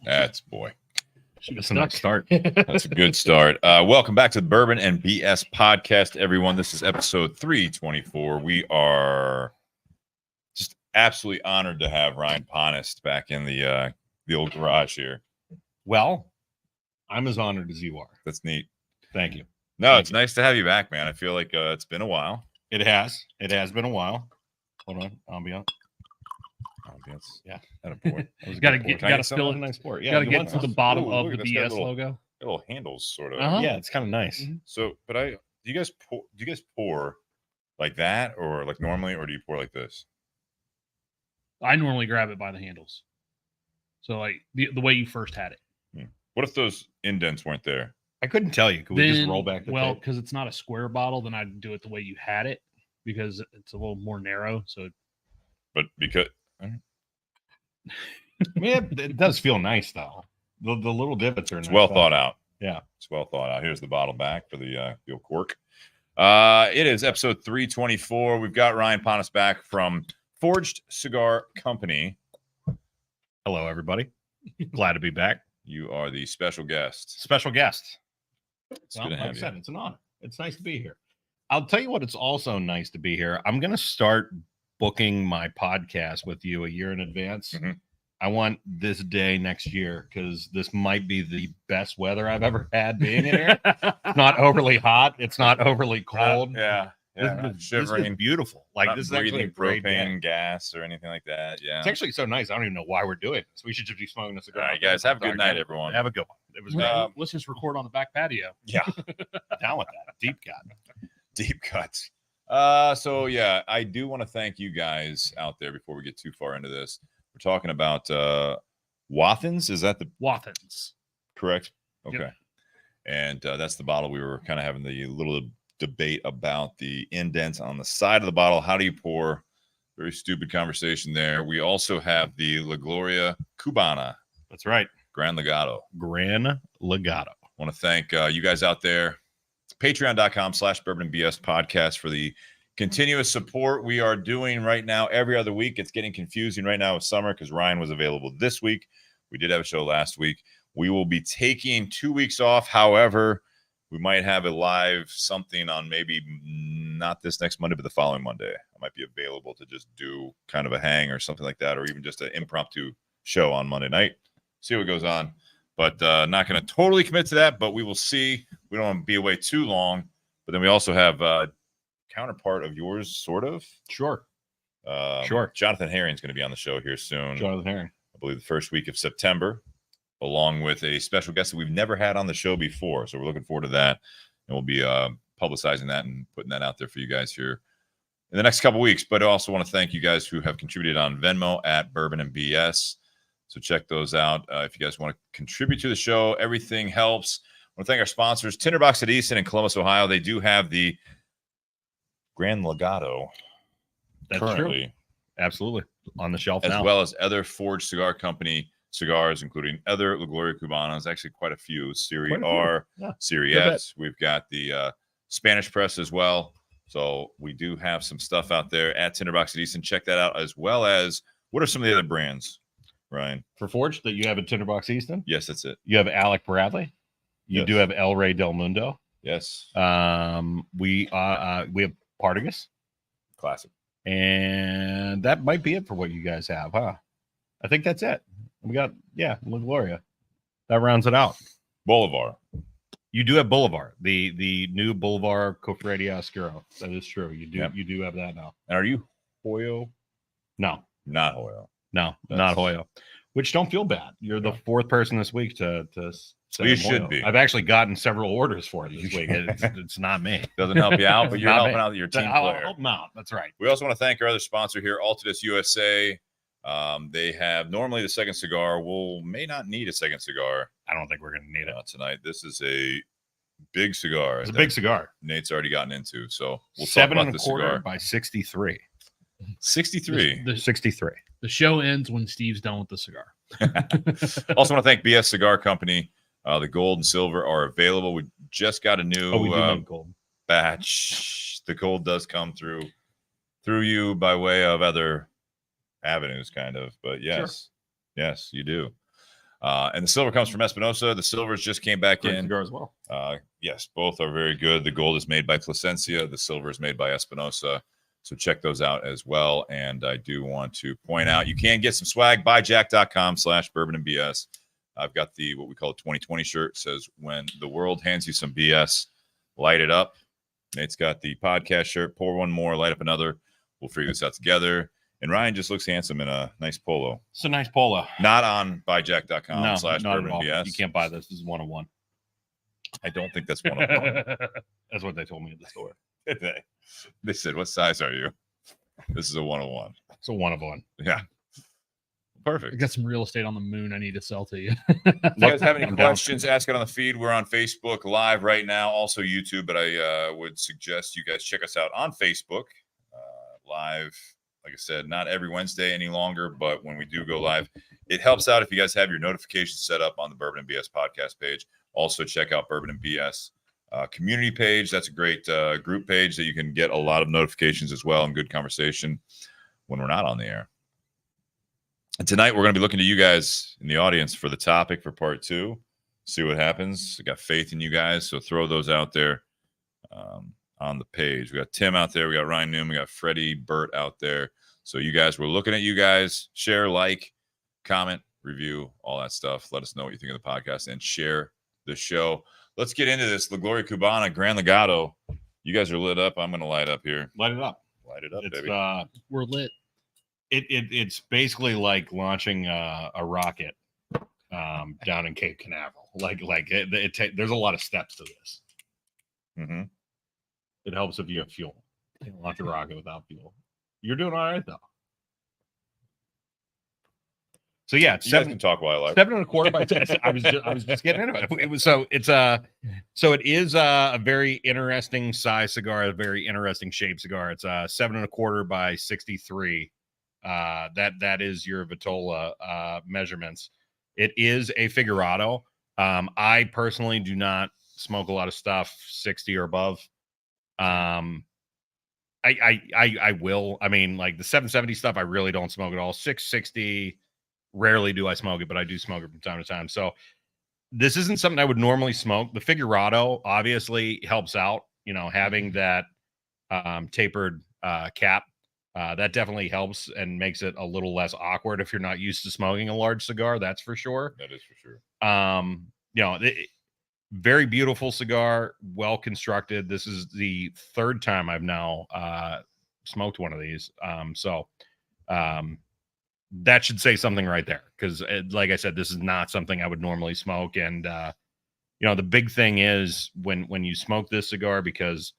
That's boy. That's a nice start. That's a good start. Welcome back to the Bourbon and BS podcast, everyone. This is episode 324. We are just absolutely honored to have Ryan Ponist back in the old garage here. Well, I'm as honored as you are. That's neat. Thank you. No, it's nice to have you back, man. I feel like it's been a while. It has. It has been a while. Hold on. Ambiance. Yeah. Boy. Got to spill it. Nice sport. Yeah. Got to get to the bottom of the that's BS got logo. Little handles, sort of. Uh-huh. Yeah, it's kind of nice. Mm-hmm. So, but do you guys pour like that, or like normally, or do you pour like this? I normally grab it by the handles. So like the way you first had it. What if those indents weren't there? I couldn't tell you. Could we just roll back the tape? Because it's not a square bottle, then I'd do it the way you had it because it's a little more narrow. So, but because it does feel nice though. The little divots are it's nice well thought out. Yeah, it's well thought out. Here's the bottle back for the old cork. It is episode 324. We've got Ryan Ponist back from Forged Cigar Company. Hello, everybody. Glad to be back. You are the special guest. Special guest. It's good to have you. It's an honor. It's nice to be here. I'll tell you what, it's also nice to be here. I'm going to start booking my podcast with you a year in advance. Mm-hmm. I want this day next year because this might be the best weather I've ever had being in here. It's not overly hot. It's not overly cold. Yeah. Shivering. This is beautiful. Like not this is actually a great propane gas or anything like that. Yeah. It's actually so nice. I don't even know why we're doing this. We should just be smoking a cigar. All right, guys. Have a good night, everyone. Have a good one. It was let's just record on the back patio. Yeah. Down with that. Deep cut. Deep cuts. So yeah, I do want to thank you guys out there before we get too far into this. We're talking about Wathens. Is that the Wathens? Correct. Okay. Yep. And that's the bottle we were kind of having the little debate about the indents on the side of the bottle. How do you pour? Very stupid conversation there. We also have the Gloria Cubana. That's right. Gran Legado. Gran Legado. I want to thank you guys out there. It's patreon.com/bourbonbs podcast for the continuous support we are doing right now every other week. It's getting confusing right now with summer because Ryan was available this week. We did have a show last week. We will be taking 2 weeks off. However, we might have a live something on maybe not this next Monday, but the following Monday. I might be available to just do kind of a hang or something like that, or even just an impromptu show on Monday night. See what goes on. But not going to totally commit to that, but we will see. We don't want to be away too long. But then we also have counterpart of yours, sort of. Sure. Jonathan Herring's going to be on the show here soon. Jonathan Herring. I believe the first week of September, along with a special guest that we've never had on the show before. So we're looking forward to that. And we'll be publicizing that and putting that out there for you guys here in the next couple weeks. But I also want to thank you guys who have contributed on Venmo at Bourbon and BS. So check those out. If you guys want to contribute to the show, everything helps. I want to thank our sponsors, Tinder Box at Easton in Columbus, Ohio. They do have the Gran Legado. That's currently, true. Absolutely. On the shelf as now. well as other Forged Cigar Company cigars, including other La Gloria Cubanas, actually quite a few. Series R, yeah. Series S. We've got the Spanish press as well. So we do have some stuff out there at Tinder Box at Easton. Check that out, as well as what are some of the other brands, Ryan? For Forged that you have at Tinder Box Easton? Yes, that's it. You have Alec Bradley. You do have El Rey Del Mundo. Yes. We have Partagas. Classic. And that might be it for what you guys have, huh? I think that's it. We got, La Gloria. That rounds it out. Bolivar. You do have Bolivar, the new Bolivar Cofredia Oscuro. That is true. You do You do have that now. And are you Hoyo? No. Not Hoyo. No, not Hoyo. Which don't feel bad. You're the fourth person this week to well, you should be. I've actually gotten several orders for it this week. It's not me. Doesn't help you out, but you're helping out your team I'll player. help them out. That's right. We also want to thank our other sponsor here, Altadis USA. They have normally the second cigar. May not need a second cigar. I don't think we're going to need it tonight. This is a big cigar. It's a big cigar. Nate's already gotten into. So we'll 7 talk about and a quarter cigar by 63. 63. 63. The show ends when Steve's done with the cigar. Also want to thank BS Cigar Company. The gold and silver are available. We just got a new we do make gold batch. The gold does come through you by way of other avenues, kind of. But yes, you do. And the silver comes from Espinosa. The silvers just came back Great in. cigar as well. Yes, both are very good. The gold is made by Plasencia. The silver is made by Espinosa. So check those out as well. And I do want to point out, you can get some swag, buyjack.com/bourbonandbs. I've got what we call a 2020 shirt. It says, when the world hands you some BS, light it up. Nate's got the podcast shirt. Pour one more, light up another. We'll figure this out together. And Ryan just looks handsome in a nice polo. It's a nice polo. Not on buyjack.com No, not at all. /bourbonandbs. You can't buy this. This is 101. I don't think that's 101. That's what they told me at the store. They said, what size are you? This is a 101. It's a 101. Yeah. I Perfect. got some real estate on the moon I need to sell to you. If you guys have any I'm down. questions, ask it on the feed. We're on Facebook Live right now, also YouTube, but I would suggest you guys check us out on Facebook Live. Like I said, not every Wednesday any longer, but when we do go live, it helps out if you guys have your notifications set up on the Bourbon and BS podcast page. Also, check out Bourbon and BS community page. That's a great group page that you can get a lot of notifications as well and good conversation when we're not on the air. And tonight we're going to be looking to you guys in the audience for the topic for part 2. See what happens. I got faith in you guys, so throw those out there on the page. We got Tim out there. We got Ryan Newman. We got Freddie Burt out there. So you guys, we're looking at you guys. Share, like, comment, review, all that stuff. Let us know what you think of the podcast and share the show. Let's get into this. La Gloria Cubana Gran Legado. You guys are lit up. I'm going to light up here. Light it up. Light it up, It's, baby. We're lit. It's basically like launching a rocket down in Cape Canaveral. There's a lot of steps to this. Mm-hmm. It helps if you have fuel. You can launch a rocket without fuel. You're doing all right though. So yeah, it's You guys can talk while I light. 7 1/4 by 10. I was just getting into it. It is a very interesting size cigar, a very interesting shape cigar. It's 7 1/4 by 63. That is your Vitola measurements. It is a figurado. I personally do not smoke a lot of stuff 60 or above. I will. I mean, like the 770 stuff, I really don't smoke at all. 660, rarely do I smoke it, but I do smoke it from time to time. So this isn't something I would normally smoke. The figurado obviously helps out, having that tapered cap. That definitely helps and makes it a little less awkward if you're not used to smoking a large cigar. That's for sure. That is for sure. Very beautiful cigar, well constructed. This is the 3rd time I've now smoked one of these. That should say something right there, because like I said, this is not something I would normally smoke. And the big thing is when you smoke this cigar, because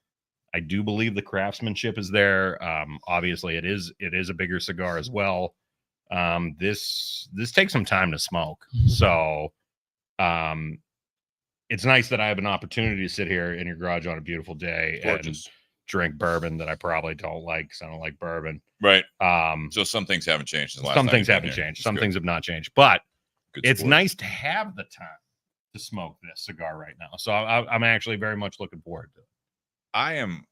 I do believe the craftsmanship is there. Obviously, it is a bigger cigar as well. This takes some time to smoke, so it's nice that I have an opportunity to sit here in your garage on a beautiful day and drink bourbon that I probably don't like because I don't like bourbon. Right. So some things haven't changed since last some time things you've been haven't here. changed. It's Some good. things have not changed, but Good it's sport. nice to have the time to smoke this cigar right now. So I'm actually very much looking forward to it. I am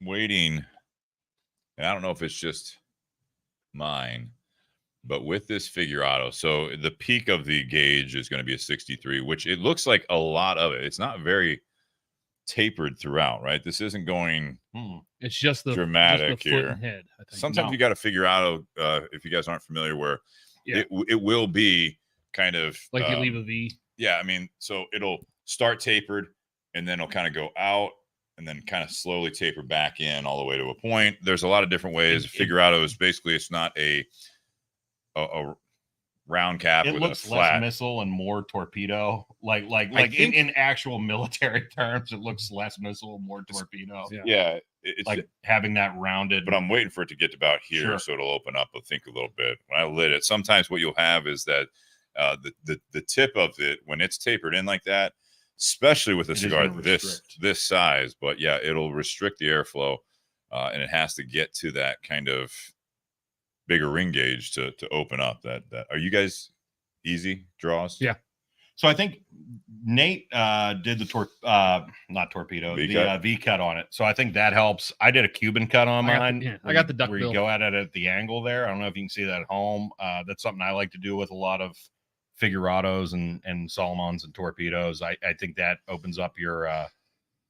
waiting, and I don't know if it's just mine, but with this figurado, so the peak of the gauge is going to be a 63, which it looks like a lot of it. It's not very tapered throughout, right? This isn't going It's just the dramatic just the foot here. and head. I think. Sometimes you got to figure out, if you guys aren't familiar, where Yeah. it will be kind of Like you leave a V. Yeah, I mean, so it'll start tapered and then it'll kind of go out and then kind of slowly taper back in all the way to a point. There's a lot of different ways. Figurado is basically, it's not a round cap It with looks a flat. less missile and more torpedo. Like think- in actual military terms, it looks less missile, more torpedo. Yeah. Yeah, it's Like having that rounded. but I'm waiting for it to get to about here, Sure. so it'll open up, I think, a little bit. When I lit it, sometimes what you'll have is that the tip of it, when it's tapered in like that, especially with a It is cigar gonna this restrict. size, but yeah, it'll restrict the airflow, and it has to get to that kind of bigger ring gauge to open up. That are you guys easy draws? Yeah. So I think Nate did the not torpedo, V-cut? the V cut on it. So I think that helps. I did a Cuban cut on mine. I got the duck where bill. you go at it at the angle there. I don't know if you can see that at home. That's something I like to do with a lot of figurados and Solomons and torpedoes. I think that opens up your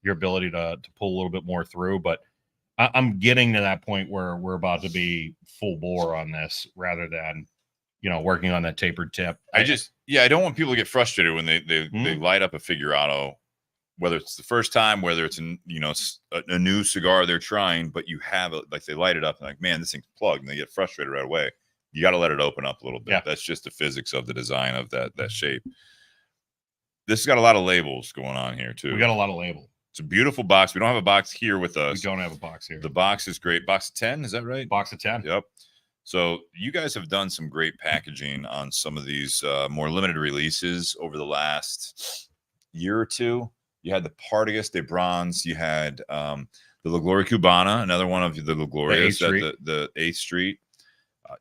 ability to pull a little bit more through. But I'm getting to that point where we're about to be full bore on this rather than, working on that tapered tip. I don't want people to get frustrated when they light up a figurado, whether it's the first time, whether it's a new cigar they're trying, but you have it, like they light it up and like, man, this thing's plugged, and they get frustrated right away. You got to let it open up a little bit. Yeah. That's just the physics of the design of that shape. This has got a lot of labels going on here too. We got a lot of labels. It's a beautiful box. We don't have a box here with us. We don't have a box here. The box is great. Box of 10, is that right? Box of 10. Yep. So you guys have done some great packaging on some of these more limited releases over the last year or two. You had the Partagas de Bronze. You had the Gloria Cubana, another one of the Glorias, the 8th Street.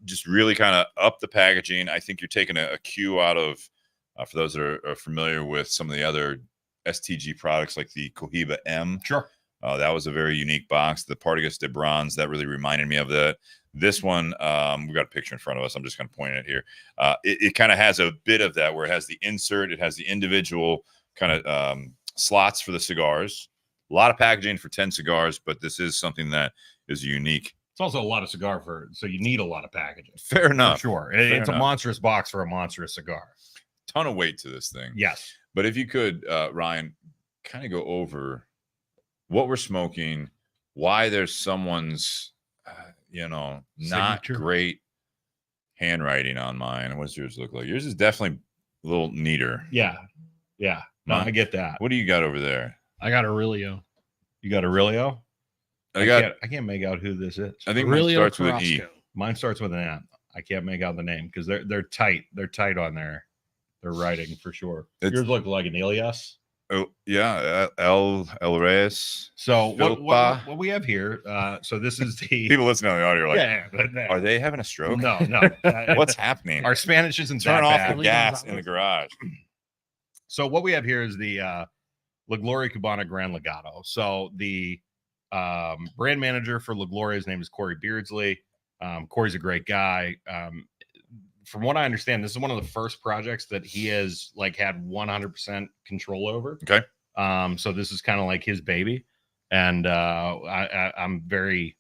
Just really kind of up the packaging. I think you're taking a cue out of, for those that are familiar with some of the other STG products like the Cohiba M. Sure. That was a very unique box. The Partagas de Bronze, that really reminded me of that. This one, we got a picture in front of us. I'm just going to point it here. It kind of has a bit of that where it has the insert. It has the individual kind of slots for the cigars. A lot of packaging for 10 cigars, but this is something that is unique. It's also a lot of cigar so you need a lot of packaging. Fair enough. For sure. Fair It's enough. a monstrous box for a monstrous cigar. Ton of weight to this thing. Yes. But if you could, Ryan, kind of go over what we're smoking, why there's someone's, not Signature. great handwriting on mine. What's yours look like? Yours is definitely a little neater. Yeah. Yeah. No, Huh? I get that. What do you got over there? I got Aurelio. You got Aurelio? I can't make out who this is. think mine Aurelio starts with an E. Carrasco. Mine starts with an M. I can't make out the name because they're tight. They're tight on their writing for sure. It's- Yours look like an Elias. Oh, yeah. El Reyes. So what Philippa. we have here? So this is the People listening on the audio are like, yeah. are they having a stroke? No. What's happening? Our Spanish isn't Turn that off bad. the gas in the garage. So what we have here is the La Gloria Cubana Gran Legado. So the brand manager for La Gloria, his name is Corey Beardsley. Corey's a great guy. From what I understand, this is one of the first projects that he has had 100% control over. Okay. So this is kind of like his baby, and I'm very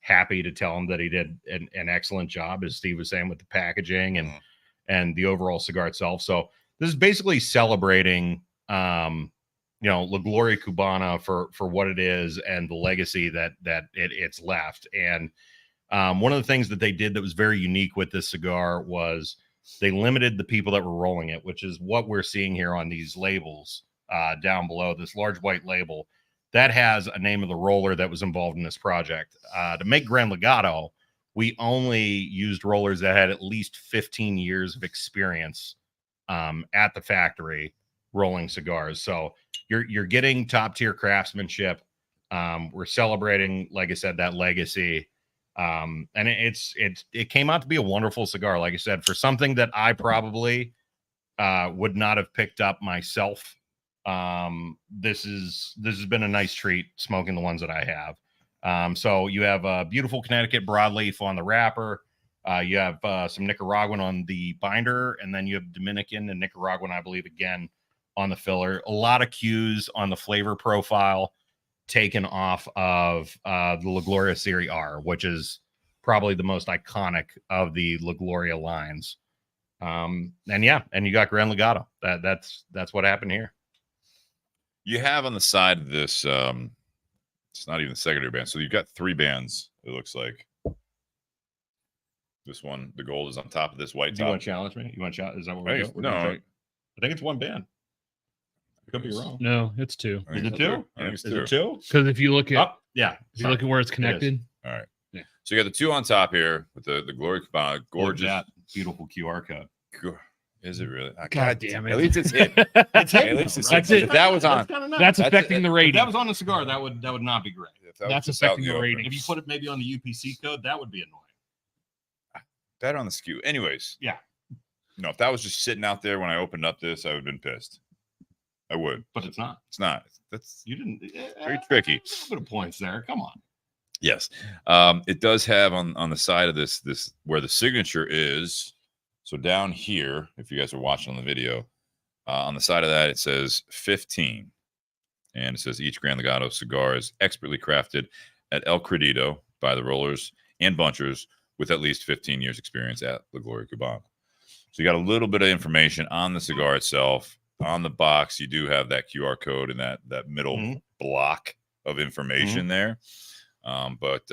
happy to tell him that he did an excellent job, as Steve was saying, with the packaging and the overall cigar itself. So this is basically celebrating, La Gloria Cubana for what it is and the legacy that it's left. And one of the things that they did that was very unique with this cigar was they limited the people that were rolling it, which is what we're seeing here on these labels down below. This large white label that has a name of the roller that was involved in this project. To make Gran Legado, we only used rollers that had at least 15 years of experience at the factory rolling cigars. So you're getting top tier craftsmanship. We're celebrating, like I said, that legacy. And it came out to be a wonderful cigar. Like I said, for something that I probably would not have picked up myself. This has been a nice treat smoking the ones that I have. So you have a beautiful Connecticut broadleaf on the wrapper. You have some Nicaraguan on the binder, and then you have Dominican and Nicaraguan, I believe, again on the filler. A lot of cues on the flavor profile taken off of the La Gloria Serie R, which is probably the most iconic of the La Gloria lines. And you got Gran Legado. That's what happened here. You have on the side of this, it's not even the secondary band. So you've got 3 bands, it looks like. This one, the gold is on top of this white Do you top. want to challenge me? You want to challenge? Is that what Hey, we're doing? no. I think it's one band. I could be wrong. No, it's 2. I think Is it it's 2? I think it's Is 2. it 2? Because if you look at Yeah. if you look at where it's connected, All right. Yeah. So you got the 2 on top here with the Gloria Cubana. Gorgeous. That beautiful QR code. Is it really? God damn it. At least it's hit. It's At least it's That's hit. it. If that was on. that's That's affecting the If rating. that was on the cigar, that would not be great. if that was That's just out in affecting the open. rating. If you put it maybe on the UPC code, that would be annoying. Better on the skew. Anyways. Yeah. No, if that was just sitting out there when I opened up this, I would have been pissed. I would. But it's not. It's not. That's You didn't. very tricky. A little bit of points there. Come on. Yes. It does have on the side of this where the signature is, So down here, if you guys are watching on the video, on the side of that, it says 15. And it says each Gran Legado cigar is expertly crafted at El Credito by the rollers and bunchers with at least 15 years experience at La Gloria Cubana. So you got a little bit of information on the cigar itself. On the box, you do have that QR code and that middle block of information there. But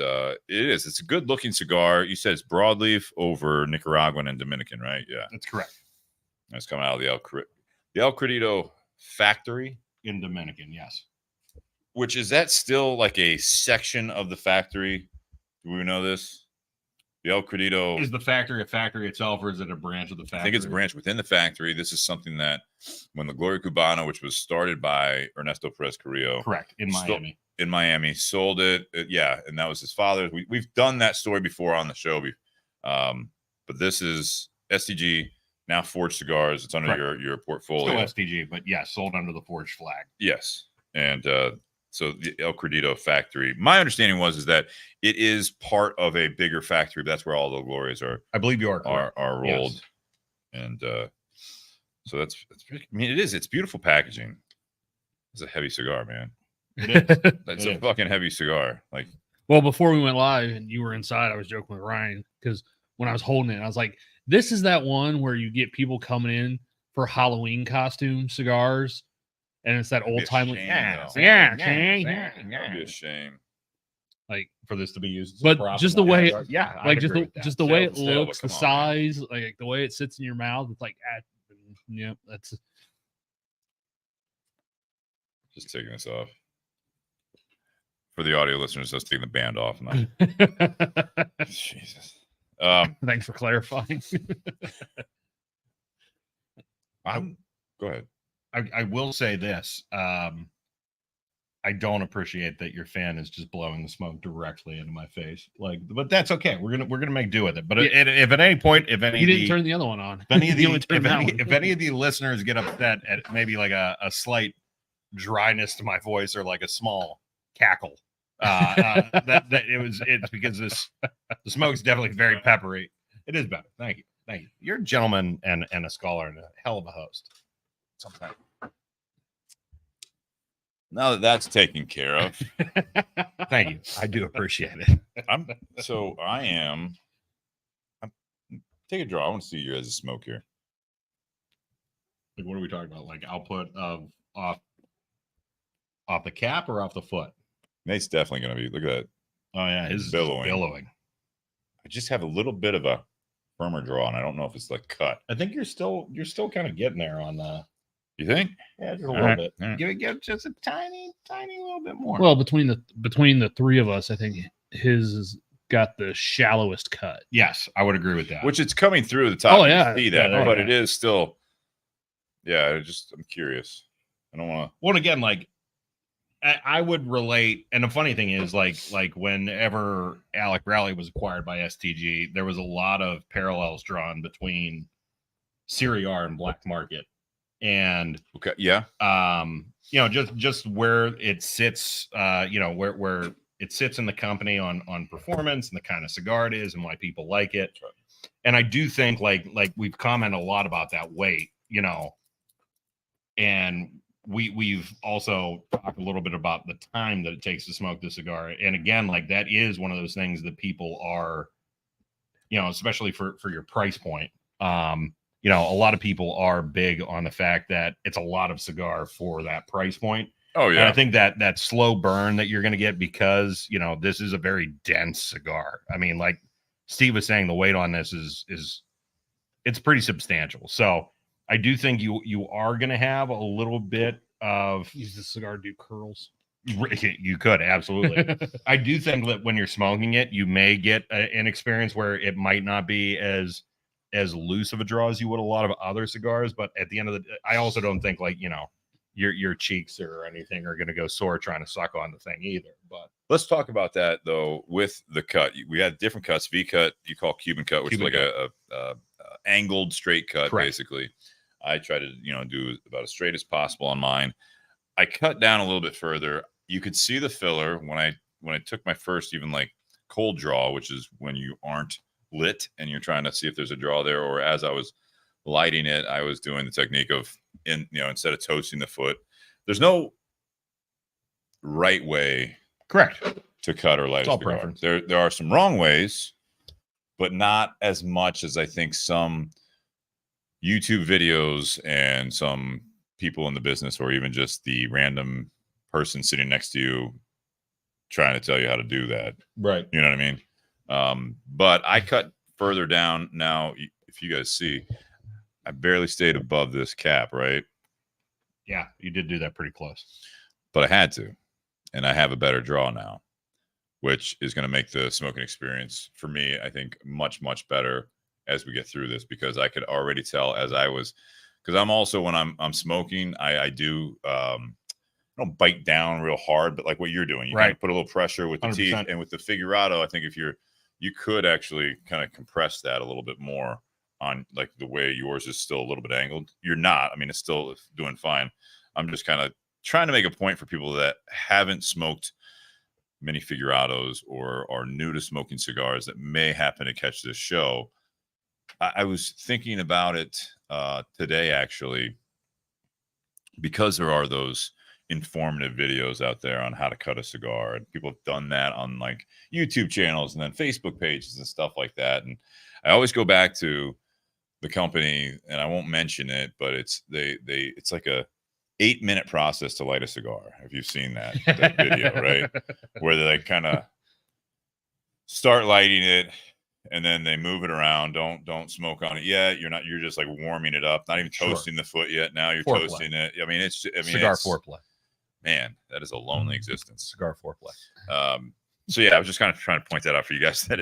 it's a good looking cigar. You said it's broadleaf over Nicaraguan and Dominican, right? Yeah, That's correct. That's coming out of the El Credito factory In Dominican, yes. Which is that still like a section of the factory? Do we know this? The El Credito Is the factory a factory itself, or is it a branch of the factory? I think it's a branch within the factory. This is something that when the Gloria Cubana, which was started by Ernesto Perez Carrillo, correct, in Miami. Sold it. Yeah, and that was his father's. We've done that story before on the show. But this is STG, now Forged Cigars. It's under your portfolio. Still STG, but yes, sold under the Forged flag. Yes, and so the El Credito factory. My understanding is that it is part of a bigger factory. But that's where all the Glorias are. I believe you are rolled, yes. And so that's. I mean, it is. It's beautiful packaging. It's a heavy cigar, man. It is. That's a fucking heavy cigar. Like, well, before we went live and you were inside, I was joking with Ryan because when I was holding it, I was like, "This is that one where you get people coming in for Halloween costume cigars." And it's that old time, that'd be a shame. Like for this to be used, but just the way, like just the way it looks, the size, like the way it sits in your mouth, it's like, that's. Just taking this off for the audio listeners. Just taking the band off. Jesus. Thanks for clarifying. Go ahead. I will say this. I don't appreciate that your fan is just blowing the smoke directly into my face. But that's okay. We're gonna make do with it. But if at any point, if any, you didn't turn the other one on. If any of the listeners get upset at maybe like a slight dryness to my voice or like a small cackle, it's because the smoke's definitely very peppery. It is better. Thank you. You're a gentleman and a scholar and a hell of a host. Sometimes. Now that that's taken care of, thank you. I do appreciate it. Take a draw. I want to see you guys smoke here. Like, what are we talking about? Like output of off the cap or off the foot? Nate's definitely going to be. Look at that. Oh yeah, his billowing. I just have a little bit of a firmer draw, and I don't know if it's like cut. I think you're still kind of getting there on the. You think? Yeah, just a little bit. Right. Give it just a tiny little bit more. Well, between the three of us, I think his has got the shallowest cut. Yes, I would agree with that. Which it's coming through the top. Oh yeah, see that, but it is still. Yeah, I'm curious. I don't want to. Well, again, like I would relate, and the funny thing is, like whenever Alec Raleigh was acquired by STG, there was a lot of parallels drawn between Siriar and Black Market. And just where it sits, where it sits in the company on performance and the kind of cigar it is and why people like it. Right. And I do think like we've commented a lot about that weight, and we've also talked a little bit about the time that it takes to smoke the cigar. And again, like that is one of those things that people are, especially for your price point. A lot of people are big on the fact that it's a lot of cigar for that price point. Oh, yeah. And I think that slow burn that you're going to get because, this is a very dense cigar. I mean, like Steve was saying, the weight on this is it's pretty substantial. So I do think you are going to have a little bit of. Use the cigar to do curls. You could, absolutely. I do think that when you're smoking it, you may get an experience where it might not be as loose of a draw as you would a lot of other cigars, but at the end of the day, I also don't think like your cheeks or anything are going to go sore trying to suck on the thing either. But let's talk about that though. With the cut, we had different cuts. V cut you call Cuban cut, which is like a angled straight cut. Correct. Basically. I try to do about as straight as possible on mine. I cut down a little bit further. You could see the filler when I took my first even like cold draw, which is when you aren't lit and you're trying to see if there's a draw there, or as I was lighting it, I was doing the technique of instead of toasting the foot, there's no right way Correct. to cut or light It's a all cigar. preference. There are some wrong ways, but not as much as I think some YouTube videos and some people in the business, or even just the random person sitting next to you trying to tell you how to do that. Right. You know what I mean? But I cut further down now. If you guys see, I barely stayed above this cap, right? Yeah, you did do that pretty close. But I had to, and I have a better draw now, which is going to make the smoking experience for me, I think, much, much better as we get through this, because I could already tell as I was, because I'm also, when I'm smoking, I do, I don't bite down real hard, but like what you're doing, you kind of put a little pressure with the 100%. teeth, and with the figurado, I think if you could actually kind of compress that a little bit more on like the way yours is still a little bit angled. You're not, I mean, it's still doing fine. I'm just kind of trying to make a point for people that haven't smoked many figurados or are new to smoking cigars that may happen to catch this show. I was thinking about it today, actually, because there are those informative videos out there on how to cut a cigar, and people have done that on like YouTube channels and then Facebook pages and stuff like that. And I always go back to the company, and I won't mention it, but it's like a 8-minute process to light a cigar. If you've seen that video, right? Where they like kind of start lighting it, and then they move it around. Don't smoke on it yet. You're just like warming it up, not even toasting the foot yet. Now you're toasting it. I mean, cigar foreplay. Man, that is a lonely existence. Cigar foreplay. So yeah, I was just kind of trying to point that out for you guys, that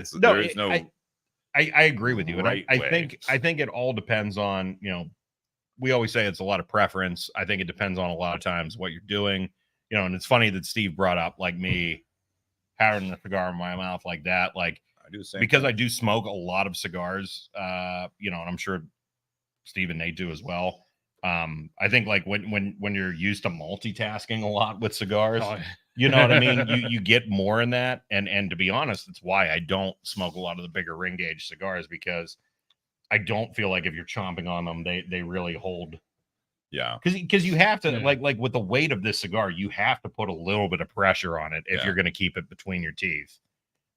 I agree with you. And right I think it all depends on, we always say it's a lot of preference. I think it depends on a lot of times what you're doing, and it's funny that Steve brought up like me having a cigar in my mouth like that. Like, I do the same because thing. I do smoke a lot of cigars, and I'm sure Steve and Nate do as well. I think like when you're used to multitasking a lot with cigars, you know what I mean? You get more in that. And to be honest, it's why I don't smoke a lot of the bigger ring gauge cigars, because I don't feel like if you're chomping on them, they really hold. Yeah. Because you have to like with the weight of this cigar, you have to put a little bit of pressure on it if you're going to keep it between your teeth.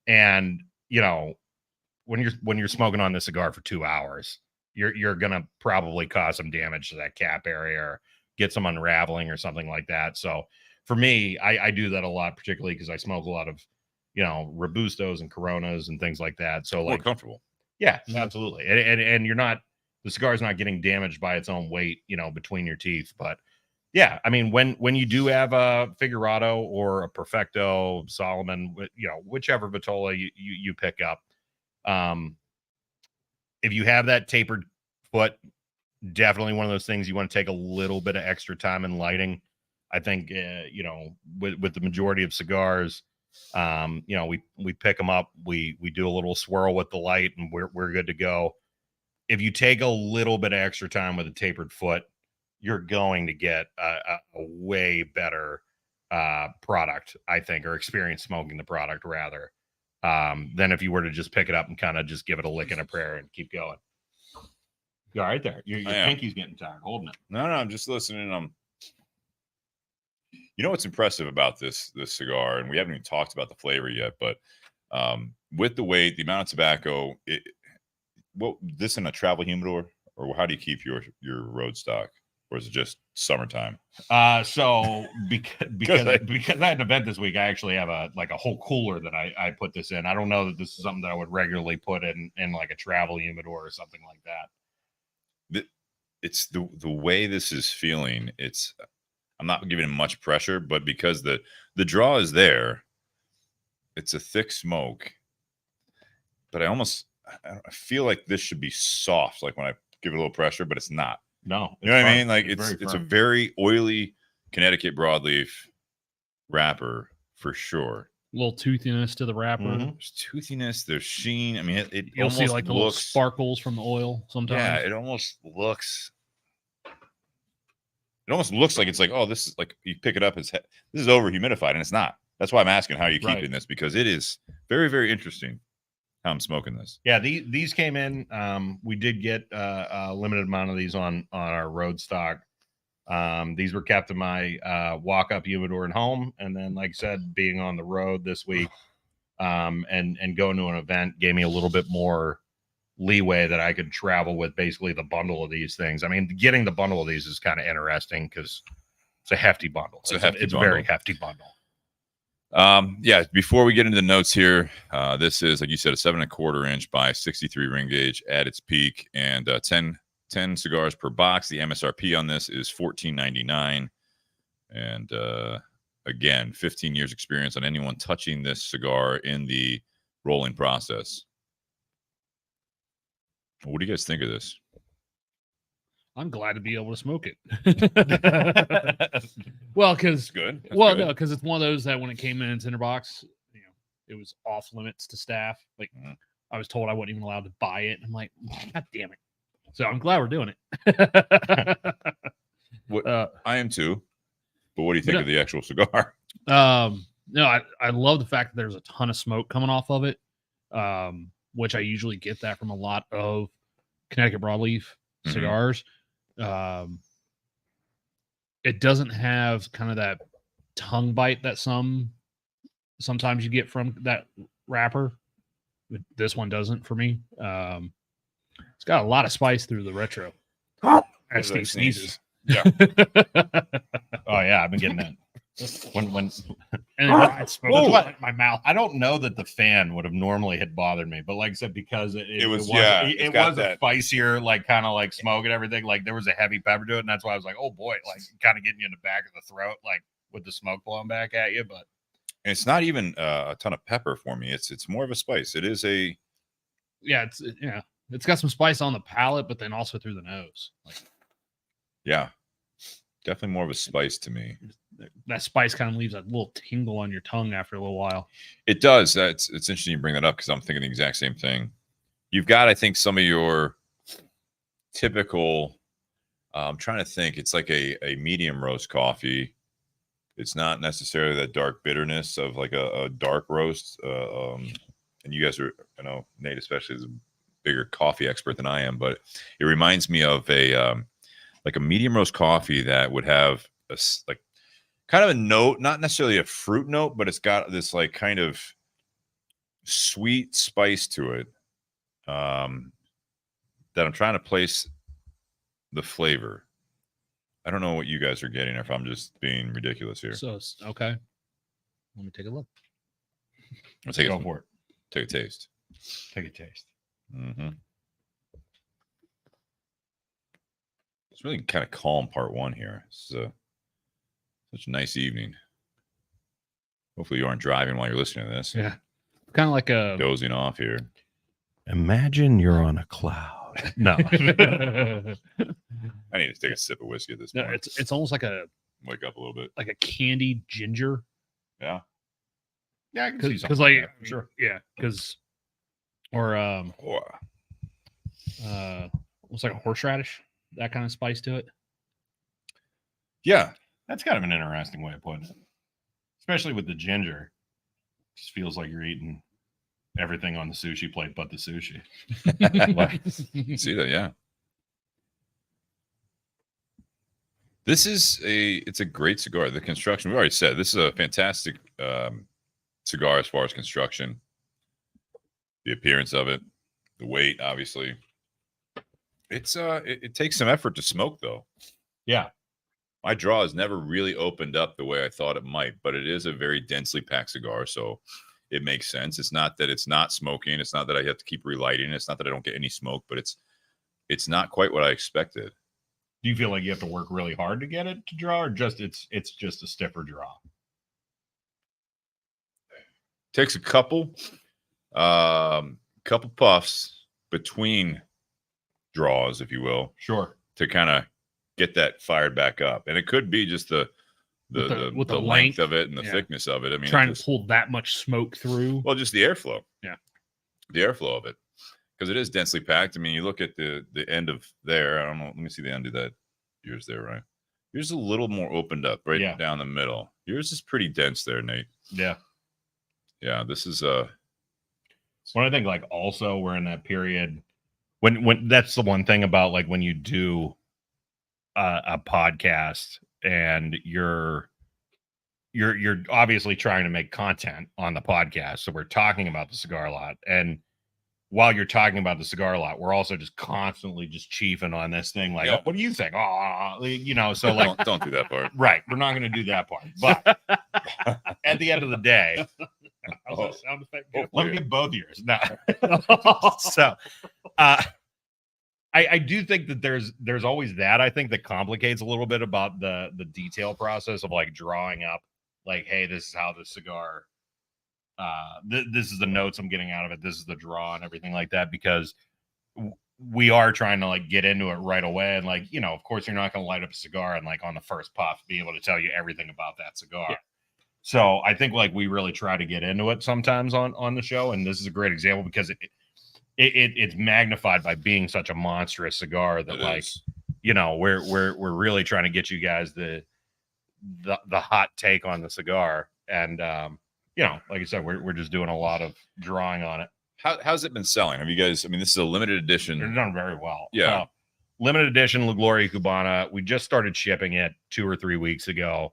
And when you're smoking on this cigar for 2 hours, you're gonna probably cause some damage to that cap area or get some unraveling or something like that. So for me, I do that a lot, particularly because I smoke a lot of Robustos and Coronas and things like that. So More like comfortable. Yeah, absolutely. And you're not, the cigar's not getting damaged by its own weight, between your teeth. But yeah, I mean, when you do have a Figurado or a Perfecto, Solomon, whichever Vitola you pick up, if you have that tapered foot, definitely one of those things you want to take a little bit of extra time in lighting. I think, with the majority of cigars, we pick them up, we do a little swirl with the light, and we're good to go. If you take a little bit of extra time with a tapered foot, you're going to get a way better product, I think, or experience smoking the product rather, than if you were to just pick it up and kind of just give it a lick and a prayer and keep going. You're all right there. Your pinky's getting tired holding it. No, I'm just listening. What's impressive about this cigar, and we haven't even talked about the flavor yet, but with the weight, the amount of tobacco, this in a travel humidor, or how do you keep your road stock, or is it just summertime? So because I had an event this week, I actually have a whole cooler that I put this in. I don't know that this is something that I would regularly put in like a travel humidor or something like that. It's the way this is feeling. I'm not giving it much pressure, but because the draw is there, it's a thick smoke. But I feel like this should be soft, like when I give it a little pressure, but it's not. No, you know what I mean? Like it's a very oily Connecticut broadleaf wrapper for sure. A little toothiness to the wrapper. Mm-hmm. There's toothiness, there's sheen. I mean, you'll see like the little sparkles from the oil sometimes. Yeah, it almost looks like it's like, oh, this is like, you pick it up, this is over humidified, and it's not. That's why I'm asking how you're keeping this, because it is very, very interesting. how I'm smoking this. Yeah, these came in. We did get a limited amount of these on our road stock. These were kept in my walk-up humidor at home, and then, like I said, being on the road this week, and going to an event gave me a little bit more leeway that I could travel with basically the bundle of these things. I mean, getting the bundle of these is kind of interesting because it's a hefty bundle. It's a very hefty bundle. Yeah, before we get into the notes here, this is, like you said, a 7.25 inch by 63 ring gauge at its peak, and 10 cigars per box. The MSRP on this is $14.99, and again, 15 years experience on anyone touching this cigar in the rolling process. What do you guys think of this? I'm glad to be able to smoke it. Well, because Good. no, because it's one of those that when it came in Tinder Box, it was off limits to staff. Like I was told I wasn't even allowed to buy it. I'm like, God damn it! So I'm glad we're doing it. I am too. But what do you think of the actual cigar? No, I love the fact that there's a ton of smoke coming off of it, which I usually get that from a lot of Connecticut broadleaf cigars. It doesn't have kind of that tongue bite that sometimes you get from that wrapper, but this one doesn't for me. It's got a lot of spice through the retro. As Steve sneezes. Yeah. Oh yeah, I've been getting that. When and I smoked in my mouth. I don't know that the fan would have normally had bothered me, but like I said, because it was a spicier, like kind of like smoke and everything. Like there was a heavy pepper to it, and that's why I was like, oh boy, like kind of getting you in the back of the throat, like with the smoke blowing back at you. But it's not even a ton of pepper for me. It's more of a spice. It is a it's got some spice on the palate, but then also through the nose. Like, yeah, definitely more of a spice to me. That spice kind of leaves a little tingle on your tongue after a little while. It does. It's interesting you bring that up because I'm thinking the exact same thing. You've got, I think, some of your typical. I'm trying to think. It's like a medium roast coffee. It's not necessarily that dark bitterness of like a dark roast. And you guys are, I know Nate especially is a bigger coffee expert than I am, but it reminds me of a like a medium roast coffee that would have a like kind of a note, not necessarily a fruit note, but it's got this like kind of sweet spice to it that I'm trying to place the flavor. I don't know what you guys are getting, or if I'm just being ridiculous here. So okay, let me take a look. I'll take go for it. Take a taste. Take a taste. Mm-hmm. It's really kind of calm part one here. It's such a nice evening. Hopefully you aren't driving while you're listening to this. Yeah. Kind of like a dozing off here. Imagine you're on a cloud. No. I need to take a sip of whiskey at this point. No, it's almost like a wake up a little bit. Like a candied ginger. Yeah. Yeah, because like that, for sure. Yeah, because looks like a horseradish, that kind of spice to it. Yeah. That's kind of an interesting way of putting it. Especially with the ginger. Just feels like you're eating everything on the sushi plate but the sushi. See that, yeah. It's a great cigar. The construction, we already said, this is a fantastic cigar as far as construction. The appearance of it, the weight, obviously. It takes some effort to smoke, though. Yeah. My draw has never really opened up the way I thought it might, but it is a very densely packed cigar, so it makes sense. It's not that it's not smoking. It's not that I have to keep relighting. It's not that I don't get any smoke, but it's not quite what I expected. Do you feel like you have to work really hard to get it to draw, or just it's just a stiffer draw? Takes a couple puffs between draws, if you will. Sure. To kind of get that fired back up. And it could be just the length of it and the thickness of it. I mean, trying to pull that much smoke through. Well, just the airflow. Yeah. The airflow of it. Because it is densely packed. I mean, you look at the end of there. I don't know. Let me see the end of that. Yours there, right? Yours is a little more opened up right down the middle. Yours is pretty dense there, Nate. Yeah. Yeah, this is When I think like also we're in that period when that's the one thing about like when you do a podcast and you're obviously trying to make content on the podcast. So we're talking about the cigar lot, and while you're talking about the cigar lot, we're also just constantly just chiefing on this thing. Like, Yep. oh, what do you think? Oh, you know, so like, don't do that part. right. We're not going to do that part. But at the end of the day, How's that sound effect go? let me get both yours. No. So, I do think that there's always that. I think that complicates a little bit about the detail process of like drawing up, like, hey, this is how the cigar. This is the notes I'm getting out of it. This is the draw and everything like that, because we are trying to like get into it right away. And like, you know, of course, you're not going to light up a cigar and like on the first puff be able to tell you everything about that cigar. Yeah. So I think like we really try to get into it sometimes on the show, and this is a great example because it's magnified by being such a monstrous cigar that you know, we're really trying to get you guys the hot take on the cigar. And you know, like I said, we're just doing a lot of drawing on it. How's it been selling? Have you guys, I mean, this is a limited edition. They're done very well. Yeah. Limited edition La Gloria Cubana. We just started shipping it 2 or 3 weeks ago.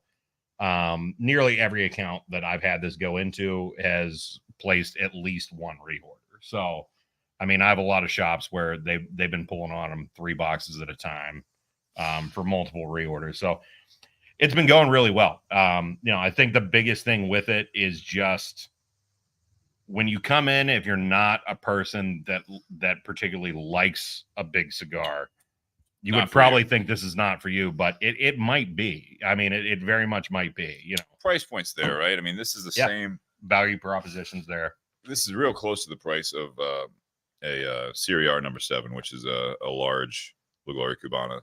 Nearly every account that I've had this go into has placed at least one reorder. So, I mean, I have a lot of shops where they've been pulling on them 3 boxes at a time for multiple reorders. So it's been going really well. You know, I think the biggest thing with it is just when you come in, if you're not a person that particularly likes a big cigar, you would probably think this is not for you, but it might be. I mean, it very much might be, you know. Price point's there, right? I mean, this is the same value propositions there. This is real close to the price of a CR number 7, which is a large La Gloria Cubana.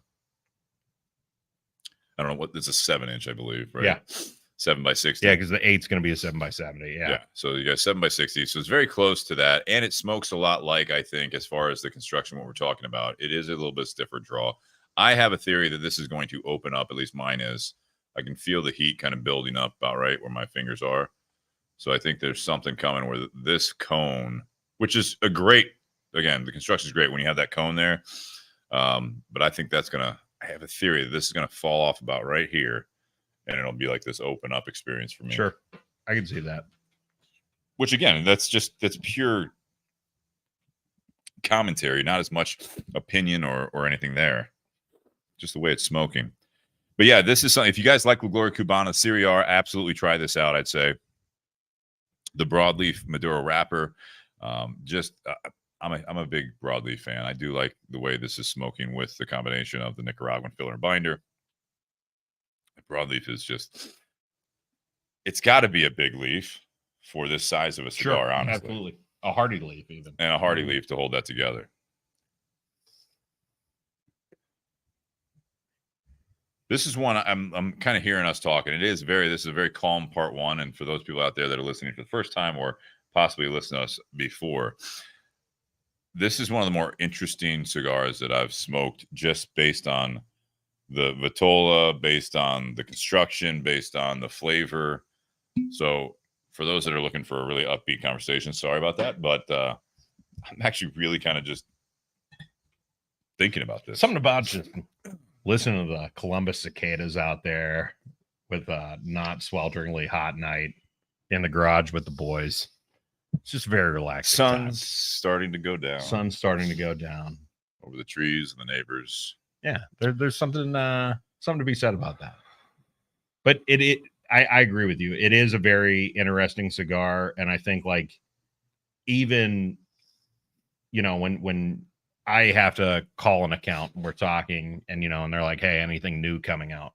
I don't know what, it's a 7-inch, I believe, right? Yeah. 7x60. Yeah, because the 8's going to be a 7x70. Yeah. So you got 7x60. So it's very close to that. And it smokes a lot like, I think, as far as the construction, what we're talking about, it is a little bit stiffer draw. I have a theory that this is going to open up, at least mine is. I can feel the heat kind of building up about right where my fingers are. So I think there's something coming where this cone, which is a great, again, the construction is great when you have that cone there. But I think that's going to, I have a theory that this is going to fall off about right here. And it'll be like this open up experience for me. Sure. I can see that. Which again, that's pure commentary, not as much opinion or anything there. Just the way it's smoking. But yeah, this is something, if you guys like La Gloria Cubana Serie R, absolutely try this out, I'd say. The broadleaf Maduro wrapper. I'm a big broadleaf fan. I do like the way this is smoking with the combination of the Nicaraguan filler and binder. Broadleaf is just, it's got to be a big leaf for this size of a cigar, honestly. Absolutely. A hardy leaf even. And a hardy leaf to hold that together. This is one I'm kind of hearing us talking. This is a very calm part 1. And for those people out there that are listening for the first time or possibly listened to us before, this is one of the more interesting cigars that I've smoked just based on the Vitola, based on the construction, based on the flavor. So for those that are looking for a really upbeat conversation, sorry about that, but I'm actually really kind of just thinking about this. Something about just listening to the Columbus cicadas out there with a not swelteringly hot night in the garage with the boys. It's just very relaxing. Sun's starting to go down. Sun's starting to go down over the trees and the neighbors. Yeah, there's something to be said about that. But I agree with you. It is a very interesting cigar, and I think like even, you know, when I have to call an account and we're talking and, you know, and they're like, hey, anything new coming out?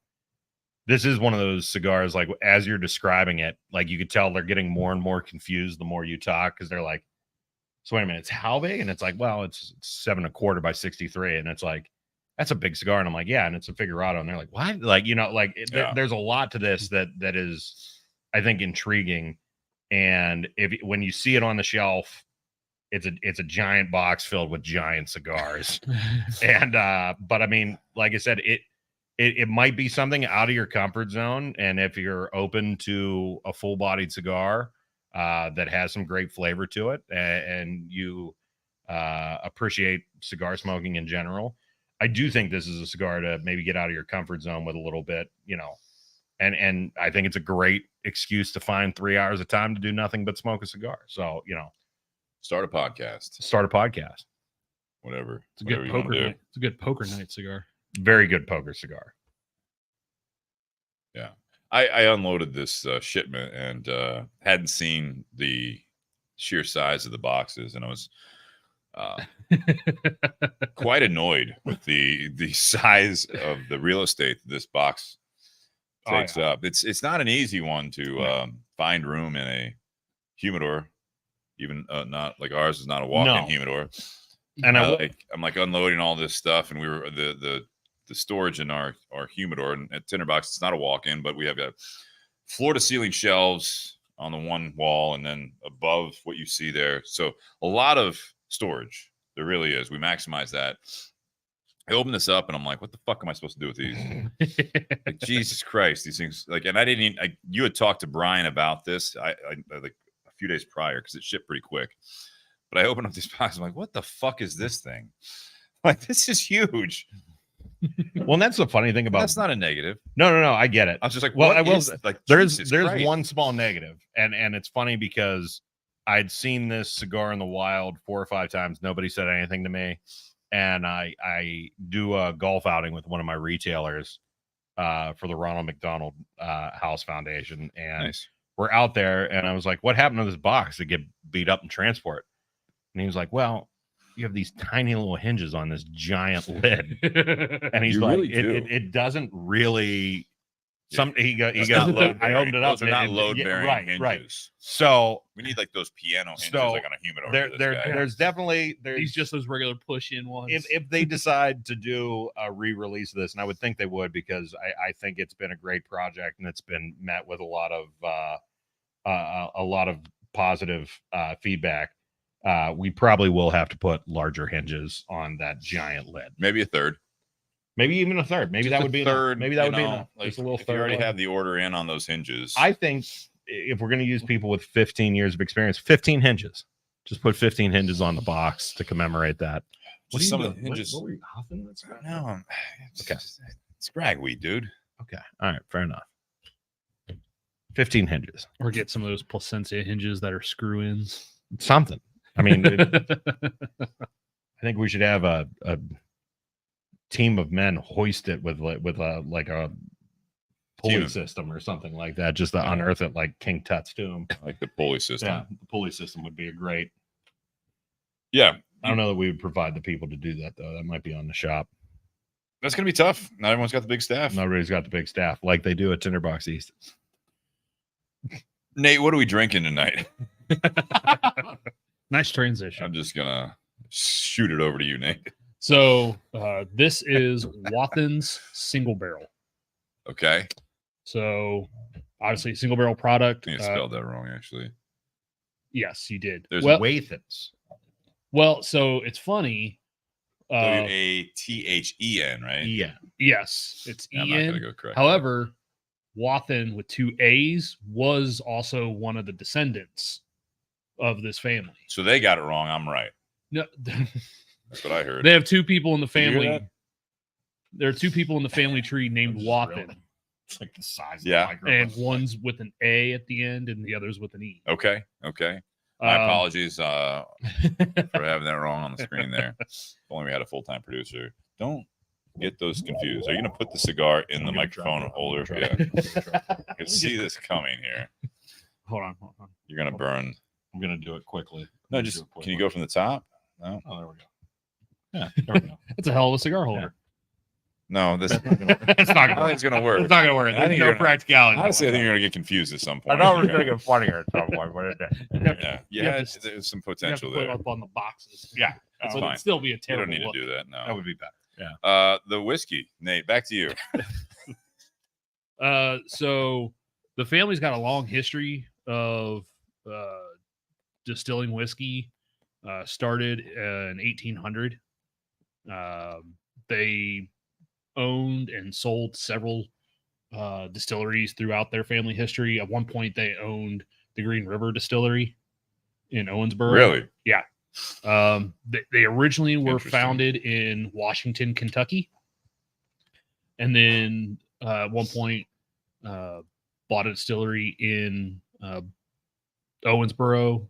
This is one of those cigars, like as you're describing it, like you could tell they're getting more and more confused the more you talk, because they're like, so wait a minute, it's how big? And it's like, well, it's 7 1/4 by 63. And it's like, that's a big cigar. And I'm like, yeah. And it's a figurado. And they're like, what? Like, you know, like there's a lot to this that is, I think, intriguing. And when you see it on the shelf, it's a giant box filled with giant cigars. And, but I mean, like I said, it might be something out of your comfort zone. And if you're open to a full bodied cigar, that has some great flavor to it, and you appreciate cigar smoking in general. I do think this is a cigar to maybe get out of your comfort zone with a little bit, and I think it's a great excuse to find 3 hours of time to do nothing but smoke a cigar. So, Start a podcast, start a podcast. whatever. It's a good whatever you wanna poker do. night. It's a good poker night cigar. Very good poker cigar. Yeah. I unloaded this shipment and hadn't seen the sheer size of the boxes, and I was quite annoyed with the size of the real estate that this box takes up. It's not an easy one to find room in a humidor, even not like ours is not a walk-in humidor. And I'm like unloading all this stuff, and we were the storage in our humidor, and at Tinder Box, it's not a walk-in, but we have a floor to ceiling shelves on the one wall, and then above what you see there. So a lot of storage. There really is. We maximize that. I opened this up and I'm like, what the fuck am I supposed to do with these? Like, Jesus Christ, these things and I didn't even, you had talked to Brian about this. I like a few days prior, because it shipped pretty quick. But I opened up this box. I'm like, what the fuck is this thing? Like, this is huge. Well, and that's the funny thing about That's not a negative. No, I get it. I was just like, well, what I will is, like, there's Jesus Christ. one small negative, and it's funny because I'd seen this cigar in the wild 4 or 5 times. Nobody said anything to me, and I do a golf outing with one of my retailers for the Ronald McDonald House Foundation, and Nice. we're out there, and I was like, what happened to this box to get beat up in transport? And he was like, well, you have these tiny little hinges on this giant lid. And he's You like, really do. it doesn't really. He goes, load I opened it up. Those are not load bearing hinges. Right. So we need like those piano hinges, So, like on a humidor. there's definitely These just those regular push-in ones. if they decide to do a re-release of this, and I would think they would, because I think it's been a great project and it's been met with a lot of positive feedback. We probably will have to put larger hinges on that giant lid. Maybe a third. Maybe even a third. Maybe Just that a would be third. enough. Maybe that would be you know, enough. like, Just a little if third. you already one. have the order in on those hinges. I think if we're going to use people with 15 years of experience, 15 hinges. Just put 15 hinges on the box to commemorate that. Just some of the hinges. What were you huffing? No, Okay. It's ragweed, dude. Okay. All right. Fair enough. 15 hinges. or get some of those Placencia hinges that are screw-ins. Something. I mean, I think we should have a team of men hoist it with a pulley Team of- system or something like that, just to unearth it like King Tut's tomb. Like the pulley system. Yeah, the pulley system would be a great. Yeah. I don't know that we would provide the people to do that though. That might be on the shop. That's gonna be tough. Not everyone's got the big staff. Not everybody's got the big staff like they do at Tinder Box Easton. Nate, what are we drinking tonight? Nice transition. I'm just gonna shoot it over to you, Nate. So this is Wathen's single barrel. Okay. So obviously single barrel product. I think I spelled that wrong, actually. Yes, you did. There's Wathens. Well, so it's funny. Wathen, right? Yeah. Yes, it's Yeah, I'm not gonna Ian. go correct. However, Wathen with 2 A's was also one of the descendants of this family. So they got it wrong. I'm right. No, That's what I heard. they have 2 people in the Did you hear family. that? There are 2 people in the family tree named Wathen, It's like the size Yeah. of the microphone. and one's with an A at the end, and the other's with an E. Okay. Okay. My apologies for for having that wrong on the screen there. If only we had a full-time producer. Don't get those confused. Are you going to put the cigar in the microphone holder? Yeah. I can see this coming here. Hold on. You're going to burn. I'm gonna do it quickly. No, just can you go from the top? No. Oh, there we go. Yeah, there we go. That's a hell of a cigar holder. No, this. It's not gonna work. I don't think it's going to work. It's not gonna work. I There's think no you're gonna- practicality. Honestly, I think you're going to get confused at some point. I thought it was gonna get funnier at some point, but it didn't. Yeah, You have to- there's some You have to potential put it there. up on the boxes. Yeah, That's So fine. it'd still be a You terrible don't need look. to do that. No. that would be better. Yeah. The whiskey, Nate. Back to you. So the family's got a long history of distilling whiskey. Started in 1800. They owned and sold several distilleries throughout their family history. At one point, they owned the Green River Distillery in Owensboro. Really? Yeah. They originally were Interesting. founded in Washington, Kentucky, and then at one point bought a distillery in Owensboro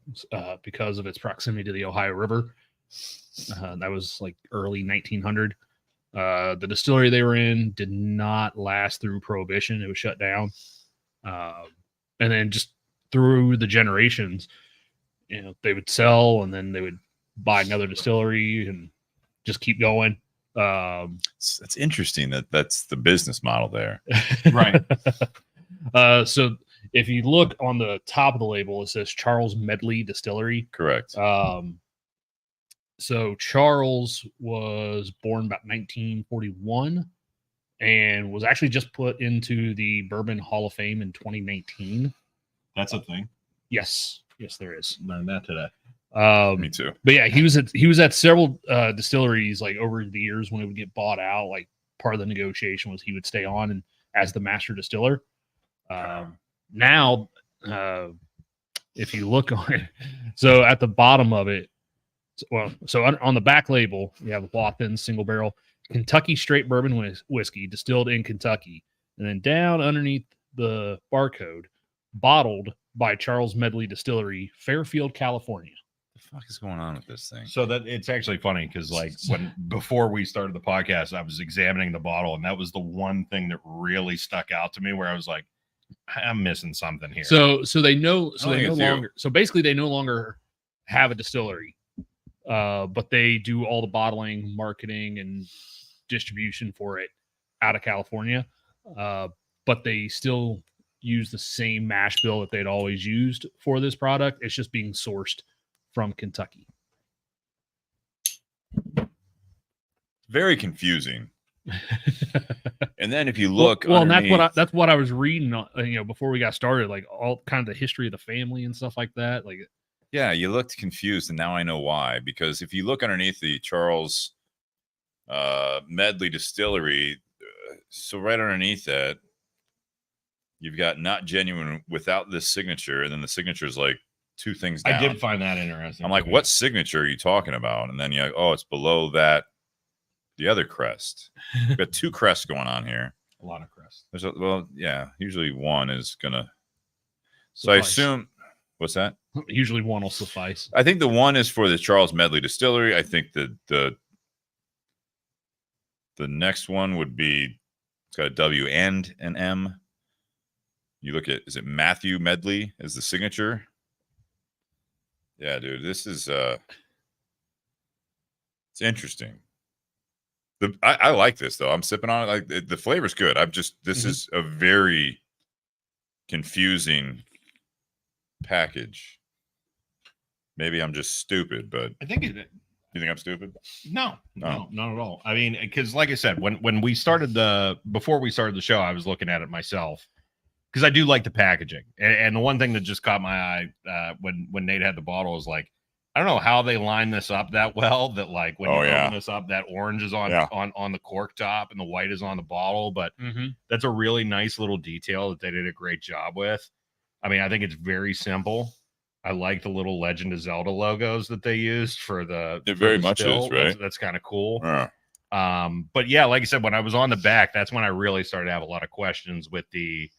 because of its proximity to the Ohio River. That was like early 1900. The distillery they were in did not last through Prohibition. It was shut down. And then just through the generations, they would sell and then they would buy another distillery and just keep going. It's interesting that's the business model there. Right. So if you look on the top of the label, it says Charles Medley Distillery. Correct. So Charles was born about 1941 and was actually just put into the Bourbon Hall of Fame in 2019. That's a thing. Yes, there is. Learned that today. Me too. But yeah, he was at several distilleries like over the years when it would get bought out. Like part of the negotiation was he would stay on and as the master distiller. Now, if you look on it, so at the bottom of it, so on the back label, you have Wathen single barrel Kentucky straight bourbon whiskey distilled in Kentucky, and then down underneath the barcode, bottled by Charles Medley Distillery, Fairfield, California. What the fuck is going on with this thing? So that it's actually funny because like before we started the podcast, I was examining the bottle, and that was the one thing that really stuck out to me where I was like, I'm missing something here. So they know. I think it's you. Longer. So basically, they no longer have a distillery, but they do all the bottling, marketing, and distribution for it out of California. But they still use the same mash bill that they'd always used for this product. It's just being sourced from Kentucky. Very confusing. And then if you look, well, and that's what I was reading, before we got started, like all kind of the history of the family and stuff like that. Like, yeah, you looked confused, and now I know why. Because if you look underneath the Charles Medley Distillery, so right underneath that, you've got not genuine without this signature, and then the signature is like two things down. I did find that interesting. I'm like, what signature are you talking about? And then you're like, oh, it's below that, the other crest. We've got two crests going on here. A lot of crests. Yeah, usually one is gonna. So suffice. I assume, what's that? Usually one will suffice. I think the one is for the Charles Medley Distillery. I think the next one would be, it's got a W and an M. You look at, is it Matthew Medley as the signature? Yeah, dude, this is it's interesting. I like this though. I'm sipping on it. Like the flavor's good. This is a very confusing package. Maybe I'm just stupid, but I think you think I'm stupid? No, not at all. I mean, because like I said, when we started before we started the show, I was looking at it myself because I do like the packaging. And the one thing that just caught my eye when Nate had the bottle is like, I don't know how they line this up that well that like when you open this up, that orange is on the cork top and the white is on the bottle. But that's a really nice little detail that they did a great job with. I mean, I think it's very simple. I like the little Legend of Zelda logos that they used for the. It very much is, right? That's kind of cool. Yeah. But yeah, like I said, when I was on the back, that's when I really started to have a lot of questions with the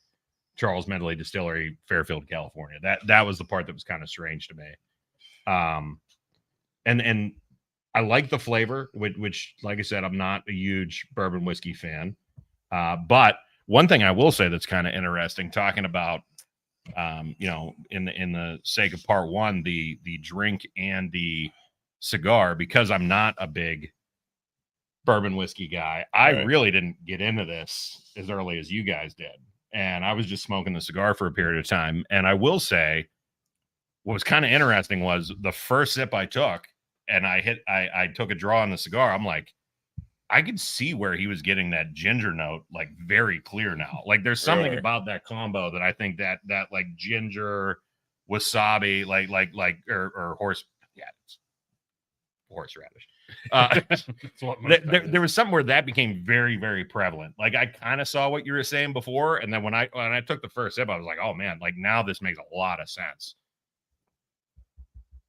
Charles Medley Distillery, Fairfield, California. That was the part that was kind of strange to me. And I like the flavor, which, like I said, I'm not a huge bourbon whiskey fan. But one thing I will say that's kind of interesting, talking about, in the sake of part one, the drink and the cigar, because I'm not a big bourbon whiskey guy. I really didn't get into this as early as you guys did. And I was just smoking the cigar for a period of time. And I will say, what was kind of interesting was the first sip I took, and I took a draw on the cigar. I'm like, I could see where he was getting that ginger note, like very clear now. Like there's something about that combo that I think that like ginger, wasabi, like or horseradish. That's what most There was something where that became very, very prevalent. Like I kind of saw what you were saying before, and then when I took the first sip, I was like, oh man, like now this makes a lot of sense.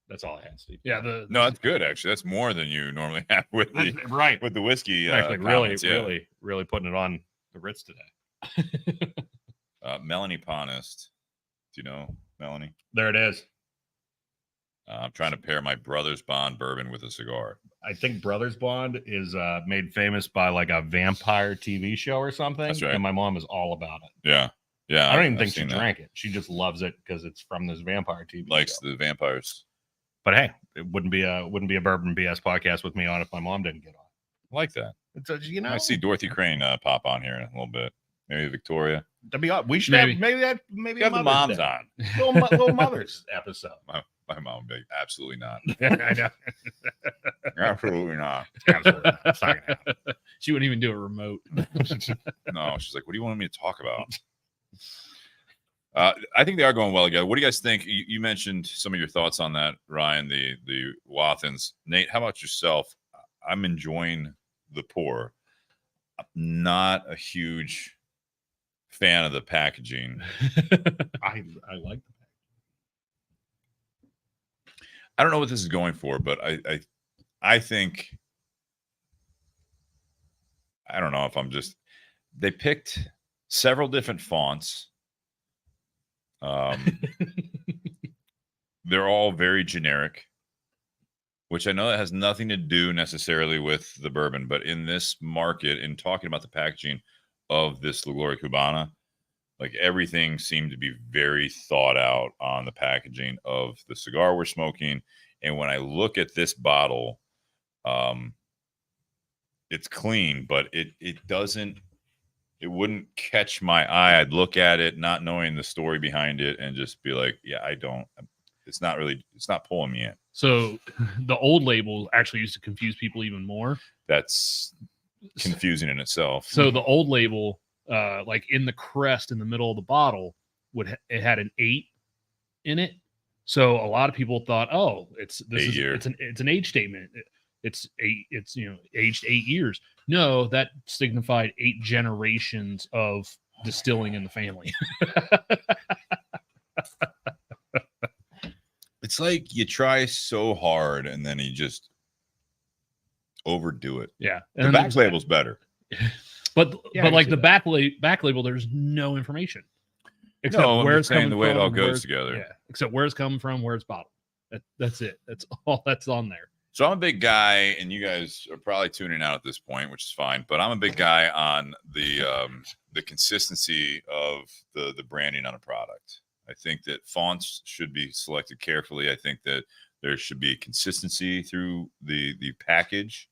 That's all I had, Steve. Yeah, No, that's good actually. That's more than you normally have with the right with the whiskey. actually comments, really putting it on the Ritz today. Melanie Ponist. Do you know Melanie? There it is. I'm trying to pair my Brothers Bond bourbon with a cigar. I think Brothers Bond is made famous by like a vampire TV show or something. That's right. And my mom is all about it. Yeah. Yeah. I don't even I've think she seen that. drank it. She just loves it because it's from this vampire TV Likes show. the vampires. But hey, it wouldn't be a Bourbon BS podcast with me on if my mom didn't get on. I like that. It's you know, I see Dorothy Crane pop on here in a little bit. Maybe Victoria. to be honest, we should Maybe. have maybe Have the Mother's moms Day. on. little Mother's episode. My mom would be like, absolutely not. I know. Absolutely not. Absolutely not. It's not gonna happen. She wouldn't even do a remote. No, she's like, what do you want me to talk about? I think they are going well together. What do you guys think? You mentioned some of your thoughts on that, Ryan, the Wathens. Nate, how about yourself? I'm enjoying the pour. I'm not a huge fan of the packaging. I like the I don't know what this is going for, but I think I don't know if I'm just they picked several different fonts. They're all very generic, which I know that has nothing to do necessarily with the bourbon, but in this market, in talking about the packaging of this Gloria Cubana, like everything seemed to be very thought out on the packaging of the cigar we're smoking. And when I look at this bottle, it's clean, but it doesn't, it wouldn't catch my eye. I'd look at it not knowing the story behind it and just be like, yeah, it's not pulling me in. So the old label actually used to confuse people even more. That's confusing in itself. So the old label, like in the crest in the middle of the bottle, it had an 8 in it. So a lot of people thought, oh, it's an age statement. It's aged 8 years. No, that signified 8 generations of distilling in the family. It's like you try so hard and then you just overdo it. Yeah, The back label's better. but Yeah, like the back label, there's no information except where it's coming the way from, it all where goes it's- together. Yeah, except where it's coming from, where it's bottled. That's it. That's all that's on there. So I'm a big guy, and you guys are probably tuning out at this point, which is fine. But I'm a big guy on the consistency of the branding on a product. I think that fonts should be selected carefully. I think that there should be consistency through the package.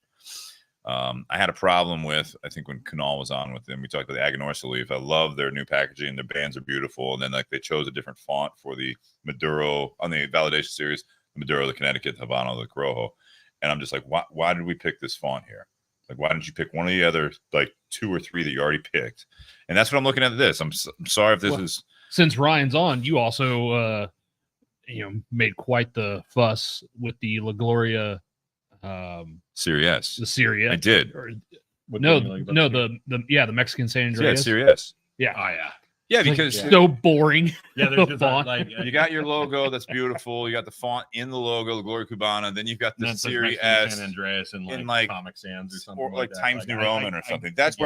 I had a problem with, I think when Kunal was on with them, we talked about the Aganorsa leaf. I love their new packaging. Their bands are beautiful. And then like they chose a different font for the Maduro on the validation series, the Maduro, the Connecticut, the Habano, the Corojo. And I'm just like, why did we pick this font here? Like, why didn't you pick one of the other like 2 or 3 that you already picked? And that's what I'm looking at this. I'm sorry if this is. Since Ryan's on, you also made quite the fuss with the La Gloria Series. the Series. I did. The Mexican San Yeah, Andreas. Series. Yeah. Oh yeah. Yeah, Like, because so boring. Yeah, there's just Font. like you got your logo that's beautiful. You got the font in the logo, the Gloria Cubana. Then you've got the Series S San Andreas and in, like like, Comic Sans or something or like that. Times New Like, Roman I- or I- something. I That's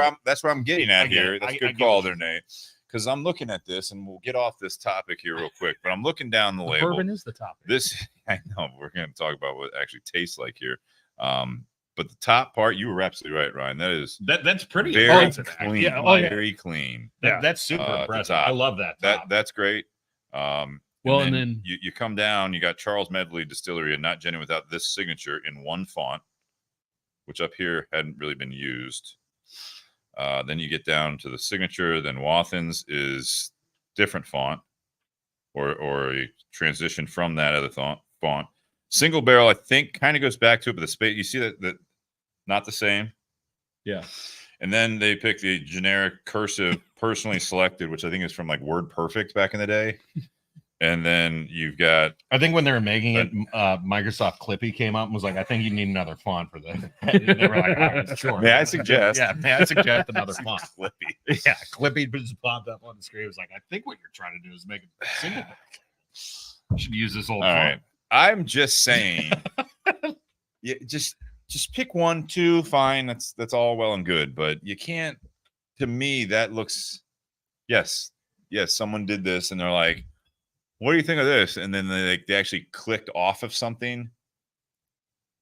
where I'm getting at I get here. it. That's I a good get call what there, you're Nate. Because I'm looking at this, and we'll get off this topic here real quick. But I'm looking down the The label. bourbon is the topic. This, I know, we're going to talk about what it actually tastes like here. But the top part, you were absolutely right, Ryan. That is that's pretty very impressive. clean. Yeah, oh, yeah. Very clean. Yeah. That's super the impressive. top. I love that. Top. That's great. Well, and then you come down, you got Charles Medley Distillery and Not Genuine without this signature in one font, which up here hadn't really been used. Then you get down to the signature. Then Wathen's is different font, or a transition from that other font. Single barrel, I think, kind of goes back to it, but the space you see that not the same. Yeah. And then they pick the generic cursive, personally selected, which I think is from like WordPerfect back in the day. And then you've got I think when they were making it, Microsoft Clippy came up and was like, I think you need another font for this. They were like, all right, sure. May I suggest? Yeah, may I suggest another font? Clippy. Yeah, Clippy just popped up on the screen. It was like, I think what you're trying to do is make it single. You should use this old All font. right. I'm just saying, yeah, just pick 1, 2, fine. That's all well and good, but you can't. To me, that looks. Yes, someone did this, and they're like, "What do you think of this?" And then they actually clicked off of something.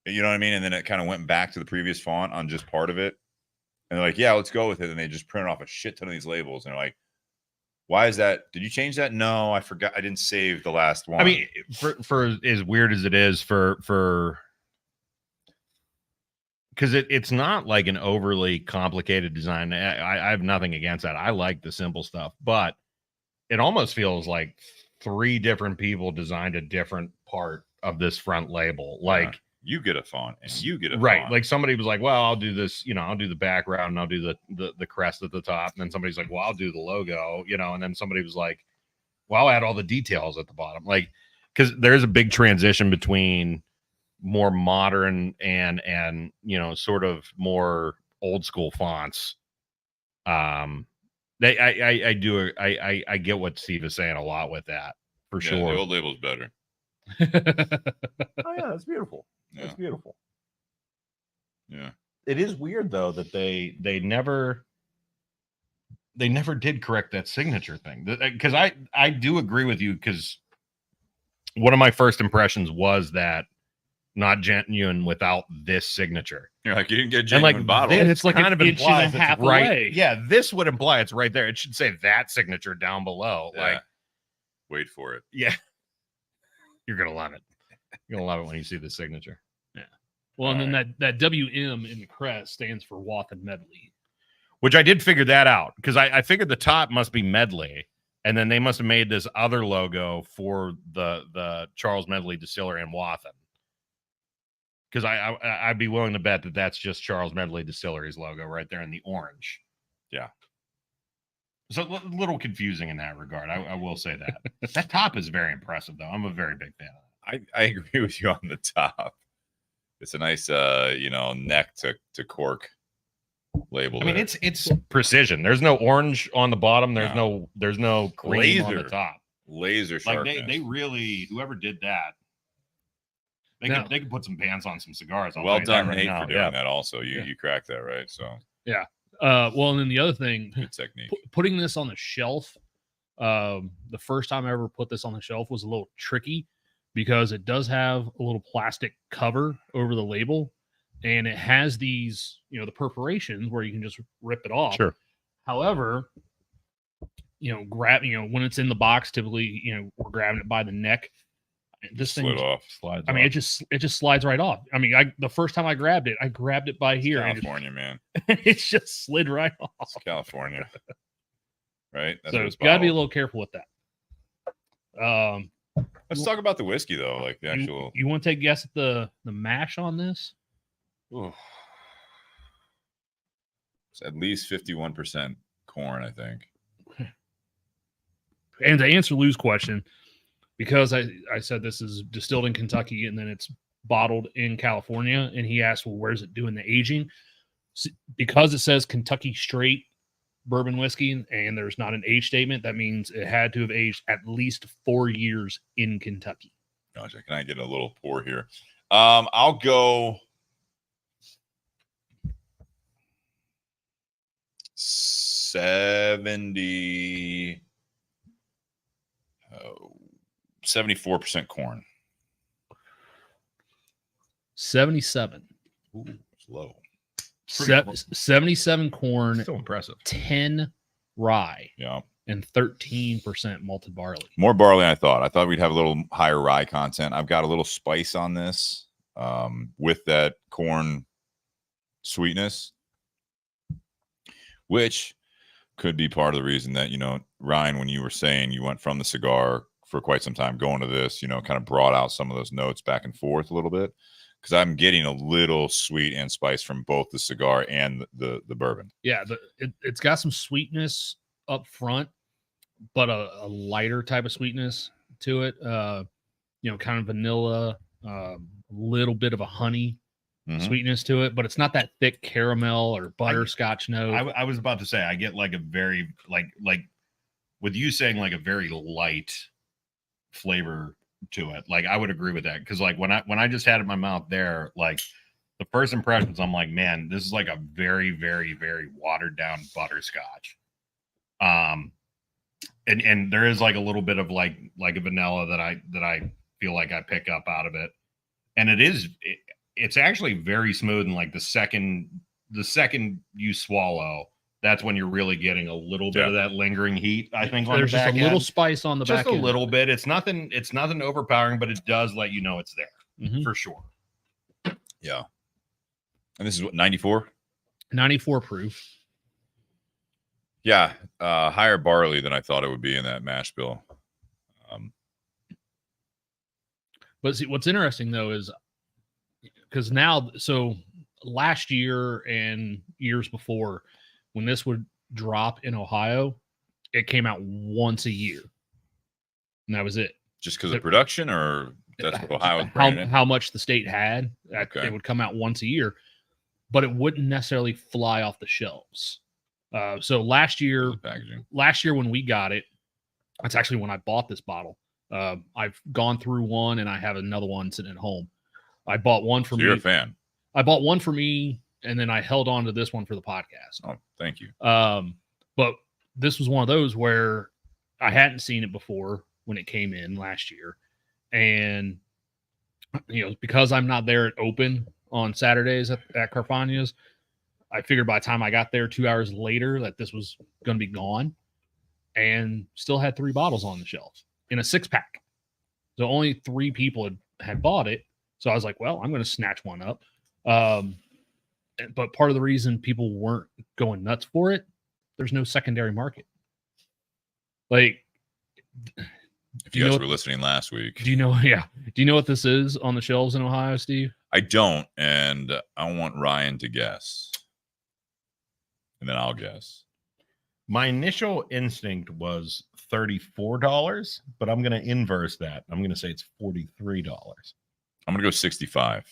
You know what I mean? And then it kind of went back to the previous font on just part of it. And they're like, "Yeah, let's go with it." And they just printed off a shit ton of these labels, and they're like, "Why is that? Did you change that?" No, I forgot. I didn't save the last one. I mean, for as weird as it is, for because it's not like an overly complicated design. I have nothing against that. I like the simple stuff, but it almost feels like 3 different people designed a different part of this front label. Like you get a font and you get a right. font. Like somebody was like, well, I'll do this, I'll do the background and I'll do the crest at the top. And then somebody's like, well, I'll do the logo, and then somebody was like, well, I'll add all the details at the bottom. Like, because there's a big transition between more modern and sort of more old school fonts. I get what Steve is saying a lot with that for sure. The old label's better. Oh yeah, that's beautiful. Yeah. That's beautiful. Yeah. It is weird though that they never did correct that signature thing. Because I do agree with you, because one of my first impressions was that not genuine without this signature. You're like, you didn't get a genuine bottle. And it's like kind an of inch implies and a half it's right. away. Yeah, this would imply it's right there. It should say that signature down below. Yeah. Like, wait for it. yeah, you're gonna love it. You're gonna love it when you see the signature. Yeah. Well, and then that WM in the crest stands for Wathen Medley, Which I did figure that out, because I figured the top must be Medley, and then they must have made this other logo for the Charles Medley Distillery in Wathen. Because I'd be willing to bet that that's just Charles Medley Distillery's logo right there in the orange. Yeah. So a little confusing in that regard. I will say that. That top is very impressive, though. I'm a very big fan of it. I agree with you on the top. It's a nice neck to cork label. I mean, it's precision. There's no orange on the bottom. There's no cream on the Laser. top. Laser sharpness. Like they really, whoever did that, they could put some pants on some cigars. Well done, right Nate, now. for doing that. Also, you cracked that, right? So well, and then the other thing, good technique. Putting this on the shelf, the first time I ever put this on the shelf was a little tricky, because it does have a little plastic cover over the label, and it has these, the perforations where you can just rip it off. Sure. However, when it's in the box, typically, we're grabbing it by the neck. This thing slides. I mean, it just slides right off. I mean, the first time I grabbed it by here. California, man. It's just slid right off. It's California, right? That's So what it's got to be a bottled. little careful with that. Let's talk about the whiskey though, like the actual. You want to take a guess at the mash on this? Ooh. It's at least 51% corn, I think. And to answer Lou's question, because I said this is distilled in Kentucky and then it's bottled in California, and he asked, well, where's it doing the aging? Because it says Kentucky straight bourbon whiskey and there's not an age statement, that means it had to have aged at least 4 years in Kentucky. Gotcha. Can I get a little pour here? I'll go 74% corn. 77. Ooh, it's low. 77 corn, So impressive. 10 rye, Yeah. and 13% malted barley. More barley than I thought. I thought we'd have a little higher rye content. I've got a little spice on this with that corn sweetness, which could be part of the reason that, Ryan, when you were saying you went from the cigar for quite some time going to this, kind of brought out some of those notes back and forth a little bit, because I'm getting a little sweet and spice from both the cigar and the bourbon. Yeah, it's got some sweetness up front, but a lighter type of sweetness to it. Kind of vanilla, a little bit of a honey sweetness to it, but it's not that thick caramel or butterscotch note. I was about to say I get like a very like with you saying like a very light flavor to it. Like I would agree with that because like when I just had it in my mouth there, like the first impressions, I'm like, man, this is like a very, very, very watered down butterscotch. And there is like a little bit of like a vanilla that I feel like I pick up out of it, and it's actually very smooth. And like the second you swallow, that's when you're really getting a little bit of that lingering heat. I think there's on the back just a little spice on the back. Just a little bit. It's nothing overpowering, but it does let you know it's there for sure. Yeah. And this is what, 94? 94 proof. Yeah, higher barley than I thought it would be in that mash bill. But see, what's interesting though is because now, so last year and years before, when this would drop in Ohio, it came out once a year, and that was it. Just because of production, or that's what Ohio was bringing in? How much the state had, Okay. It would come out once a year, but it wouldn't necessarily fly off the shelves. So last year when we got it, that's actually when I bought this bottle. I've gone through one and I have another one sitting at home. I bought one for me. You're a fan. I bought one for me, and then I held on to this one for the podcast. Oh, thank you. But this was one of those where I hadn't seen it before when it came in last year. And, because I'm not there at open on Saturdays at Carfagna's, I figured by the time I got there 2 hours later that this was going to be gone, and still had 3 bottles on the shelf in a 6-pack. So only 3 people had bought it. So I was like, well, I'm going to snatch one up. But part of the reason people weren't going nuts for it, there's no secondary market. Like, if you guys were listening last week, do you know what this is on the shelves in Ohio, Steve? I don't, and I want Ryan to guess, and then I'll guess. My initial instinct was $34, but I'm going to inverse that. I'm going to say it's $43. I'm going to go 65.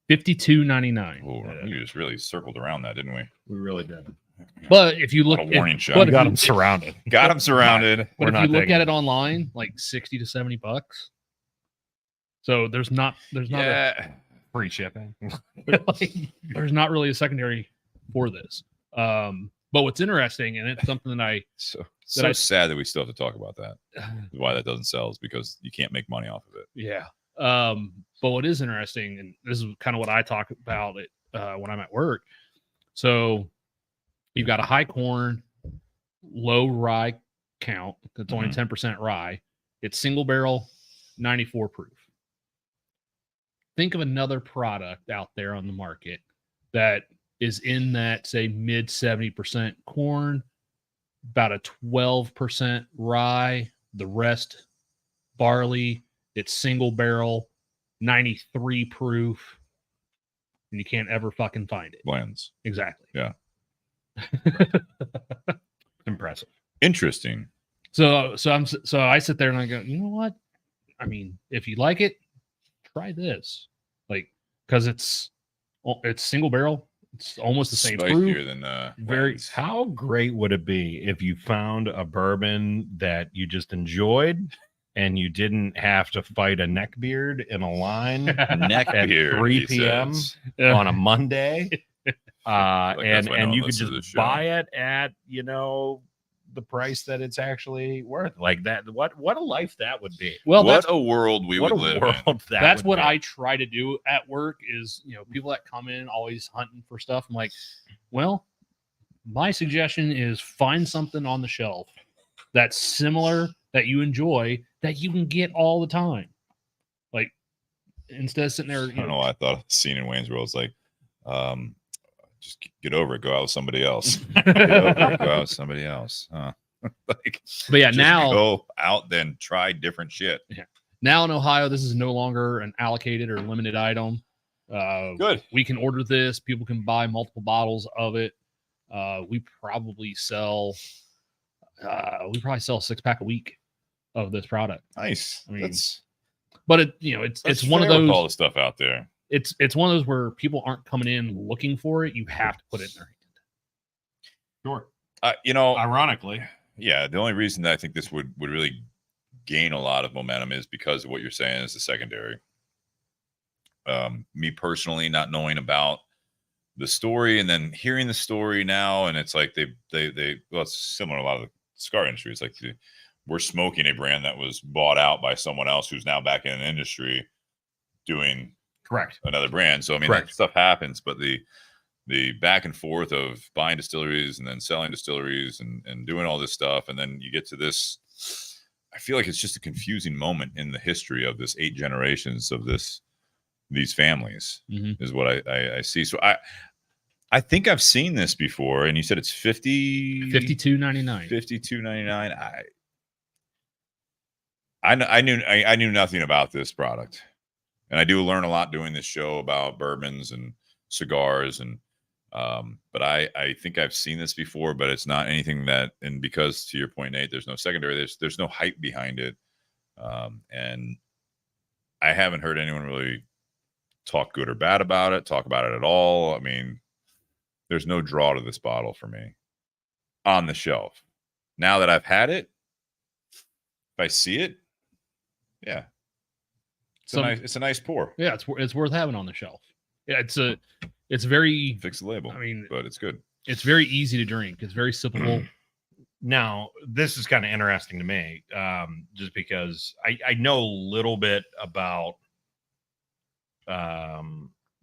$52.99. Oh, we just really circled around that, didn't we? We really did. But if you look at warning shot, we got them surrounded. Got them surrounded. But if you look at it online, like $60 to $70. So there's not free shipping. There's not really a secondary for this. But what's interesting, and it's something that I sad that we still have to talk about that. Why that doesn't sell is because you can't make money off of it. Yeah. But what is interesting, and this is kind of what I talk about it when I'm at work. So you've got a high corn, low rye count. That's only 10% rye. It's single barrel, 94 proof. Think of another product out there on the market that is in that, say, mid 70% corn, about a 12% rye, the rest barley. It's single barrel, 93 proof, and you can't ever fucking find it. Blends. Exactly. Yeah. Impressive. Interesting. So I sit there and I go, you know what? I mean, if you like it, try this. Like, because it's single barrel. It's almost the same Spicier proof. than Very. How great would it be if you found a bourbon that you just enjoyed and you didn't have to fight a neckbeard in a line at 3 p.m. on a Monday, and you could just buy it at the price that it's actually worth? Like that. What a life that would be. Well, what a world we would live in. That's what I try to do at work is, people that come in always hunting for stuff. I'm like, well, my suggestion is find something on the shelf that's similar, that you enjoy, that you can get all the time. Like, instead of sitting there, I don't know why I thought of the scene in Wayne's World. It's like, just get over it. Go out with somebody else. Go out with somebody else. Like, but yeah, just now go out, then try different shit. Yeah. Now in Ohio, this is no longer an allocated or limited item. Good. We can order this. People can buy multiple bottles of it. We probably sell a 6-pack a week. of this product. Nice. I mean, that's But it's one of fair with those. all the stuff out there. It's one of those where people aren't coming in looking for it. You have to put it in their hand. Sure. Ironically, yeah. The only reason that I think this would really gain a lot of momentum is because of what you're saying is the secondary. Me personally, not knowing about the story and then hearing the story now, and it's like they well, it's similar to a lot of the cigar industry. It's like we're smoking a brand that was bought out by someone else who's now back in the industry doing correct another brand. So I mean, that stuff happens, but the back and forth of buying distilleries and then selling distilleries and doing all this stuff, and then you get to this. I feel like it's just a confusing moment in the history of this 8 generations of these families is what I see. So I think I've seen this before, and you said it's $52.99. $52.99. I knew nothing about this product, and I do learn a lot doing this show about bourbons and cigars, and but I think I've seen this before, but it's not anything that, and because to your point, Nate, there's no secondary, there's no hype behind it, and I haven't heard anyone really talk good or bad about it, talk about it at all. I mean, there's no draw to this bottle for me on the shelf. Now that I've had it, if I see it, yeah, it's a nice pour. Yeah, it's worth having on the shelf. Yeah, it's very fix the label. I mean, but it's good. It's very easy to drink. It's very sippable. Now, this is kind of interesting to me, just because I know a little bit about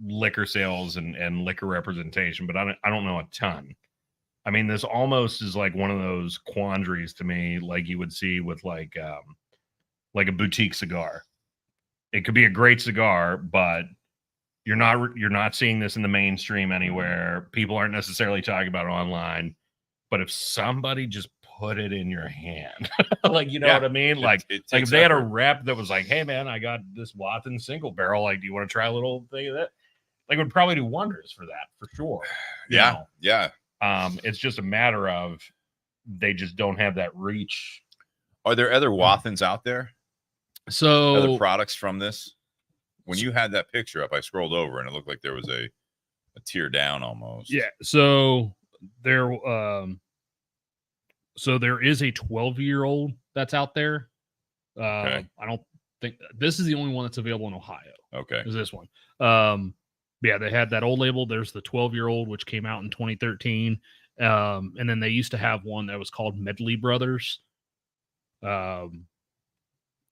liquor sales and liquor representation, but I don't know a ton. I mean, this almost is like one of those quandaries to me, like you would see with like a boutique cigar. It could be a great cigar, but you're not seeing this in the mainstream anywhere. People aren't necessarily talking about it online. But if somebody just put it in your hand, like, you know what I mean? Like if they had a rep that was like, hey man, I got this Wathen single barrel. Like, do you want to try a little thing of that? Like, it would probably do wonders for that, for sure. Yeah. It's just a matter of they just don't have that reach. Are there other Wathens out there? So other products from this? When you had that picture up, I scrolled over and it looked like there was a tier down almost. Yeah. So there is a 12-year-old that's out there. Okay. I don't think this is the only one that's available in Ohio. Okay. Is this one. Yeah, they had that old label. There's the 12-year-old, which came out in 2013. And then they used to have one that was called Medley Brothers. And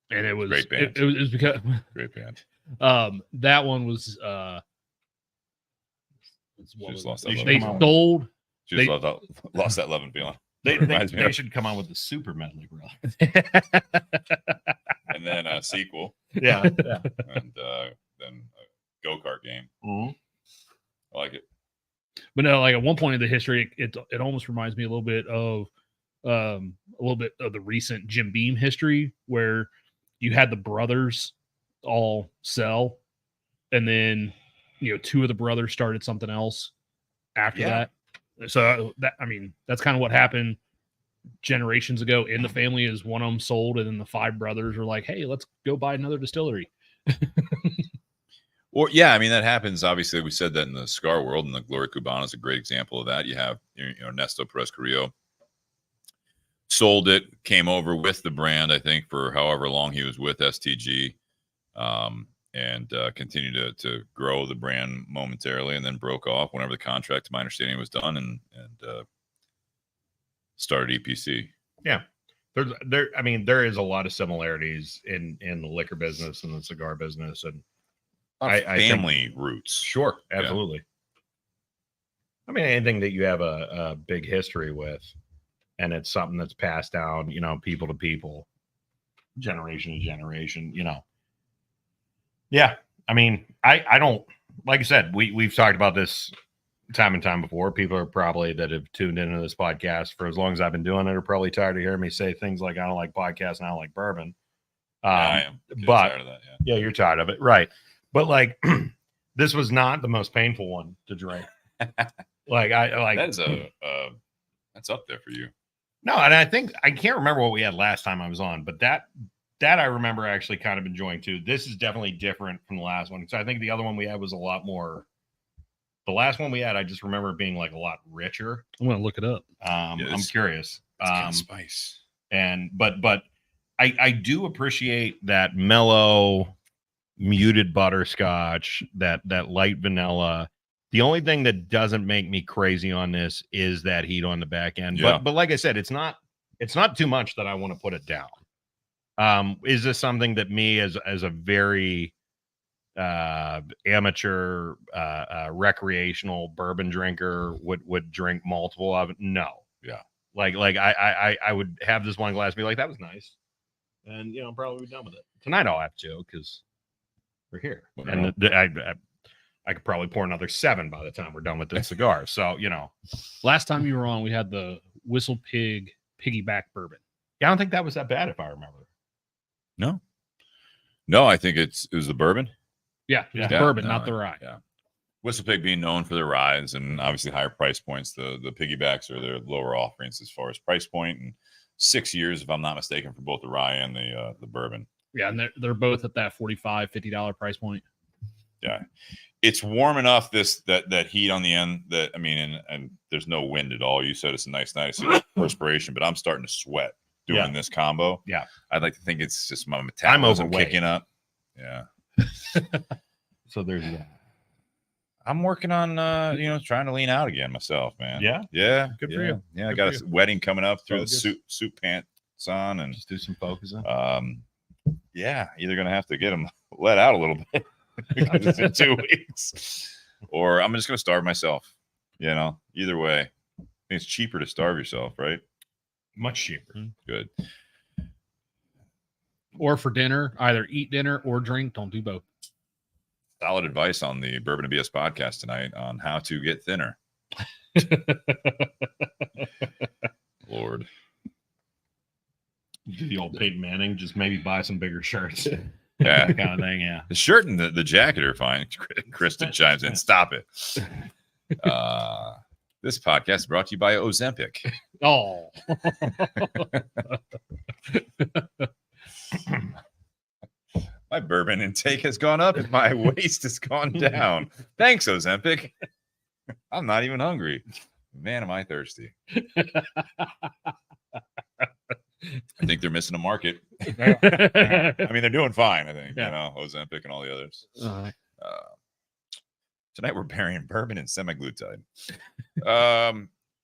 it was great band. It was because great band. That one was lost that love and feeling. They should come out with the Super Medley Brothers. And then a sequel. Yeah. And then a go-kart game. Mm-hmm. I like it. But no, like at one point in the history, it almost reminds me a little bit of the recent Jim Beam history, where you had the brothers all sell, and then 2 of the brothers started something else after that. So that's kind of what happened generations ago in the family. Is one of them sold, and then the 5 brothers were like, hey, let's go buy another distillery. Or yeah, I mean, that happens. Obviously, we said that in the cigar world, and the Gloria Cubana is a great example of that. You have Ernesto Perez Carrillo sold it, came over with the brand, I think, for however long he was with STG, and continued to grow the brand momentarily, and then broke off whenever the contract, to my understanding, was done, and started EPC. Yeah. There is a lot of similarities in the liquor business and the cigar business, and family roots. Sure, absolutely. Yeah. I mean, anything that you have a big history with, and it's something that's passed down, people to people, generation to generation, Yeah. I mean, I don't, like I said, we've talked about this time and time before. People are probably that have tuned into this podcast for as long as I've been doing it are probably tired of hearing me say things like, I don't like podcasts and I don't like bourbon. I am. But tired of that, yeah, you're tired of it. Right. But like, this was not the most painful one to drink. Like, that's up there for you. No, and I think I can't remember what we had last time I was on, but that I remember actually kind of enjoying too. This is definitely different from the last one. So I think the other one we had was a lot more. The last one we had, I just remember being like a lot richer. I'm gonna look it up. I'm curious. It's kind of spice. And but I do appreciate that mellow, muted butterscotch, that light vanilla. The only thing that doesn't make me crazy on this is that heat on the back end. Yeah. But like I said, it's not too much that I want to put it down. Is this something that me as a very amateur recreational bourbon drinker would drink multiple of? No. Yeah. Like I would have this one glass and be like, that was nice. And probably be done with it. Tonight I'll have to because we're here. Well, And I could probably pour another 7 by the time we're done with this cigar. So, Last time you were on, we had the Whistle Pig piggyback bourbon. Yeah, I don't think that was that bad if I remember. No, I think it was the bourbon. Yeah, it was Yeah, bourbon, no, not the rye. Yeah. Whistle Pig being known for their ryes and obviously higher price points. The piggybacks are their lower offerings as far as price point, and 6 years, if I'm not mistaken, for both the rye and the bourbon. Yeah, and they're both at that $45, $50 price point. Yeah. It's warm enough that heat on the end that and there's no wind at all. You said it's a nice night. I see perspiration, but I'm starting to sweat doing this combo. Yeah. I'd like to think it's just my metabolism overweight. kicking up. Yeah. So there's that. I'm working on trying to lean out again myself, man. Yeah? Yeah. Good for you. Yeah, I Good got for a wedding coming up through Focus. the suit pants on, and Just do some focusing. yeah, either gonna have to get them let out a little bit because it's in 2 weeks, or I'm just gonna starve myself. Either way, I think it's cheaper to starve yourself, right? Much cheaper. Good. Or for dinner, either eat dinner or drink. Don't do both. Solid advice on the Bourbon and BS podcast tonight on how to get thinner. Lord. Do the old Peyton Manning, just maybe buy some bigger shirts. Yeah. That kind of thing, yeah. The shirt and the jacket are fine. Kristen chimes in. Stop it. This podcast is brought to you by Ozempic. Oh, My bourbon intake has gone up and my waist has gone down. Thanks, Ozempic. I'm not even hungry. Man, am I thirsty. I think they're missing a market. They're doing fine, I think. Ozempic and all the others. Tonight we're burying bourbon and semaglutide.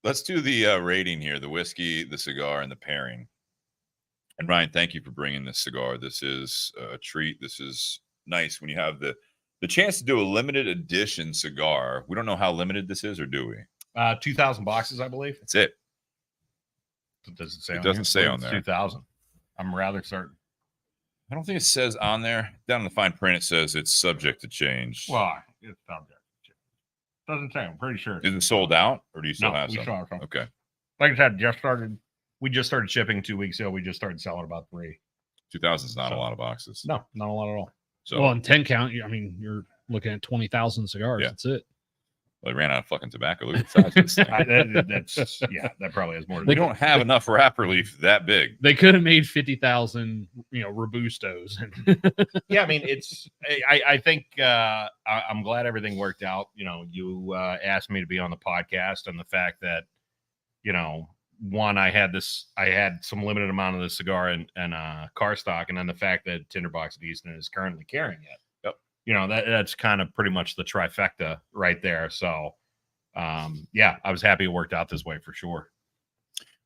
Let's do the rating here, the whiskey, the cigar, and the pairing. And Ryan, thank you for bringing this cigar. This is a treat. This is nice when you have the chance to do a limited edition cigar. We don't know how limited this is, or do we? 2,000 boxes, I believe. That's it. Does it say? It doesn't say on there. 2,000. I'm rather certain. I don't think it says on there. Down in the fine print, it says it's subject to change. Well, it's subject. Doesn't say. I'm pretty sure. Is it sold out, or do you still have we some? still have some. Okay. Like I said, we just started shipping 2 weeks ago. We just started selling about 3. 2,000 is not a lot of boxes. No, not a lot at all. So well, in 10 count, you're looking at 20,000 cigars. Yeah. That's it. Well, they ran out of fucking tobacco. Look at the size of this thing. That probably has more. We don't have enough wrapper leaf that big. They could have made 50,000, Robustos. Yeah, it's. I think I'm glad everything worked out. You asked me to be on the podcast, and the fact that, one, I had some limited amount of the cigar and car stock, and then the fact that Tinder Box at Easton is currently carrying it. That's kind of pretty much the trifecta right there. So, I was happy it worked out this way for sure.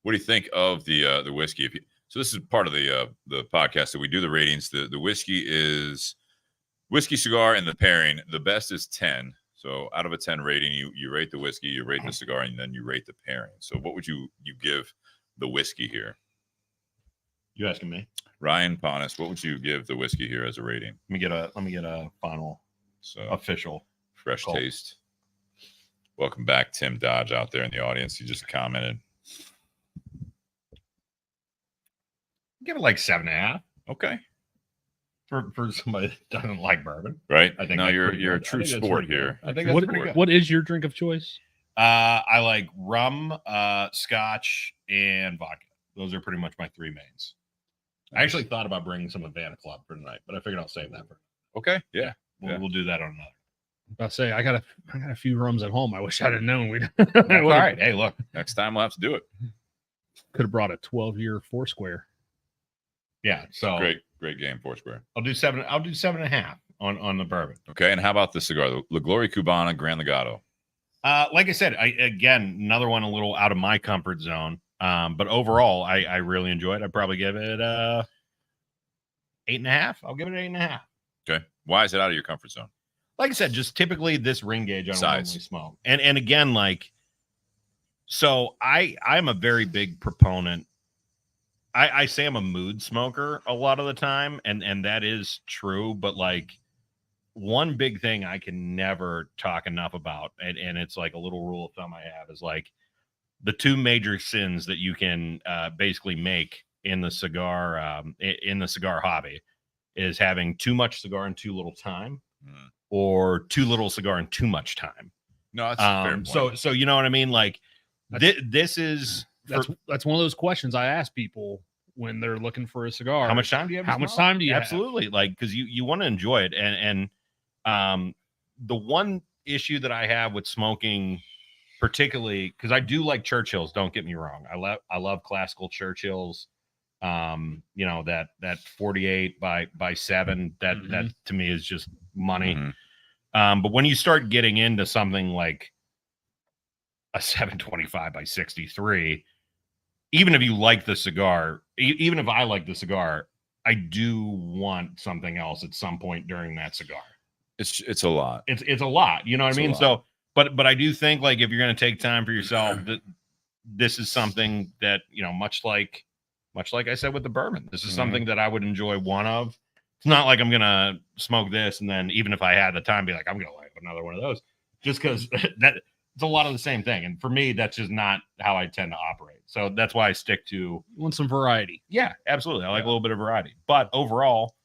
What do you think of the whiskey? So this is part of the podcast that we do the ratings. The whiskey is whiskey, cigar, and the pairing. The best is 10. So out of a 10 rating, you rate the whiskey, you rate the cigar, and then you rate the pairing. So what would you give the whiskey here? You asking me? Ryan Ponist, what would you give the whiskey here as a rating? Let me get a final official fresh call. taste. Welcome back, Tim Dodge, out there in the audience. He just commented. Give it like 7.5. Okay. For somebody that doesn't like bourbon, Right? I think no, that's you're pretty a good. true sport here. I think that's pretty good. What is your drink of choice? I like rum, scotch, and vodka. Those are pretty much my three mains. I actually thought about bringing some Havana Club for tonight, but I figured I'll save that for. Okay. Yeah. We'll do that on another. I say I got a few rums at home. I wish I'd have known. We'd All right. Hey, look. Next time we'll have to do it. could have brought a 12-year Foursquare. Yeah. So Great game, Foursquare. I'll do 7.5 on the bourbon. Okay. And how about the cigar? The Gloria Cubana Gran Legado. Like I said, again, another one a little out of my comfort zone. But overall, I really enjoy it. I'd probably give it 8.5. I'll give it 8.5. Okay. Why is it out of your comfort zone? Like I said, just typically this ring gauge I don't Size. normally smoke. And again, like, so I'm a very big proponent. I say I'm a mood smoker a lot of the time, and that is true, but like one big thing I can never talk enough about, and it's like a little rule of thumb I have, is like the two major sins that you can basically make in the cigar hobby is having too much cigar in too little time, or too little cigar in too much time. No, that's a fair point. So you know what I mean? like this is That's one of those questions I ask people when they're looking for a cigar. how much time do you have? How much time do you have? Absolutely. Like, because you want to enjoy it. And the one issue that I have with smoking, particularly because I do like Churchills, don't get me wrong. I love classical Churchills. You know, that 48 by 7, that to me is just money. But when you start getting into something like a 725 by 63, even if you like the cigar, even if I like the cigar, I do want something else at some point during that cigar. It's a lot. It's a lot. You know what I mean? So, but I do think, like, if you're going to take time for yourself, that this is something that, you know, much like I said with the bourbon, this is something that I would enjoy one of. It's not like I'm going to smoke this and then, even if I had the time, be like, I'm going to like another one of those, just because that it's a lot of the same thing. And for me, that's just not how I tend to operate. So that's why I stick to. You want some variety. Yeah, absolutely. I like a little bit of variety, but overall,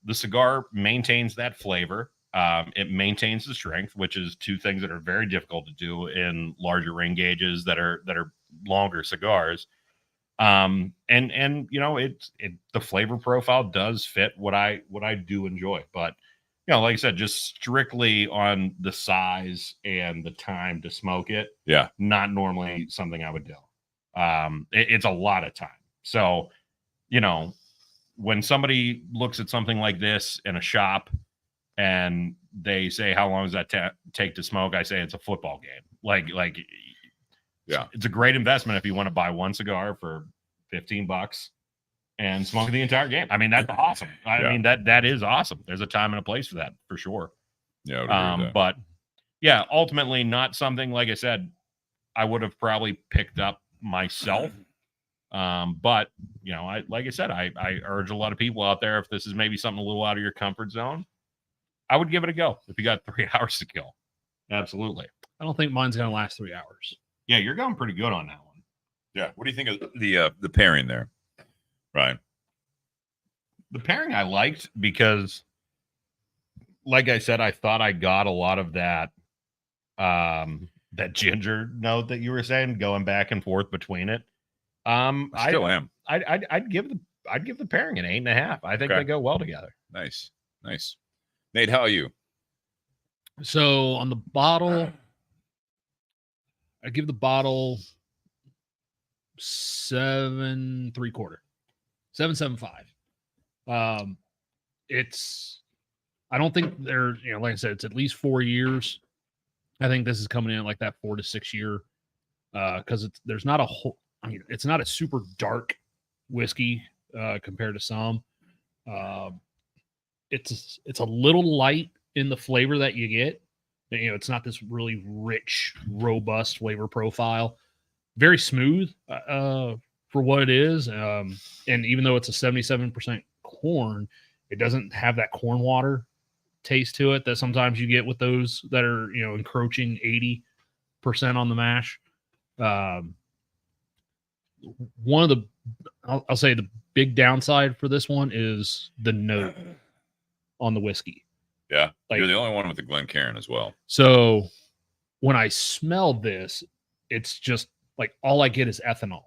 the cigar maintains that flavor. It maintains the strength, which is two things that are very difficult to do in larger ring gauges that are longer cigars. And you know, the flavor profile does fit what I do enjoy, but you know, like I said, just strictly on the size and the time to smoke it. Yeah. Not normally something I would do. It's a lot of time. So, you know, when somebody looks at something like this in a shop and they say, how long does that take to smoke? I say, it's a football game. Like, yeah, it's a great investment if you want to buy one cigar for $15 and smoke the entire game. I mean, that's awesome. I mean, that is awesome. There's a time and a place for that, for sure. Yeah. I would agree with that. But yeah, ultimately not something, like I said, I would have probably picked up myself. But you know, like I said, I urge a lot of people out there, if this is maybe something a little out of your comfort zone, I would give it a go if you got 3 hours to kill. Absolutely. I don't think mine's going to last 3 hours. Yeah, you're going pretty good on that one. Yeah. What do you think of the pairing there, Ryan? The pairing I liked because, like I said, I thought I got a lot of that that ginger note that you were saying, going back and forth between it. I still am. I'd give the pairing an 8.5. I think they go well together. Nice. Nate, how are you? So on the bottle, I give the bottle 7.75, 7.75. I don't think they're, you know, like I said, it's at least 4 years. I think this is coming in like that 4 to 6 year, because there's not a whole. I mean, it's not a super dark whiskey compared to some. It's a little light in the flavor that you get. You know, it's not this really rich, robust flavor profile. Very smooth for what it is. And even though it's a 77% corn, it doesn't have that corn water taste to it that sometimes you get with those that are, you know, encroaching 80% on the mash. One of the, I'll say the big downside for this one is the note on the whiskey. Yeah. Like, you're the only one with the Glencairn as well. So when I smell this, it's just like all I get is ethanol.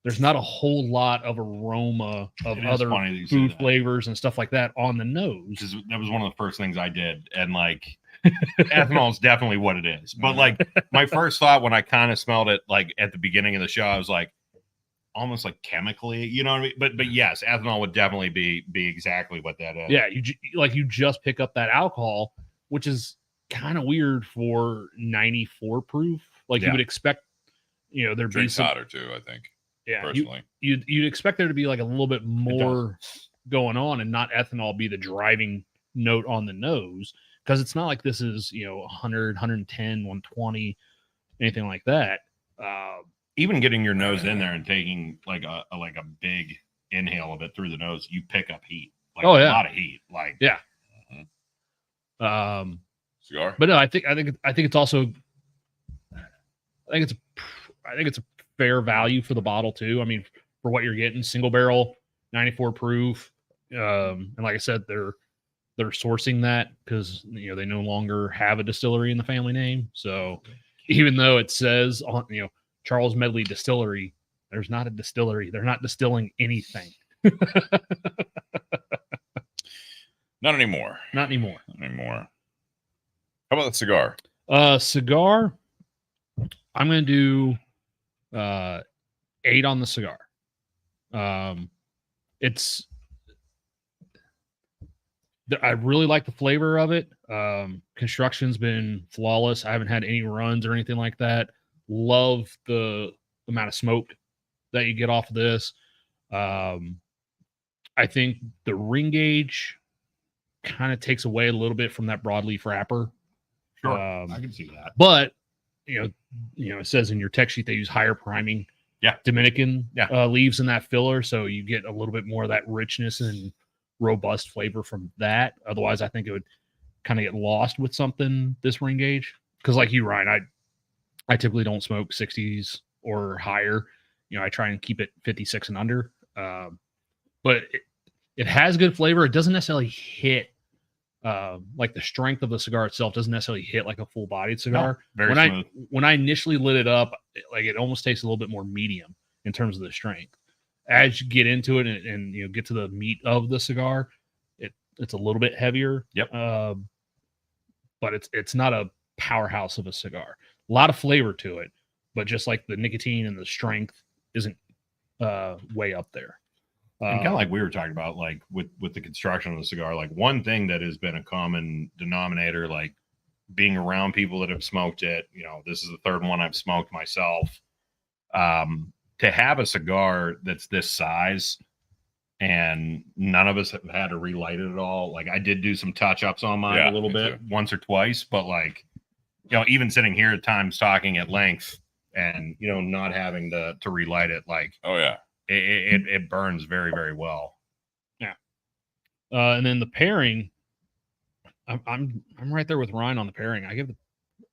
there's not a whole lot of aroma of It is other funny that you say food that. flavors and stuff like that on the nose. Because that was one of the first things I did, and like ethanol is definitely what it is. But like my first thought when I kind of smelled it, like at the beginning of the show, I was like, almost like chemically, you know what I mean? But yes, ethanol would definitely be exactly what that is. Yeah, you just pick up that alcohol, which is kind of weird for 94 proof. Like you would expect, there'd be Drinks some hotter too, I think. Yeah, Personally, you'd expect there to be like a little bit more going on and not ethanol be the driving note on the nose, because it's not like this is 100, 110, 120, anything like that. Even getting your nose in there and taking like a big inhale of it through the nose, you pick up heat. Like a lot of heat. Like cigar. But no, I think it's also I think it's a fair value for the bottle too. I mean, for what you're getting, single barrel, 94 proof, and like I said, they're sourcing that because they no longer have a distillery in the family name. So even though it says on Charles Medley Distillery, there's not a distillery. They're not distilling anything. Not anymore. Not anymore. Not anymore. How about the cigar? Cigar, I'm going to do 8 on the cigar. I really like the flavor of it. Construction's been flawless. I haven't had any runs or anything like that. Love the amount of smoke that you get off of this. I think the ring gauge kind of takes away a little bit from that broadleaf wrapper. Sure, I can see that. But it says in your tech sheet they use higher priming, Dominican leaves in that filler, so you get a little bit more of that richness and robust flavor from that. Otherwise, I think it would kind of get lost with something this ring gauge. Because like you, Ryan, I typically don't smoke 60s or higher. I try and keep it 56 and under. But it has good flavor. It doesn't necessarily hit like the strength of the cigar itself doesn't necessarily hit like a full bodied cigar. No, very smooth. When I initially lit it up, it almost tastes a little bit more medium in terms of the strength. As you get into it and get to the meat of the cigar, it's a little bit heavier. Yep. But it's not a powerhouse of a cigar. A lot of flavor to it, but just like the nicotine and the strength isn't way up there. And kind of like we were talking about, like with the construction of the cigar, like one thing that has been a common denominator, like being around people that have smoked it, this is the third one I've smoked myself. To have a cigar that's this size and none of us have had to relight it at all. Like I did do some touch ups on mine a little bit once or twice, but like, even sitting here at times talking at length and, not having to relight it, like, oh yeah, it burns very, very well. Yeah. And then the pairing, I'm right there with Ryan on the pairing.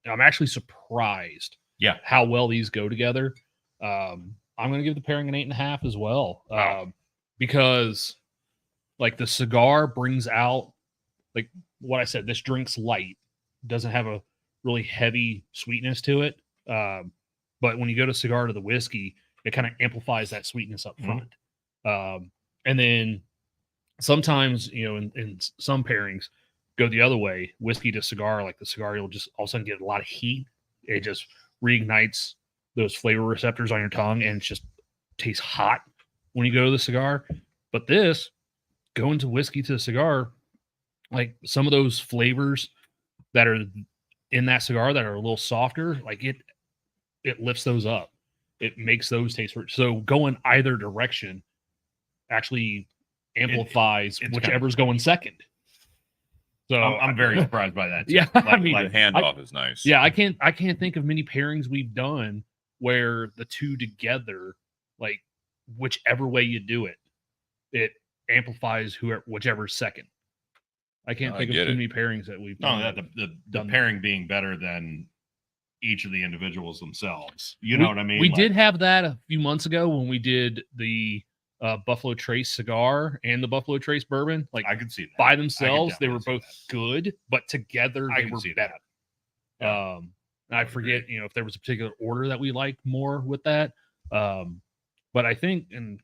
I'm actually surprised how well these go together. I'm going to give the pairing an 8.5 as well. Because like the cigar brings out, like what I said, this drink's light, doesn't have a really heavy sweetness to it. But when you go to cigar to the whiskey, it kind of amplifies that sweetness up front. And then sometimes, in some pairings go the other way, whiskey to cigar, like the cigar, you'll just all of a sudden get a lot of heat. It just reignites those flavor receptors on your tongue and it just tastes hot when you go to the cigar. But this, going to whiskey to the cigar, like some of those flavors that are in that cigar that are a little softer, like it lifts those up. It makes those taste rich. So going either direction actually amplifies whichever's going second. So I'm very surprised by that too. Yeah, the handoff is nice. Yeah, I can't think of many pairings we've done where the two together, like whichever way you do it, it amplifies whichever's second. I can't think of too many pairings that we've done. The pairing being better than each of the individuals themselves. You know what I mean? We did have that a few months ago when we did the Buffalo Trace cigar and the Buffalo Trace bourbon. Like I could see that. By themselves, they were both good, but together they were better. Yeah. I forget, if there was a particular order that we liked more with that. But I think, and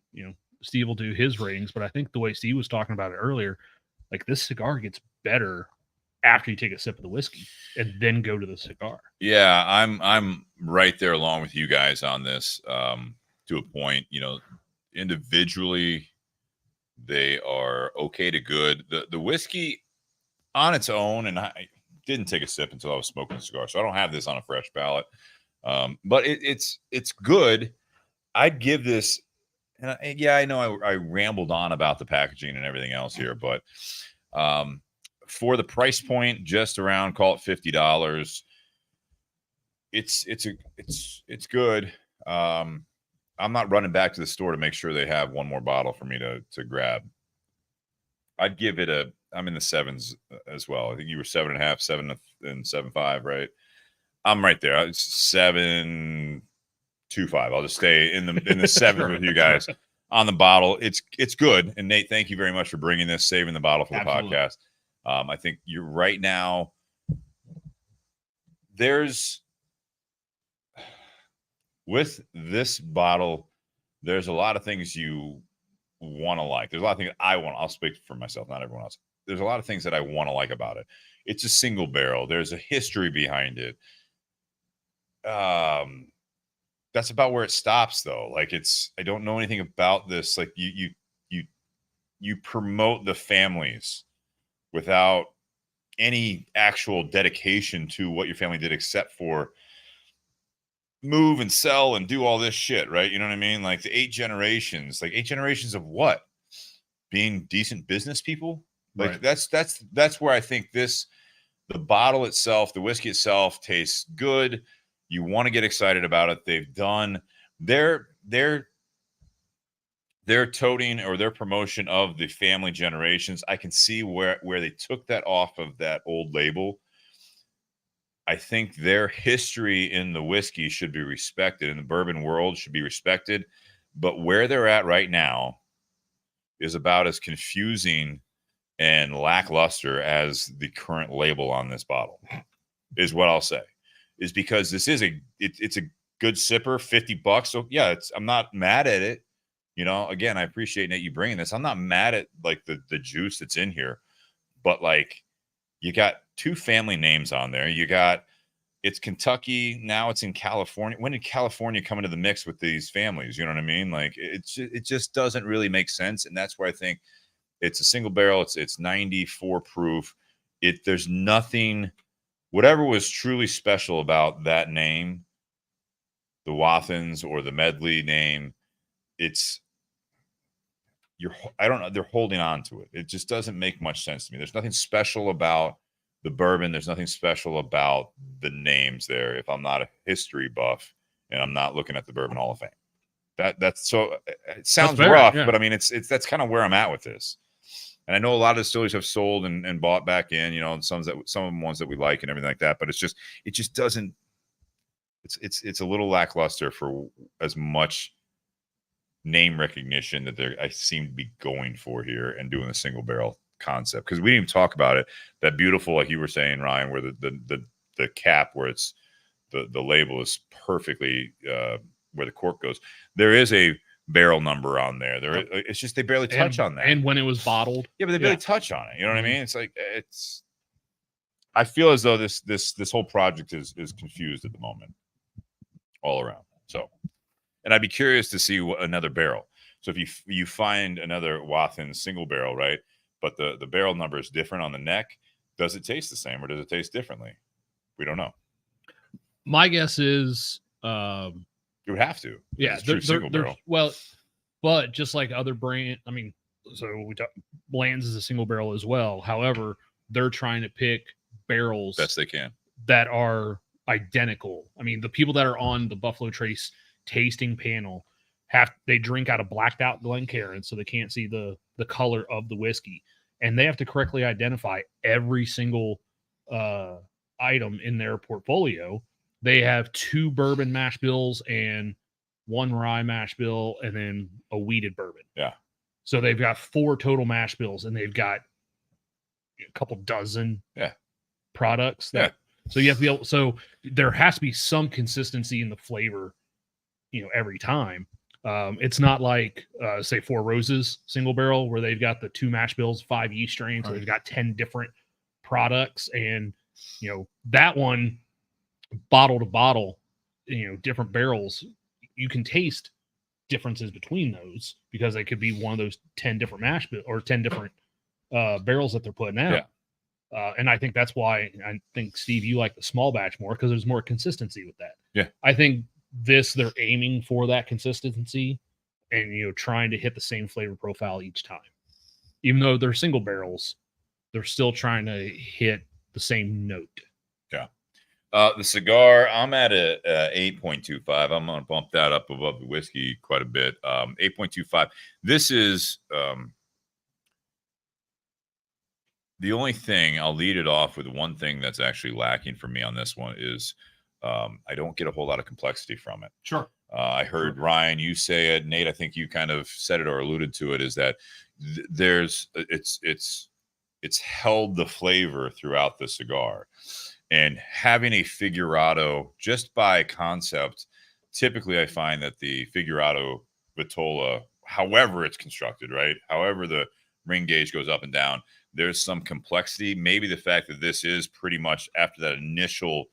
Steve will do his ratings, but I think the way Steve was talking about it earlier, like this cigar gets better after you take a sip of the whiskey and then go to the cigar. Yeah, I'm right there along with you guys on this. To a point, individually they are okay to good. The whiskey on its own, and I didn't take a sip until I was smoking a cigar, so I don't have this on a fresh palate. But it's good. I'd give this, and I know I rambled on about the packaging and everything else here, but for the price point, just around, call it $50, it's good. I'm not running back to the store to make sure they have one more bottle for me to grab. I'd give it I'm in the sevens as well. I think you were 7.5, 7 and 7.5, right? I'm right there. It's 7.25. I'll just stay in the sevens with you guys on the bottle. It's good. And Nate, thank you very much for bringing this, saving the bottle for the podcast. I think you're right now. With this bottle, there's a lot of things you want to like. There's a lot of things I'll speak for myself, not everyone else. There's a lot of things that I want to like about it. It's a single barrel. There's a history behind it. That's about where it stops though. Like I don't know anything about this. Like you promote the families without any actual dedication to what your family did, except for move and sell and do all this shit, right? You know what I mean? Like the 8 generations of what? Being decent business people. Like right. That's where I think the bottle itself, the whiskey itself tastes good. You want to get excited about it. They've done their toting or their promotion of the family generations. I can see where they took that off of that old label. I think their history in the whiskey should be respected, in the bourbon world should be respected. But where they're at right now is about as confusing and lackluster as the current label on this bottle is what I'll say. Is because this is it's a good sipper, $50. So yeah, I'm not mad at it. Again, I appreciate Nate you bringing this. I'm not mad at like the juice that's in here, but like you got 2 family names on there. It's Kentucky. Now it's in California. When did California come into the mix with these families? You know what I mean? Like it just doesn't really make sense. And that's where I think it's a single barrel. It's 94 proof. There's nothing, whatever was truly special about that name, the Wathens or the Medley name, I don't know. They're holding on to it. It just doesn't make much sense to me. There's nothing special about the bourbon. There's nothing special about the names there. If I'm not a history buff and I'm not looking at the Bourbon Hall of Fame, that's so. It sounds rough, yeah. But I mean, that's kind of where I'm at with this. And I know a lot of distilleries have sold and bought back in. Some of them ones that we like and everything like that. But it just doesn't. It's a little lackluster for as much name recognition that I seem to be going for here and doing a single barrel concept, because we didn't even talk about it. That beautiful, like you were saying, Ryan, where the cap, where it's the label is perfectly where the cork goes. There is a barrel number on there. It's just they barely touch on that. And when it was bottled, yeah, but they barely touch on it. You know what I mean? It's like I feel as though this whole project is confused at the moment, all around. So. And I'd be curious to see another barrel. So if you find another Wathen single barrel, right, but the barrel number is different on the neck, does it taste the same or does it taste differently? We don't know. My guess is it would have to. Yeah, true single barrel. Well, but just like other brand, I mean, so Bland's is a single barrel as well. However, they're trying to pick barrels best they can that are identical. I mean, the people that are on the Buffalo Trace tasting panel they drink out of blacked out Glencairn, so they can't see the color of the whiskey, and they have to correctly identify every single item in their portfolio. They have 2 bourbon mash bills and 1 rye mash bill, and then a wheated bourbon. Yeah, so they've got 4 total mash bills, and they've got a couple dozen products. So you have to be able. So there has to be some consistency in the flavor, every time. It's not like say Four Roses single barrel where they've got the 2 mash bills, 5 yeast strains, so they've got 10 different products, and that one bottle to bottle, different barrels, you can taste differences between those because they could be one of those 10 different mash bill or 10 different barrels that they're putting out. And I think that's why I think, Steve, you like the small batch more because there's more consistency with that. Yeah. I think they're aiming for that consistency and, trying to hit the same flavor profile each time. Even though they're single barrels, they're still trying to hit the same note. Yeah. The cigar, I'm at a 8.25. I'm going to bump that up above the whiskey quite a bit. 8.25. This is the only thing. I'll lead it off with one thing that's actually lacking for me on this one is I don't get a whole lot of complexity from it. Sure. I heard Ryan, you say it. Nate, I think you kind of said it or alluded to it, is that it's held the flavor throughout the cigar. And having a figurado, just by concept, typically I find that the figurado vitola, however it's constructed, right, however the ring gauge goes up and down, there's some complexity. Maybe the fact that this is pretty much after that initial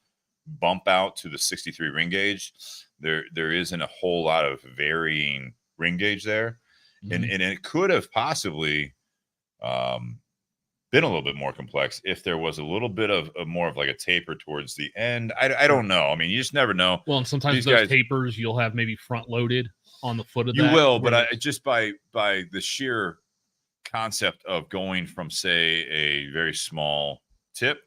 bump out to the 63 ring gauge, there isn't a whole lot of varying ring gauge there. Mm-hmm. And it could have possibly been a little bit more complex if there was a little bit of more of like a taper towards the end. I don't know. I mean, you just never know. Well, and sometimes those tapers you'll have maybe front loaded on the foot of that. You will, but just by the sheer concept of going from, say, a very small tip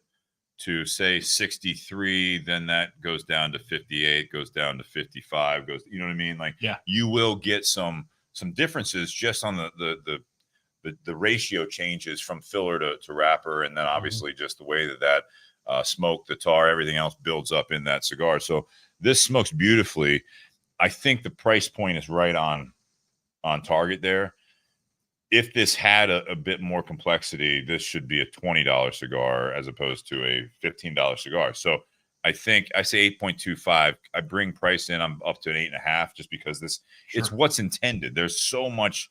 to, say, 63, then that goes down to 58, goes down to 55, goes, you know what I mean? Like, yeah, you will get some differences just on the ratio changes from filler to wrapper, and then obviously just the way that smoke, the tar, everything else builds up in that cigar. So this smokes beautifully. I think the price point is right on target there. If this had a bit more complexity, this should be a $20 cigar as opposed to a $15 cigar. So I think I say 8.25. I bring price in. I'm up to an 8.5 just because it's what's intended. There's so much.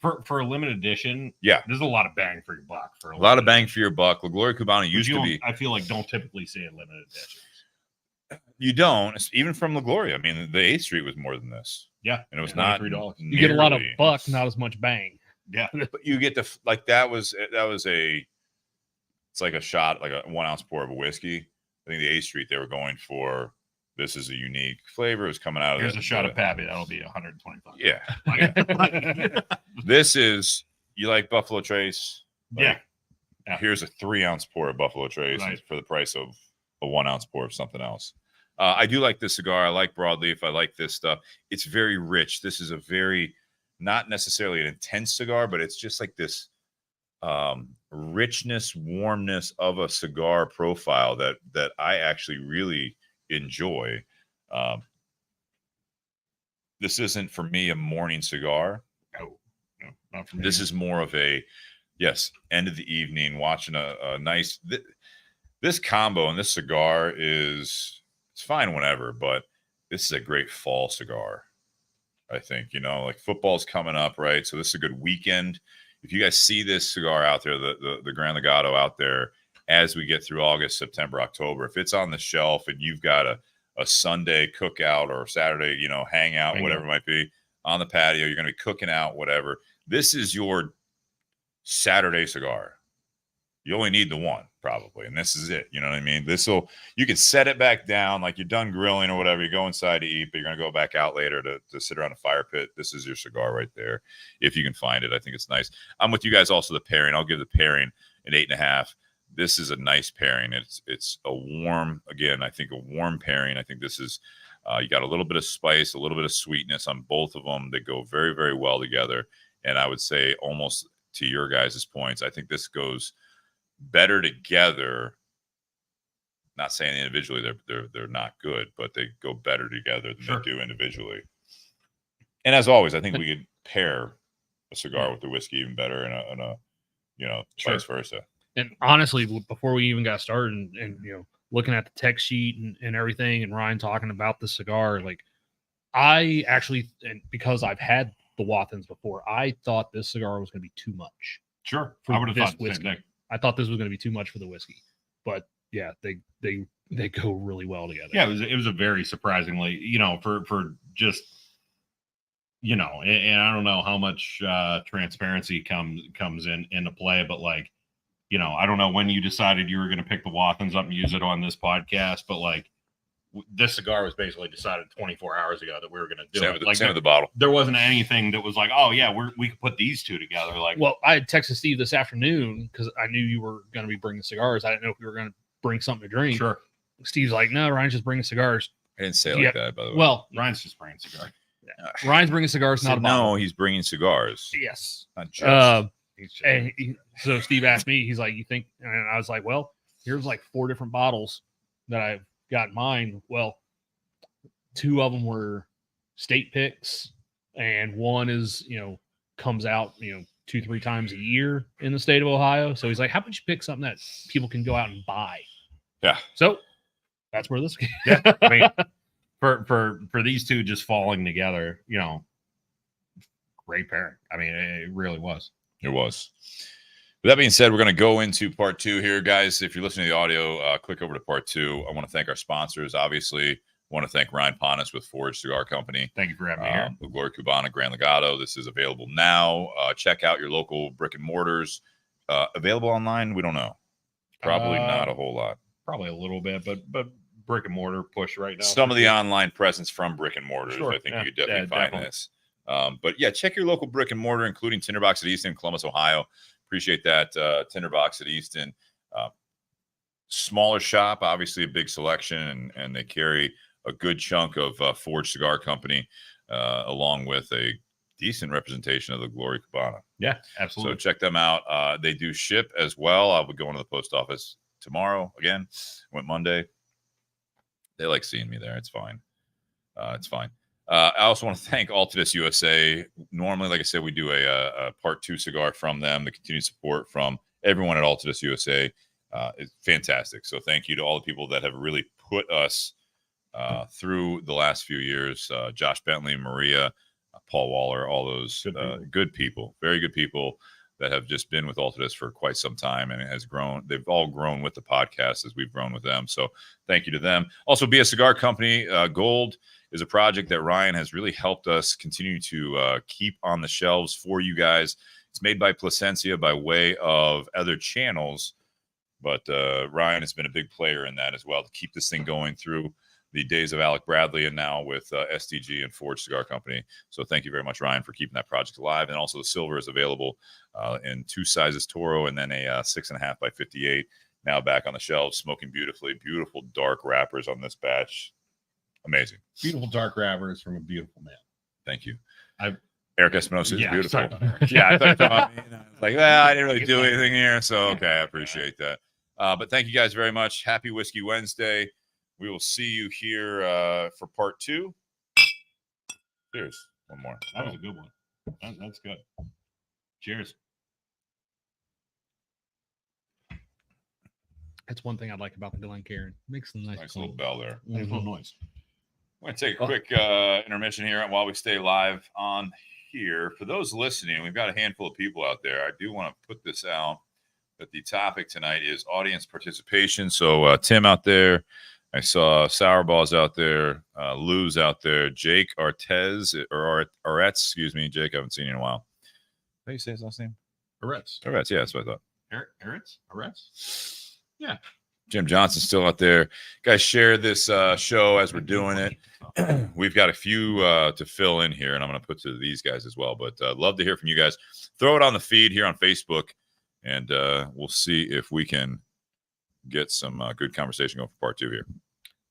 For a limited edition, yeah, there's a lot of bang for your buck. For a lot of bang for your buck. La Gloria Cubana used to be. I feel like don't typically see a limited edition. You don't, even from La Gloria. I mean, the 8th Street was more than this. Yeah, and it was not $3. You get a lot of buck, not as much bang. Yeah, but you get the that was it's like a shot, like a 1 ounce pour of a whiskey. I think the 8th Street they were going for. This is a unique flavor. It was coming out of. Here's a shot of Pappy. That'll be 125. Yeah. This is, you like Buffalo Trace? Yeah. Here's a 3 ounce pour of Buffalo Trace for the price of a 1 ounce pour of something else. I do like this cigar. I like broadleaf. I like this stuff. It's very rich. This is a very, not necessarily an intense cigar, but it's just like this richness, warmness of a cigar profile that I actually really enjoy. This isn't for me a morning cigar. No, not for me. This is more of a end of the evening, watching a nice this combo, and this cigar it's fine whenever, but this is a great fall cigar. I think, like football's coming up, right? So this is a good weekend. If you guys see this cigar out there, the Gran Legado out there, as we get through August, September, October, if it's on the shelf and you've got a Sunday cookout or Saturday, hangout, whatever it might be, on the patio, you're going to be cooking out, whatever. This is your Saturday cigar. You only need the one, probably, and this is it. You know what I mean? You can set it back down like you're done grilling or whatever. You go inside to eat, but you're going to go back out later to sit around a fire pit. This is your cigar right there, if you can find it. I think it's nice. I'm with you guys also, the pairing. I'll give the pairing an 8.5. This is a nice pairing. It's a warm, again, I think a warm pairing. I think this is, you got a little bit of spice, a little bit of sweetness on both of them. They go very, very well together. And I would say, almost to your guys' points, I think this goes better together. Not saying individually they're not good, but they go better together than they do individually. And as always, I think we could pair a cigar with the whiskey even better, and a vice versa. And honestly, before we even got started and looking at the text sheet and everything, and Ryan talking about the cigar, like I actually, and because I've had the Wathens before, I thought this cigar was going to be too much. Sure, For I would have this thought the same whiskey. thing. I thought this was going to be too much for the whiskey, but yeah, they go really well together. Yeah, it was a very surprisingly, for just, and I don't know how much transparency comes into play, but like, I don't know when you decided you were going to pick the Wathens up and use it on this podcast, but like this cigar was basically decided 24 hours ago that we were going to do Same it. with the bottle. There wasn't anything that was like, oh yeah, we could put these two together. Like, Well, I had texted Steve this afternoon because I knew you were going to be bringing cigars. I didn't know if you were going to bring something to drink. sure, Steve's like, no, Ryan's just bringing cigars. I didn't say it Yeah. like that, by the way. Well, Ryan's just bringing cigar. Ryan's bringing cigars, I not said, a bottle. no, he's bringing cigars. Yes. Not just. He's just, And so Steve asked me, he's like, you think? And I was like, well, here's like 4 different bottles that I've got in mind. Well, 2 of them were state picks, and one is, comes out, 2-3 times a year in the state of Ohio. So he's like, how about you pick something that people can go out and buy? Yeah. So that's where this. yeah, I mean, for these two just falling together, great pairing. I mean, it really was. It was. With that being said, we're going to go into part 2 here, guys. If you're listening to the audio, click over to part 2. I want to thank our sponsors. Obviously, I want to thank Ryan Ponist with Forge Cigar Company. Thank you for having me here. The Gloria Cubana Gran Legado. This is available now. Check out your local brick and mortars. Available online? We don't know. Probably not a whole lot. Probably a little bit, but brick and mortar push right now. Some of the online presence from brick and mortars. Sure, I think yeah, you could definitely find definitely. this. But yeah, check your local brick and mortar, including Tinder Box at Easton, Columbus, Ohio. Appreciate that. Tinder Box at Easton. Smaller shop, obviously a big selection, and they carry a good chunk of Forge Cigar Company, along with a decent representation of the Gloria Cubana. Yeah, absolutely. So check them out. They do ship as well. I'll be going to the post office tomorrow again. Went Monday. They like seeing me there. It's fine. It's fine. I also want to thank Altadis USA. Normally, like I said, we do a part 2 cigar from them. The continued support from everyone at Altadis USA is fantastic. So thank you to all the people that have really put us through the last few years. Josh Bentley, Maria, Paul Waller, all those good people, very good people that have just been with Altadis for quite some time, and it has grown. They've all grown with the podcast as we've grown with them. So thank you to them. Also, Be a Cigar Company. Gold is a project that Ryan has really helped us continue to keep on the shelves for you guys. It's made by Placencia by way of other channels, but Ryan has been a big player in that as well to keep this thing going through the days of Alec Bradley and now with STG and Forge Cigar Company. So thank you very much, Ryan, for keeping that project alive. And also the silver is available in 2 sizes Toro and then a 6.5 by 58. Now back on the shelves, smoking beautifully. Beautiful dark wrappers on this batch. Amazing. Beautiful dark wrappers from a beautiful man. Thank you. Eric Espinosa is beautiful. sorry about Eric. Yeah, I thought I was like, well, I didn't really do anything here. So, okay, I appreciate that. But thank you guys very much. Happy Whiskey Wednesday. We will see you here for part 2. Cheers. One more. That was a good one. That's good. Cheers. That's one thing I like about the Glencairn. Makes some nice Little bell there. Nice little noise. I'm going to take a quick intermission here while we stay live on here. For those listening, we've got a handful of people out there. I do want to put this out that the topic tonight is audience participation. So Tim out there, I saw Sourballs out there, Lou's out there, Jake Artez, or Aretz, excuse me. Jake, I haven't seen you in a while. How do you say his last name? Aretz. Aretz, yeah, that's what I thought. Aretz? Yeah. Jim Johnson's still out there. Guys, share this show as we're doing it. We've got a few to fill in here, and I'm going to put to these guys as well. But love to hear from you guys. Throw it on the feed here on Facebook, and we'll see if we can get some good conversation going for part 2 here.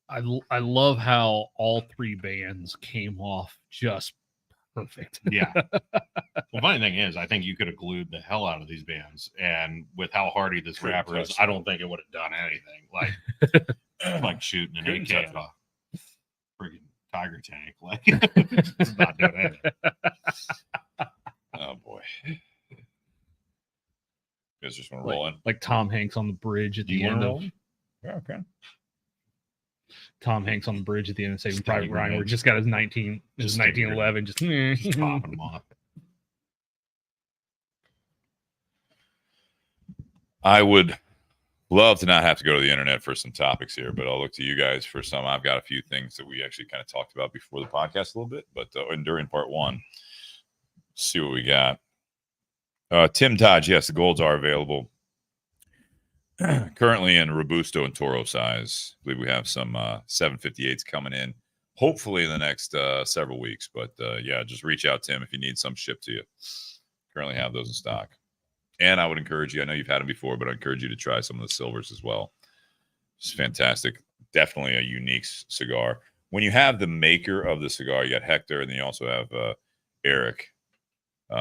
I love how all 3 bands came off just perfect. Yeah. Well, funny thing is, I think you could have glued the hell out of these bands, and with how hardy this wrapper is, I don't think it would have done anything. Like shooting an AK at a friggin' tiger tank. Like it's not doing anything. Oh boy. You guys just want to roll in? Like Tom Hanks on the bridge at the end of. Yeah, okay. Tom Hanks on the bridge at the end of Saving Steady Private Ryan, where grind. he just got his 1911, just popping them off. I would love to not have to go to the internet for some topics here, but I'll look to you guys for some. I've got a few things that we actually kind of talked about before the podcast a little bit, but and during part one, see what we got. Tim Dodge, yes, the golds are available. Currently in Robusto and Toro size. I believe we have some 758s coming in, hopefully in the next several weeks. But yeah, just reach out, Tim, if you need some shipped to you. Currently have those in stock. And I would encourage you, I know you've had them before, but I encourage you to try some of the silvers as well. It's fantastic. Definitely a unique cigar. When you have the maker of the cigar, you got Hector, and then you also have Eric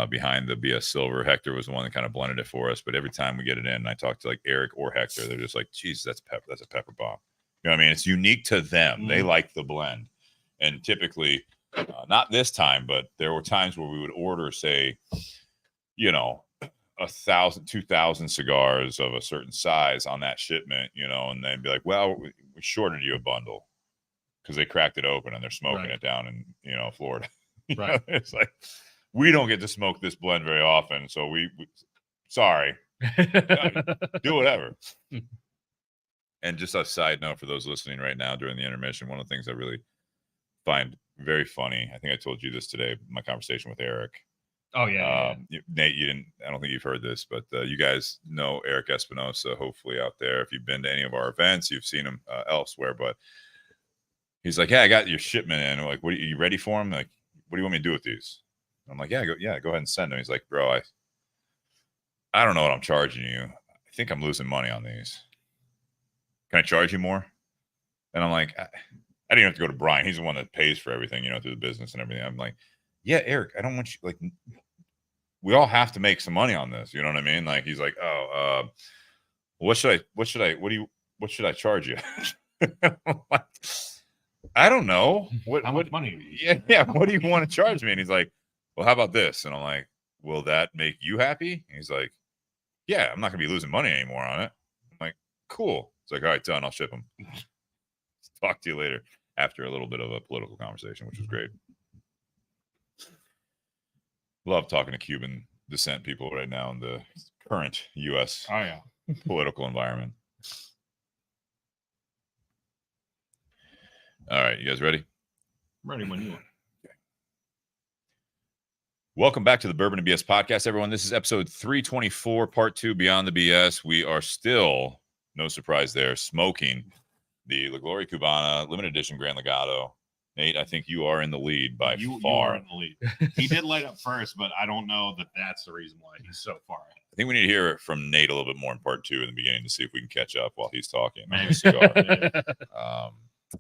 behind the BS Silver. Hector was the one that kind of blended it for us, but every time we get it in, and I talk to like Eric or Hector, they're just like, geez, that's a pepper bomb. You know what I mean? It's unique to them. They like the blend. And typically, not this time, but there were times where we would order, say, 1,000, 2,000 cigars of a certain size on that shipment, and they'd be like, well, we shorted you a bundle because they cracked it open and they're smoking it down in, Florida. Right. It's like, we don't get to smoke this blend very often. So we sorry, do whatever. And just a side note for those listening right now during the intermission, one of the things I really find very funny, I think I told you this today, my conversation with Eric. Oh, yeah. Nate, I don't think you've heard this, but you guys know Eric Espinosa, hopefully out there. If you've been to any of our events, you've seen him elsewhere. But he's like, yeah, I got your shipment in. I'm like, what are you ready for him? Like, what do you want me to do with these? I'm like, go ahead and send them. He's like, bro, I don't know what I'm charging you. I think I'm losing money on these. Can I charge you more? And I'm like, I didn't have to go to Brian. He's the one that pays for everything, through the business and everything. I'm like, yeah, Eric, I don't want you, like, we all have to make some money on this. You know what I mean? Like, he's like, what should I charge you? I don't know. How much money? Yeah. What do you want to charge me? And he's like, well, how about this? And I'm like, will that make you happy? And he's like, yeah, I'm not going to be losing money anymore on it. I'm like, cool. It's like, all right, done. I'll ship them. Talk to you later after a little bit of a political conversation, which was great. Love talking to Cuban descent people right now in the current U.S. Political environment. All right, you guys ready? I'm ready when you are. Okay. Welcome back to the Bourbon and BS podcast, everyone. This is episode 324, part 2, Beyond the BS. We are still, no surprise there, smoking the Gloria Cubana limited edition Gran Legado. Nate, I think you are in the lead by far. You are in the lead. He did light up first, but I don't know that that's the reason why he's so far ahead. I think we need to hear it from Nate a little bit more in part 2 in the beginning to see if we can catch up while he's talking. Maybe.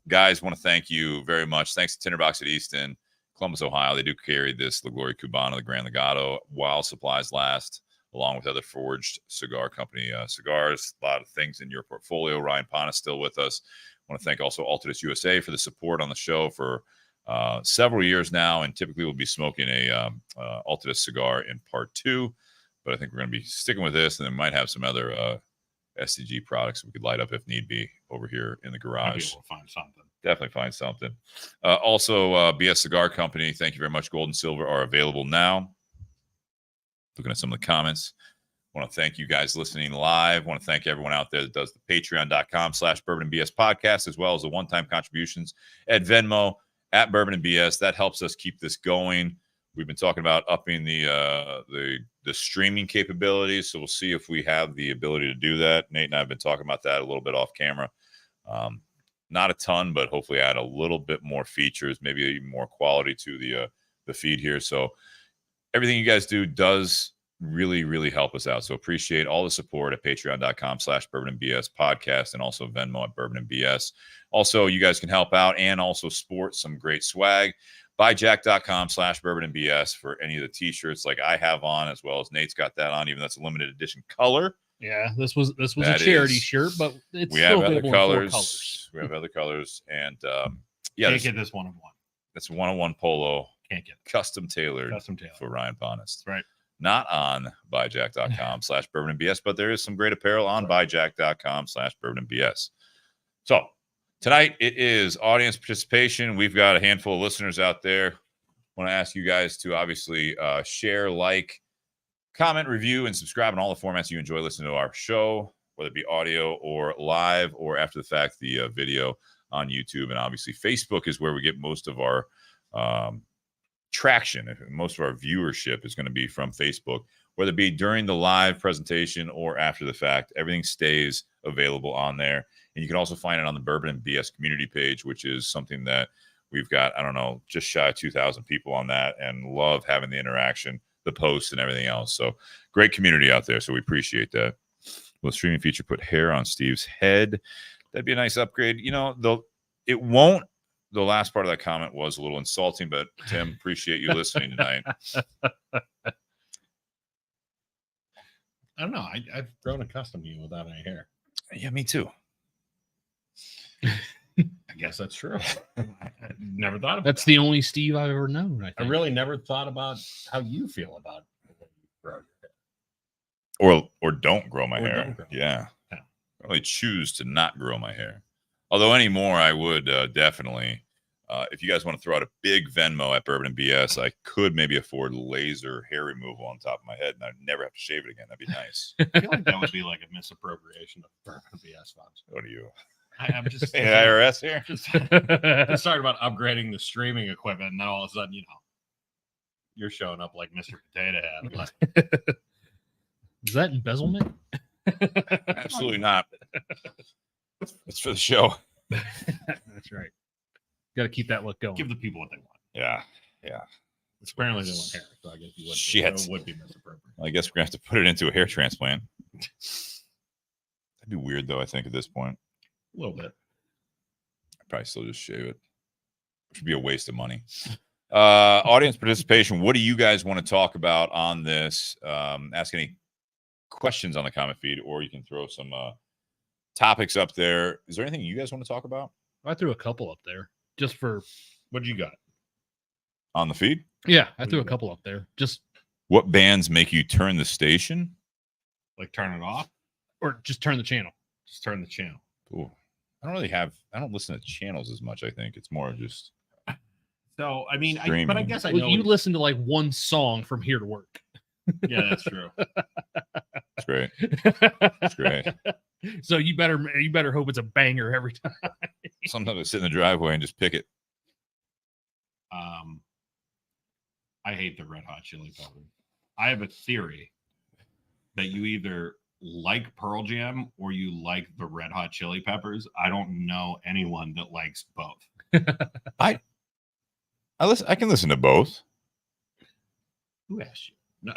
Guys, want to thank you very much. Thanks to Tinder Box at Easton, Columbus, Ohio. They do carry this Gloria Cubana, the Gran Legado, while supplies last, along with other forged cigar company cigars. A lot of things in your portfolio. Ryan Ponist still with us. I want to thank also Altadis USA for the support on the show for several years now, and typically we'll be smoking a Altadis cigar in part 2, but I think we're going to be sticking with this, and then might have some other SCG products we could light up if need be over here in the garage. We'll find something. Definitely find something. Also, BS Cigar Company, thank you very much. Gold and silver are available now. Looking at some of the comments. I want to thank you guys listening live. I want to thank everyone out there that does the patreon.com/Bourbon and BS podcast, as well as the one-time contributions at Venmo at Bourbon and BS. That helps us keep this going. We've been talking about upping the streaming capabilities, so we'll see if we have the ability to do that. Nate and I have been talking about that a little bit off camera. Not a ton, but hopefully add a little bit more features, maybe even more quality to the feed here. So everything you guys do does really, really help us out. So appreciate all the support at patreon.com/Bourbon and BS podcast, and also Venmo at Bourbon and BS. Also, you guys can help out and also sport some great swag. Buyjack.com/Bourbon and BS for any of the t-shirts like I have on, as well as Nate's got that on, even though that's a limited edition color. Yeah, this was a charity shirt, but it's we still have other available in 4 colors. colors. We have other colors, and Can't get this one-on-one. That's a one-on-one polo. Can't get it. Custom tailored for Ryan Ponist. Right. Not on buyjack.com/Bourbon and BS, but there is some great apparel on buyjack.com/Bourbon and BS. So Tonight, it is audience participation. We've got a handful of listeners out there. I want to ask you guys to obviously share, like, comment, review, and subscribe in all the formats you enjoy listening to our show, whether it be audio or live or after the fact, the video on YouTube. And obviously, Facebook is where we get most of our traction. Most of our viewership is going to be from Facebook, whether it be during the live presentation or after the fact. Everything stays available on there. And you can also find it on the Bourbon and BS community page, which is something that we've got, I don't know, just shy of 2,000 people on that, and love having the interaction, the posts, and everything else. So great community out there. So we appreciate that. Will the streaming feature put hair on Steve's head? That'd be a nice upgrade. You know, it won't. The last part of that comment was a little insulting, but Tim, appreciate you listening tonight. I don't know. I've grown accustomed to you without any hair. Yeah, me too. I guess that's true. I never thought about That's the only Steve I've ever known. I I think. really never thought about how you feel about growing your hair. Or don't grow my Or hair. don't grow. Yeah. Yeah. I really choose to not grow my hair. Although anymore, I would definitely. If you guys want to throw out a big Venmo at Bourbon and BS, I could maybe afford laser hair removal on top of my head, and I'd never have to shave it again. That'd be nice. I feel like that would be like a misappropriation of Bourbon BS funds. What are you? I'm just Hey, IRS here? just talking about upgrading the streaming equipment, and then all of a sudden, you're showing up like Mr. Potato Head. Like, Is that embezzlement? Absolutely not. It's for the show. That's right. Got to keep that look going. give the people what they want. Yeah. Apparently, they want hair, so I guess you would. Shit. It would be misappropriate. I guess we're gonna have to put it into a hair transplant. That'd be weird, though. I think at this point, A little bit. I'd probably still just shave it, which would be a waste of money. Audience participation. What do you guys want to talk about on this? Ask any questions on the comment feed, or you can throw some topics up there. Is there anything you guys want to talk about I threw a couple up there just for. What you got? on the feed? Yeah, I What do threw you a got? couple up there just What bands make you turn the station? Like turn it off? or just turn the channel. Just turn the channel. Ooh, I don't listen to channels as much. I think it's more just So I mean, but I Streaming. guess I Well, know you listen to like one song from here to work. Yeah, that's true. it's great. It's great. So you better hope it's a banger every time. Sometimes I sit in the driveway and just pick it. I hate the Red Hot Chili Peppers. I have a theory that you either like Pearl Jam or you like the Red Hot Chili Peppers. I don't know anyone that likes both. I can listen to both. Who asked you? No,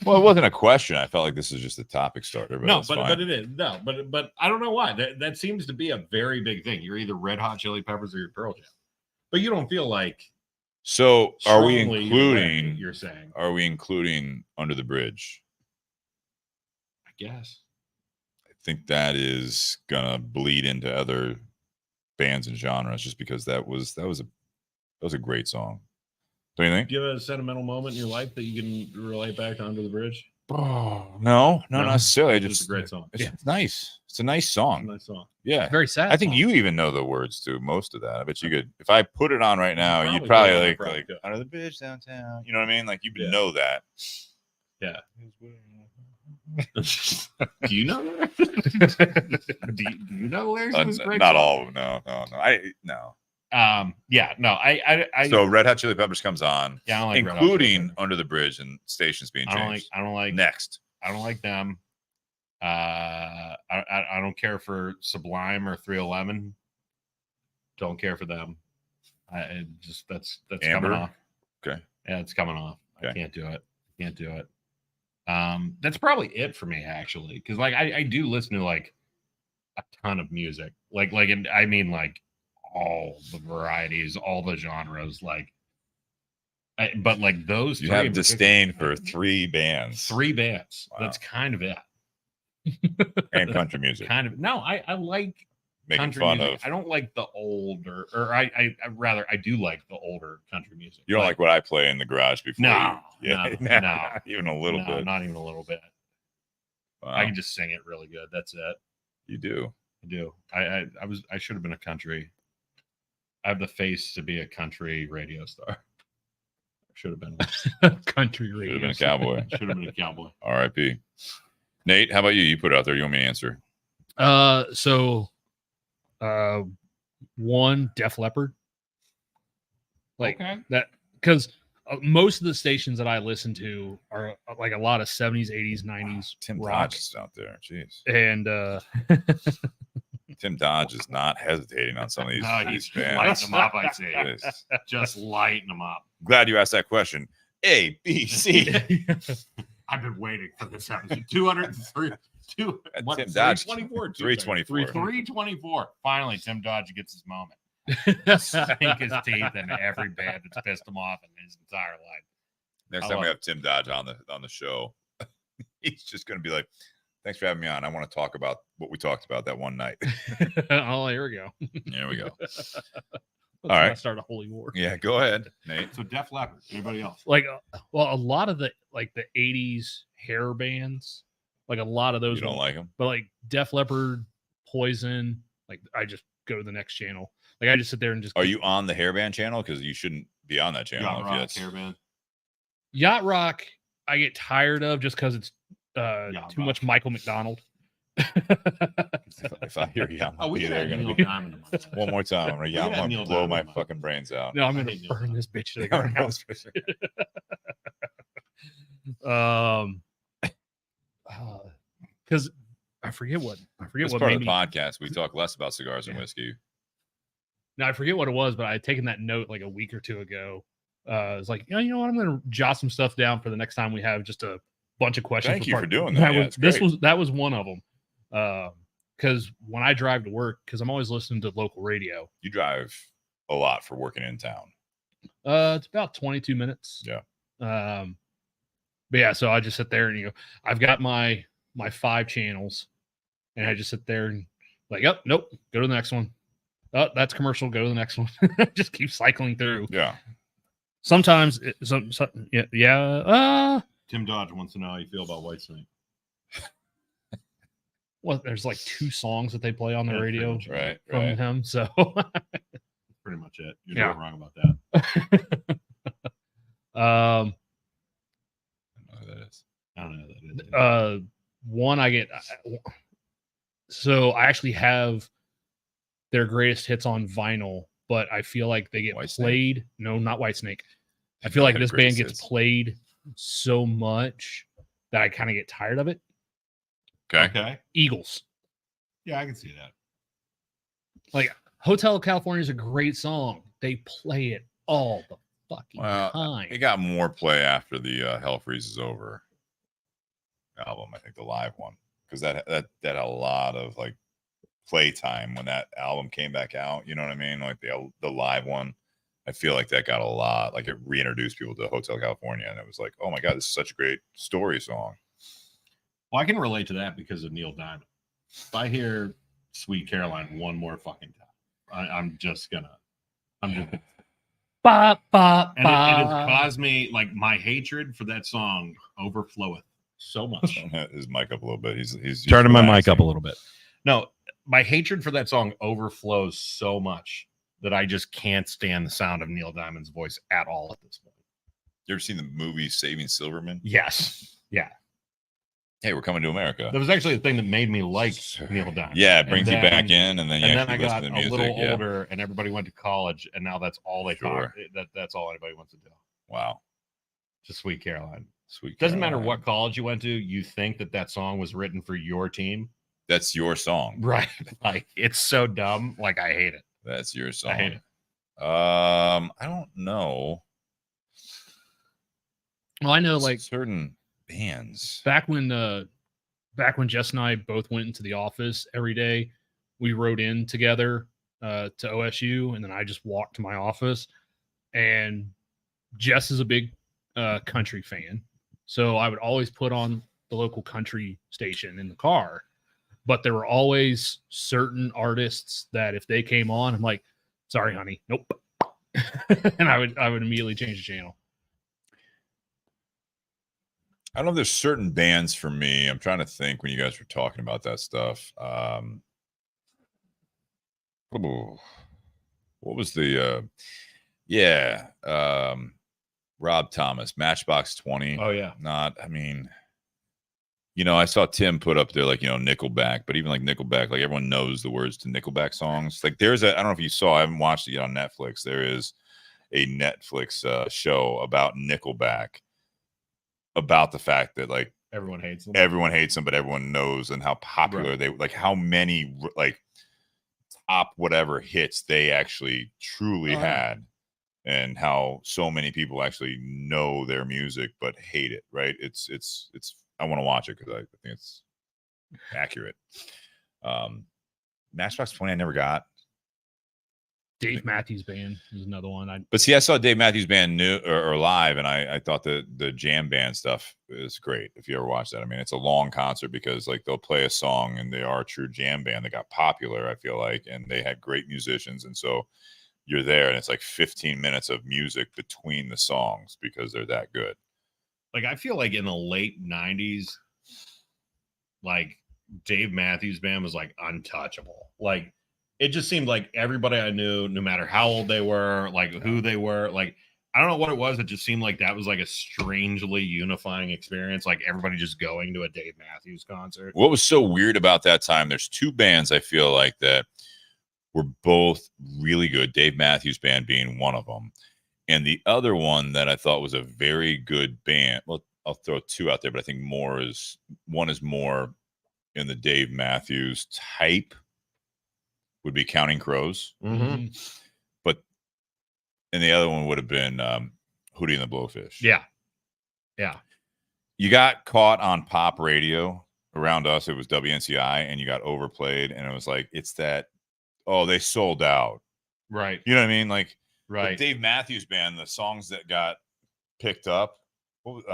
Well, it wasn't a question. I felt like this is just a topic starter. But no, that's but fine. it is no, but I don't know why that seems to be a very big thing. You're either Red Hot Chili Peppers or you're Pearl Jam, but you don't feel like. So are we strongly including? You're saying, Are we including Under the Bridge? I guess. I think that is gonna bleed into other bands and genres, just because that was a great song. Don't you think? Do you have a sentimental moment in your life that you can relate back to Under the Bridge? Oh no, not necessarily. I It's just a great song. It's nice. It's a nice song. Nice song. Yeah. Very sad. I think song. you even know the words to most of that. I bet you could, if I put it on right now, you'd Probably probably could. like, Probably like could. Under the Bridge downtown. You know what I mean? Like you would Yeah. know that. Yeah. Do you know that? do you know the lyrics of this great Not song? all of them. No. Yeah, no, I So Red Hot Chili Peppers comes on, yeah, I don't like Red Hot Chili including Peppers. Under the Bridge and stations being changed. I don't like Next. I don't like them. I don't care for Sublime or 311. Don't care for them. That's Amber? coming off. Okay. Yeah, it's coming off. I Okay. can't do it. Can't do it. That's probably it for me actually, because like I do listen to like a ton of music, and I mean like all the varieties, all the genres, but like those You three have in disdain particular- for three bands three bands. Wow. That's kind of it. and country music. Kind of no, I like Making country fun music. of. I don't like the older, or I rather I do like the older country music. You don't like what I play in the garage before? No, you, no, yeah, no. not even a little No, bit. not even a little bit. Wow, I can just sing it really good. That's it. you do. I do. I should have been a country. I have the face to be a country radio star. Should have been. Country Should radio. have been a cowboy. Should have been a cowboy. R.I.P. Nate, how about you? You put it out there. You want me to answer? One Def Leppard. Like Okay. that, because most of the stations that I listen to are like a lot of 70s, 80s, 90s Tim rock. Dodge is out there. Jeez. And Tim Dodge is not hesitating on some of these, No, these he's bands. lighting them up, I'd say. Jeez. Just lighting them up. Glad you asked that question. A, B, C. I've been waiting for this episode. 203. What, Tim Dodge. 324. 324. 324. Finally, Tim Dodge gets his moment. Sink his teeth in every band that's pissed him off in his entire life. Next I time we love have Tim Dodge on the show, he's just going to be like, "Thanks for having me on. I want to talk about what we talked about that one night." Oh, here we go. There we go. Let's All right. not start a holy war. Yeah, go ahead, Nate. So Def Leppard. Anybody else? Like, well, a lot of the 80s hair bands, like a lot of those. You don't like him? But like Def Leppard, Poison, like I just go to the next channel. Like I just sit there and just. Are you on the hairband channel? Because you shouldn't be on that channel. Yacht if Rock, yes. Hairband. Yacht Rock, I get tired of just because it's Yacht too Rock. much Michael McDonald. If I hear you, I'm Oh, we be can there. have Gonna Neil be Diamond in my- one more time. Right? Yeah, We I'm can have gonna Neil blow Diamond my in my- fucking brains out. No, I'm I gonna hate Neil burn Diamond. this bitch to the ground. Because I forget what It's what part made of the me. podcast. We talk less about cigars and Yeah. whiskey. Now I forget what it was, but I had taken that note like a week or two ago. It's like, you know what? I'm gonna jot some stuff down for the next time we have just a bunch of questions. Thank you for doing that. Yeah, it's That was one of them. Because when I drive to work, because I'm always listening to local radio. You drive a lot for working in town. It's about 22 minutes. Yeah. But yeah, so I just sit there and I've got my 5 channels, and I just sit there and like, oh nope, go to the next one. Oh, that's commercial. Go to the next one. Just keep cycling through. Yeah. Sometimes, yeah. Tim Dodge wants to know how you feel about Whitesnake. Well, there's like 2 songs that they play on the That's radio pretty much Right. from Right. him. So Pretty much it. You're Yeah. not wrong about that. I don't know who that is. I don't know who that is. one I get. So I actually have their greatest hits on vinyl, but I feel like they get Whitesnake? played. No, not Whitesnake. I feel like Have this band greatest gets hits. played so much that I kind of get tired of it. Okay. Okay. Eagles. Yeah, I can see that. Like Hotel California is a great song. They play it all the fucking Well, time. It got more play after the Hell Freezes Over album. I think the live one, because that had a lot of like playtime when that album came back out. You know what I mean? Like the live one. I feel like that got a lot. Like it reintroduced people to Hotel California, and it was like, oh my god, this is such a great story song. Well, I can relate to that because of Neil Diamond. If I hear Sweet Caroline one more fucking time, I'm just Ba, ba, and it has ba. caused me like my hatred for that song overfloweth so much. His mic up a little bit. He's Turning my mic relaxing. up a little bit. No, my hatred for that song overflows so much that I just can't stand the sound of Neil Diamond's voice at all at this point. You ever seen the movie Saving Silverman? Yes. Yeah. Hey, we're coming to America. That was actually the thing that made me like Neil Diamond. Yeah, it brings And you back then- in, and then you And then actually I listen got to the a music. little Yeah. older and everybody went to college and now that's all they Sure. talk. That's all anybody wants to do. Wow. Just Sweet Caroline. Sweet. Doesn't matter Caroline. what college you went to, you think that song was written for your team. That's your song. Right. Like it's so dumb. Like I hate it. That's your song. I hate it. I don't know. Well, I know, like certain bands. back when Jess and I both went into the office every day, we rode in together to OSU, and then I just walked to my office. And Jess is a big country fan, so I would always put on the local country station in the car. But there were always certain artists that if they came on, I'm like, sorry, honey, nope. And I would immediately change the channel. I don't know if there's certain bands for me. I'm trying to think when you guys were talking about that stuff. Oh, what was the yeah, Rob Thomas, Matchbox 20. Oh yeah. Not, I mean, I saw Tim put up there like, Nickelback, but even like Nickelback, like everyone knows the words to Nickelback songs. Like I don't know if you saw, I haven't watched it yet on Netflix. There is a Netflix show about Nickelback, about the fact that like Everyone hates them. everyone hates them, but everyone knows, and how popular they, like how many like top whatever hits they actually truly had, and how so many people actually know their music but hate it. Right? It's I want to watch it because I think it's accurate. Matchbox 20 I never got. Dave Matthews Band is another one. But see, I saw Dave Matthews Band new or live, and I thought the jam band stuff is great. If you ever watch that, I mean, it's a long concert because like they'll play a song, and they are a true jam band that got popular, I feel like, and they had great musicians, and so you're there, and it's like 15 minutes of music between the songs because they're that good. Like I feel like in the late 90s, like Dave Matthews Band was like untouchable. Like it just seemed like everybody I knew, no matter how old they were, like who they were, like I don't know what it was. It just seemed like that was like a strangely unifying experience. Like everybody just going to a Dave Matthews concert. What was so weird about that time? There's two bands I feel like that were both really good. Dave Matthews Band being one of them, and the other one that I thought was a very good band. Well, I'll throw two out there, but I think one is more in the Dave Matthews type. Would be Counting Crows, Mm-hmm. and the other one would have been Hootie and the Blowfish. Yeah. You got caught on pop radio. Around us, it was WNCI, and you got overplayed, and it was like, it's that, oh, they sold out. Right. You know what I mean? Like, Right. Dave Matthews Band, the songs that got picked up, what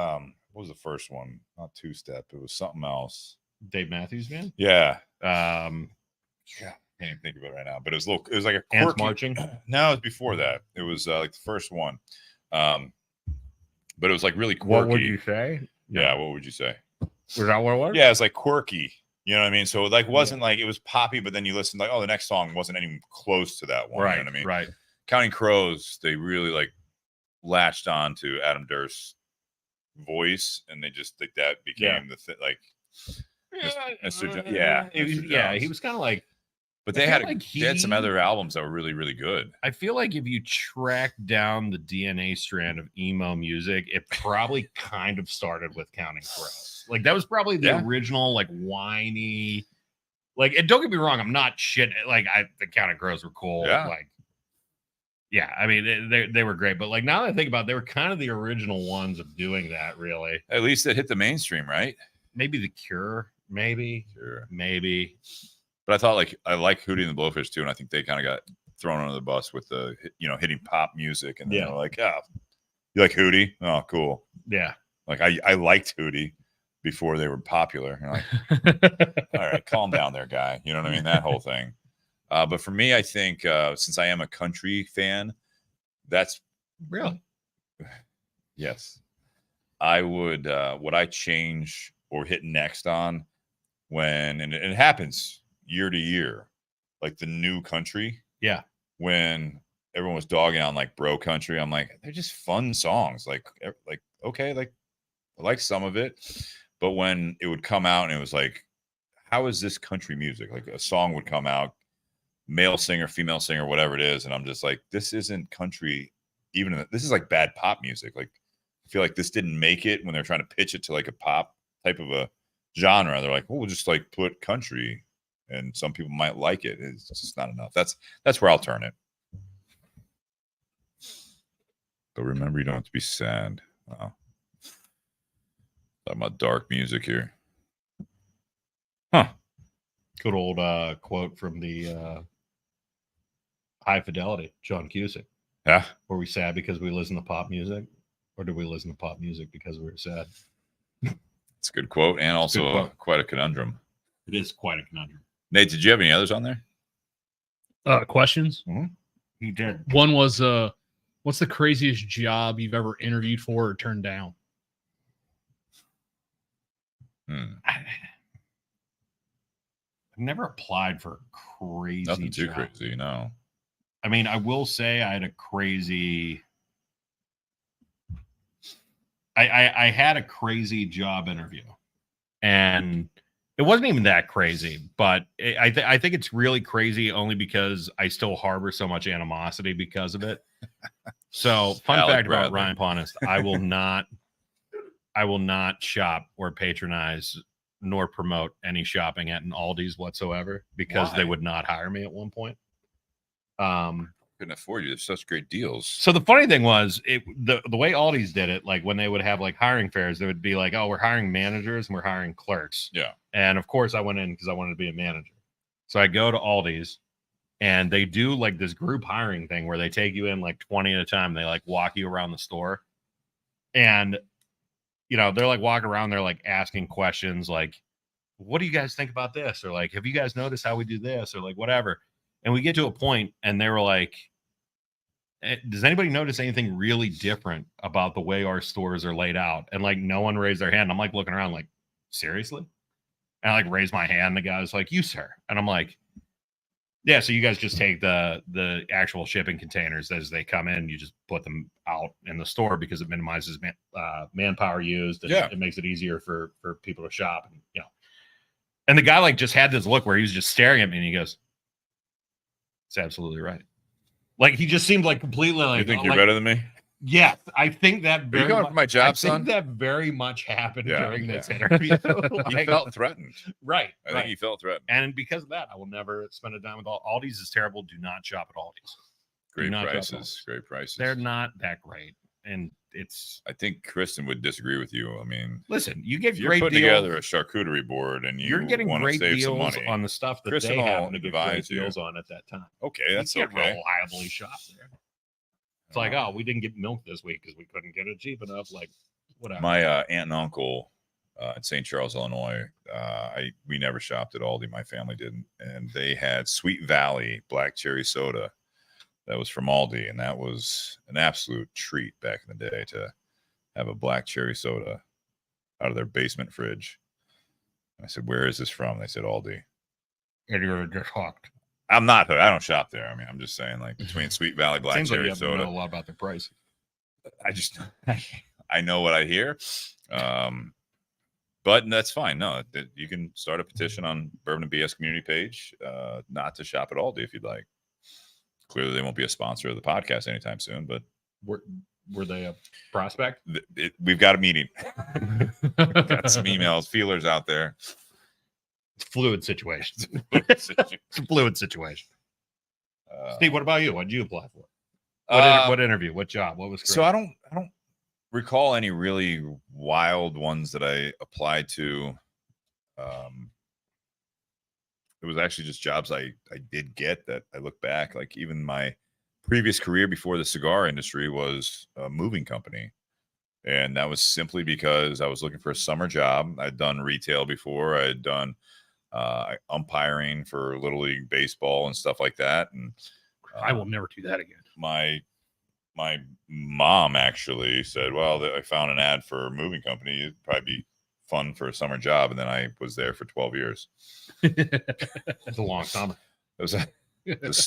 was the first one? Not Two Step. It was something else. Dave Matthews Band. Yeah. Yeah. Can't even think of it right now, but it was like a Ants quirky. Marching. No, it was before that. It was like the first one, but it was like really quirky. What would you say? Yeah, what would you say? Was that what it was? Yeah, it's like quirky. You know what I mean? So it like wasn't like it was poppy, but then you listen like, oh, the next song wasn't even close to that one. Right. You know what I mean? Right. Counting Crows, they really like latched on to Adam Durst's voice, and they just like that became the thing. Like, yeah, he was kind of like. But they had some other albums that were really, really good. I feel like if you track down the DNA strand of emo music, it probably kind of started with Counting Crows. Like that was probably the original, like whiny. Like, and don't get me wrong, I'm not shit. Like the Counting Crows were cool. Yeah. Like, yeah, I mean they were great. But like now that I think about it, they were kind of the original ones of doing that. Really, at least it hit the mainstream, right? Maybe The Cure, maybe. But I thought I like Hootie and the Blowfish too, and I think they kind of got thrown under the bus with the hitting pop music, and then they're like, "Oh, you like Hootie? Oh, cool." Yeah, like I liked Hootie before they were popular. You're like, all right, calm down there, guy. You know what I mean? That whole thing. But for me, I think since I am a country fan, that's really yes. I would what I change or hit next on when and it happens year to year, like the new country. Yeah. When everyone was dogging on like bro country, I'm like, they're just fun songs. Like okay, like I like some of it, but when it would come out and it was like, how is this country music? Like a song would come out, male singer, female singer, whatever it is, and I'm just like, this isn't country. This is like bad pop music. Like I feel like this didn't make it when they're trying to pitch it to like a pop type of a genre. They're like, well, we'll just like put country. And some people might like it. It's just not enough. That's where I'll turn it. But remember, you don't have to be sad. Wow. Talking about dark music here. Huh. Good old quote from the High Fidelity, John Cusack. Yeah. Were we sad because we listen to pop music? Or did we listen to pop music because we were sad? It's a good quote, and also quite a conundrum. It is quite a conundrum. Nate, did you have any others on there? Questions? Mm-hmm. He did. One was, what's the craziest job you've ever interviewed for or turned down? I've never applied for a crazy Nothing too job. crazy, no. I mean, I will say I had a crazy. I had a crazy job interview, and it wasn't even that crazy. But I think it's really crazy only because I still harbor so much animosity because of it. So, fun Alec fact about Bradley. Ryan Ponist: I will not shop or patronize nor promote any shopping at an Aldi's whatsoever because they Why? would not hire me at one point. Couldn't afford you. There's such great deals. So the funny thing was the way Aldi's did it, like when they would have like hiring fairs, they would be like, oh, we're hiring managers and we're hiring clerks. Yeah. And of course I went in because I wanted to be a manager. So I go to Aldi's and they do like this group hiring thing where they take you in like 20 at a time. They like walk you around the store. And, you know, they're like walking around, they're like asking questions like, what do you guys think about this? Or like, have you guys noticed how we do this? Or like, whatever. And we get to a point and they were like, does anybody notice anything really different about the way our stores are laid out? And like, no one raised their hand. I'm like looking around like, seriously? And I like raised my hand. The guy was like, you, sir. And I'm like, yeah, so you guys just take the actual shipping containers as they come in. You just put them out in the store because it minimizes manpower used. And it makes it easier for people to shop. And, you know, and the guy like just had this look where he was just staring at me and he goes, it's absolutely right. Like he just seemed like completely like. You think you're better than me? Yes, I think that. Are you going for my job, son? I think that very much happened during this Yeah. interview. He felt threatened. Right. I think he felt threatened. And because of that, I will never spend a dime with Aldi's. Is terrible. Do not shop at Aldi's. Great prices. Great prices. They're not that great, and it's. I think Kristen would disagree with you. I mean, listen, you get if you're great putting deals. together a charcuterie board and you're getting want great to save deals some money on the stuff that Kristen they will happen to get great advise you. deals on at that time. Okay, that's you can't okay. reliably shop there. It's like, oh, we didn't get milk this week because we couldn't get it cheap enough. Like, whatever. My aunt and uncle in St. Charles, Illinois, we never shopped at Aldi. My family didn't, and they had Sweet Valley black cherry soda that was from Aldi, and that was an absolute treat back in the day to have a black cherry soda out of their basement fridge. And I said, "Where is this from?" They said, "Aldi." And you're just hooked. I'm not. I don't shop there. I mean, I'm just saying, like between Sweet Valley black Seems cherry like you soda, know a lot about the price. I know what I hear. But that's fine. No, you can start a petition on Bourbon and BS community page not to shop at Aldi if you'd like. Clearly, they won't be a sponsor of the podcast anytime soon, but were they a prospect? We've got a meeting. Got some emails, feelers out there. Fluid situation. It's a fluid situation. Steve, what about you? What did you apply for? What interview? What job? What was great? So I don't recall any really wild ones that I applied to. It was actually just jobs I did get that I look back, like even my previous career before the cigar industry was a moving company. And that was simply because I was looking for a summer job. I'd done retail before. I had done umpiring for Little League baseball and stuff like that. And I will never do that again. My mom actually said, well, I found an ad for a moving company. It'd probably be fun for a summer job. And then I was there for 12 years. That's a long summer.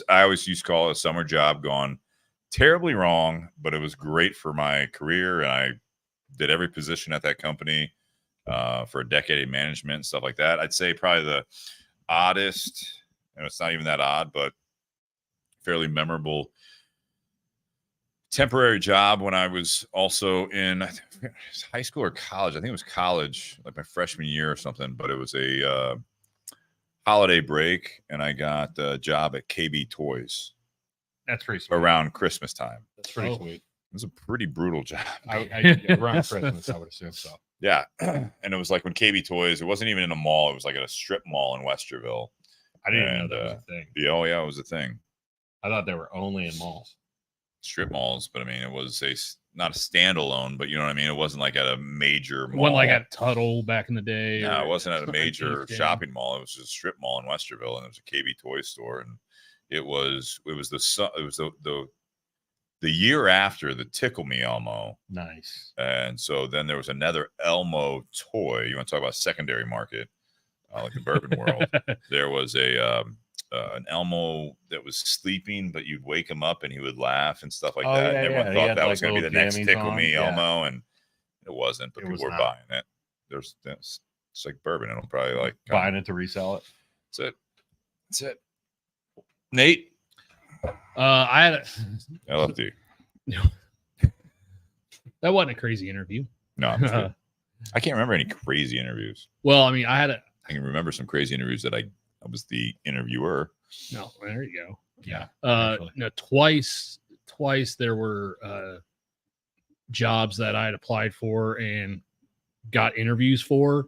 I always used to call it a summer job gone terribly wrong, but it was great for my career. And I did every position at that company for a decade in management and stuff like that. I'd say probably the oddest, and it's not even that odd, but fairly memorable temporary job when I was also in high school or college. I think it was college, like my freshman year or something, but it was a holiday break, and I got a job at KB Toys. That's pretty sweet. Around Christmas time. That's pretty sweet. It was a pretty brutal job. Around Christmas, I would assume so. Yeah. And it was like when KB Toys, it wasn't even in a mall. It was like at a strip mall in Westerville. I didn't know that was a thing. Yeah, oh, yeah, it was a thing. I thought they were only in malls. Strip malls, but I mean, it was not a standalone, but you know what I mean? It wasn't like at a major mall. It wasn't like at Tuttle back in the day. No, it wasn't at a major shopping mall. It was just a strip mall in Westerville, and it was a KB Toy store. And it was the year after the Tickle Me Elmo. Nice. And so then there was another Elmo toy. You want to talk about secondary market? like the bourbon world. There was an Elmo that was sleeping, but you'd wake him up and he would laugh and stuff like that. And everyone thought that was going to be the next Tickle Me Elmo, and it wasn't. But people were buying it. It's like bourbon. It'll probably like buying it to resell it. That's it. Nate, I had LFD. That wasn't a crazy interview. No, I'm just kidding. I can't remember any crazy interviews. Well, I mean, I can remember some crazy interviews that I was the interviewer. No, there you go. Yeah. No, twice there were jobs that I had applied for and got interviews for.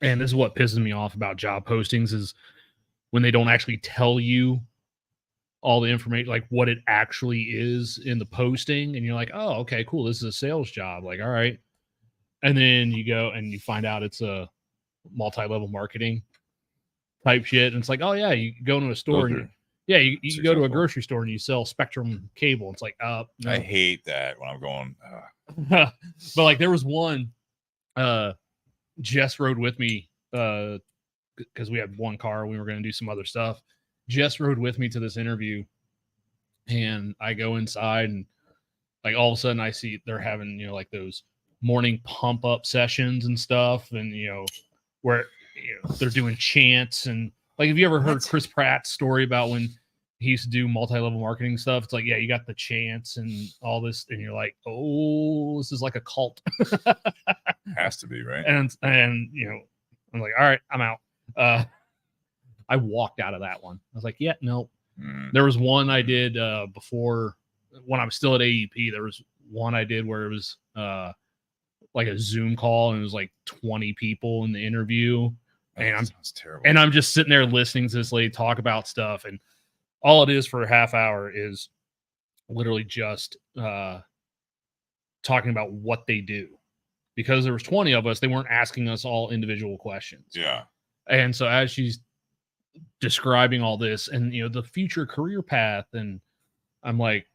And this is what pisses me off about job postings is when they don't actually tell you all the information, like what it actually is in the posting. And you're like, oh, okay, cool. This is a sales job. Like, all right. And then you go and you find out it's a multi-level marketing type shit. And it's like, oh yeah, you go into a store and you go to a grocery store and you sell Spectrum cable. It's like, no. I hate that when I'm going. But like there was one, Jess rode with me because we had one car. We were going to do some other stuff. Jess rode with me to this interview and I go inside and like all of a sudden I see they're having, like those morning pump up sessions and stuff. And, where they're doing chants and like, have you ever heard Chris Pratt's story about when he used to do multi-level marketing stuff? It's like, yeah, you got the chants and all this. And you're like, oh, this is like a cult. Has to be, right? And I'm like, all right, I'm out. I walked out of that one. I was like, yeah, no. There was one I did before when I was still at AEP. There was one I did where it was like a Zoom call and it was like 20 people in the interview. And sounds terrible. And I'm just sitting there listening to this lady talk about stuff. And all it is for a half hour is literally just talking about what they do. Because there was 20 of us, they weren't asking us all individual questions. Yeah. And so as she's describing all this and, the future career path, and I'm like,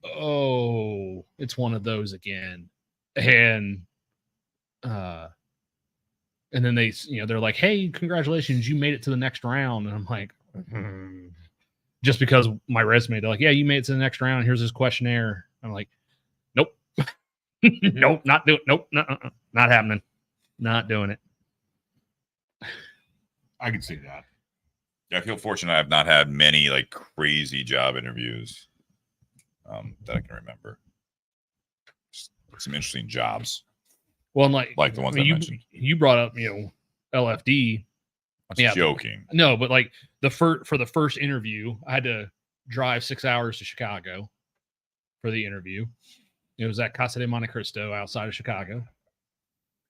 oh, it's one of those again. And then they, they're like, hey, congratulations, you made it to the next round. And I'm like, just because my resume, they're like, yeah, you made it to the next round. Here's this questionnaire. I'm like, nope. Nope, not doing. Nope, not happening. Not doing it. I can see that. Yeah, I feel fortunate. I have not had many like crazy job interviews that I can remember. Just some interesting jobs. Well, and like the ones I mentioned. You brought up, LFD. I'm joking. No, but like for the first interview, I had to drive 6 hours to Chicago for the interview. It was at Casa de Monte Cristo outside of Chicago.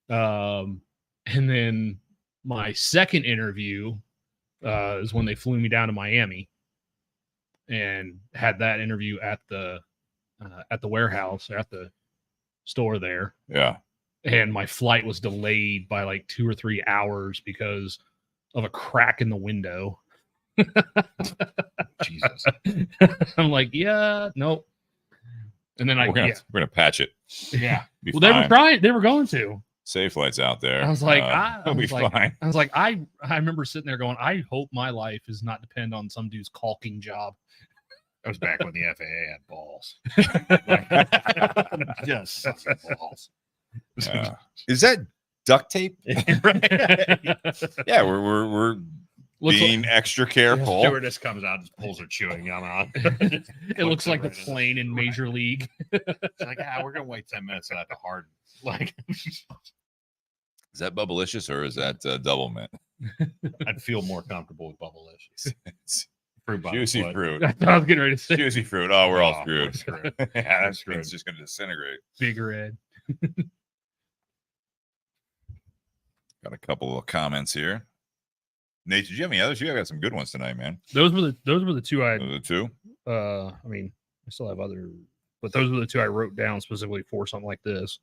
And then my second interview is when they flew me down to Miami and had that interview at the warehouse, at the store there. Yeah. And my flight was delayed by like 2 or 3 hours because of a crack in the window. Jesus. I'm like, yeah, nope. And then we're gonna patch it. Yeah. Well, they were trying. They were going to. Safe flights out there. I was like, fine. I was like, I remember sitting there going, I hope my life is not depend on some dude's caulking job. That was back when the FAA had balls. Just balls. Is that duct tape? Yeah, we're being extra careful. Stewardess comes out and pulls her chewing gum out. It looks like the plane in Major League. It's like, we're gonna wait 10 minutes for that to harden. Like, is that Bubblicious or is that Double Mint? I'd feel more comfortable with Bubblicious. Fruit Juicy fruit. I was getting ready to say Juicy fruit. Oh, we're all screwed. Yeah, that's screwed. It's just gonna disintegrate. Big Red. Got a couple of comments here. Nate, did you have any others? You got some good ones tonight, man. Those were the two I. The two. I mean, I still have other, but those were the two I wrote down specifically for something like this.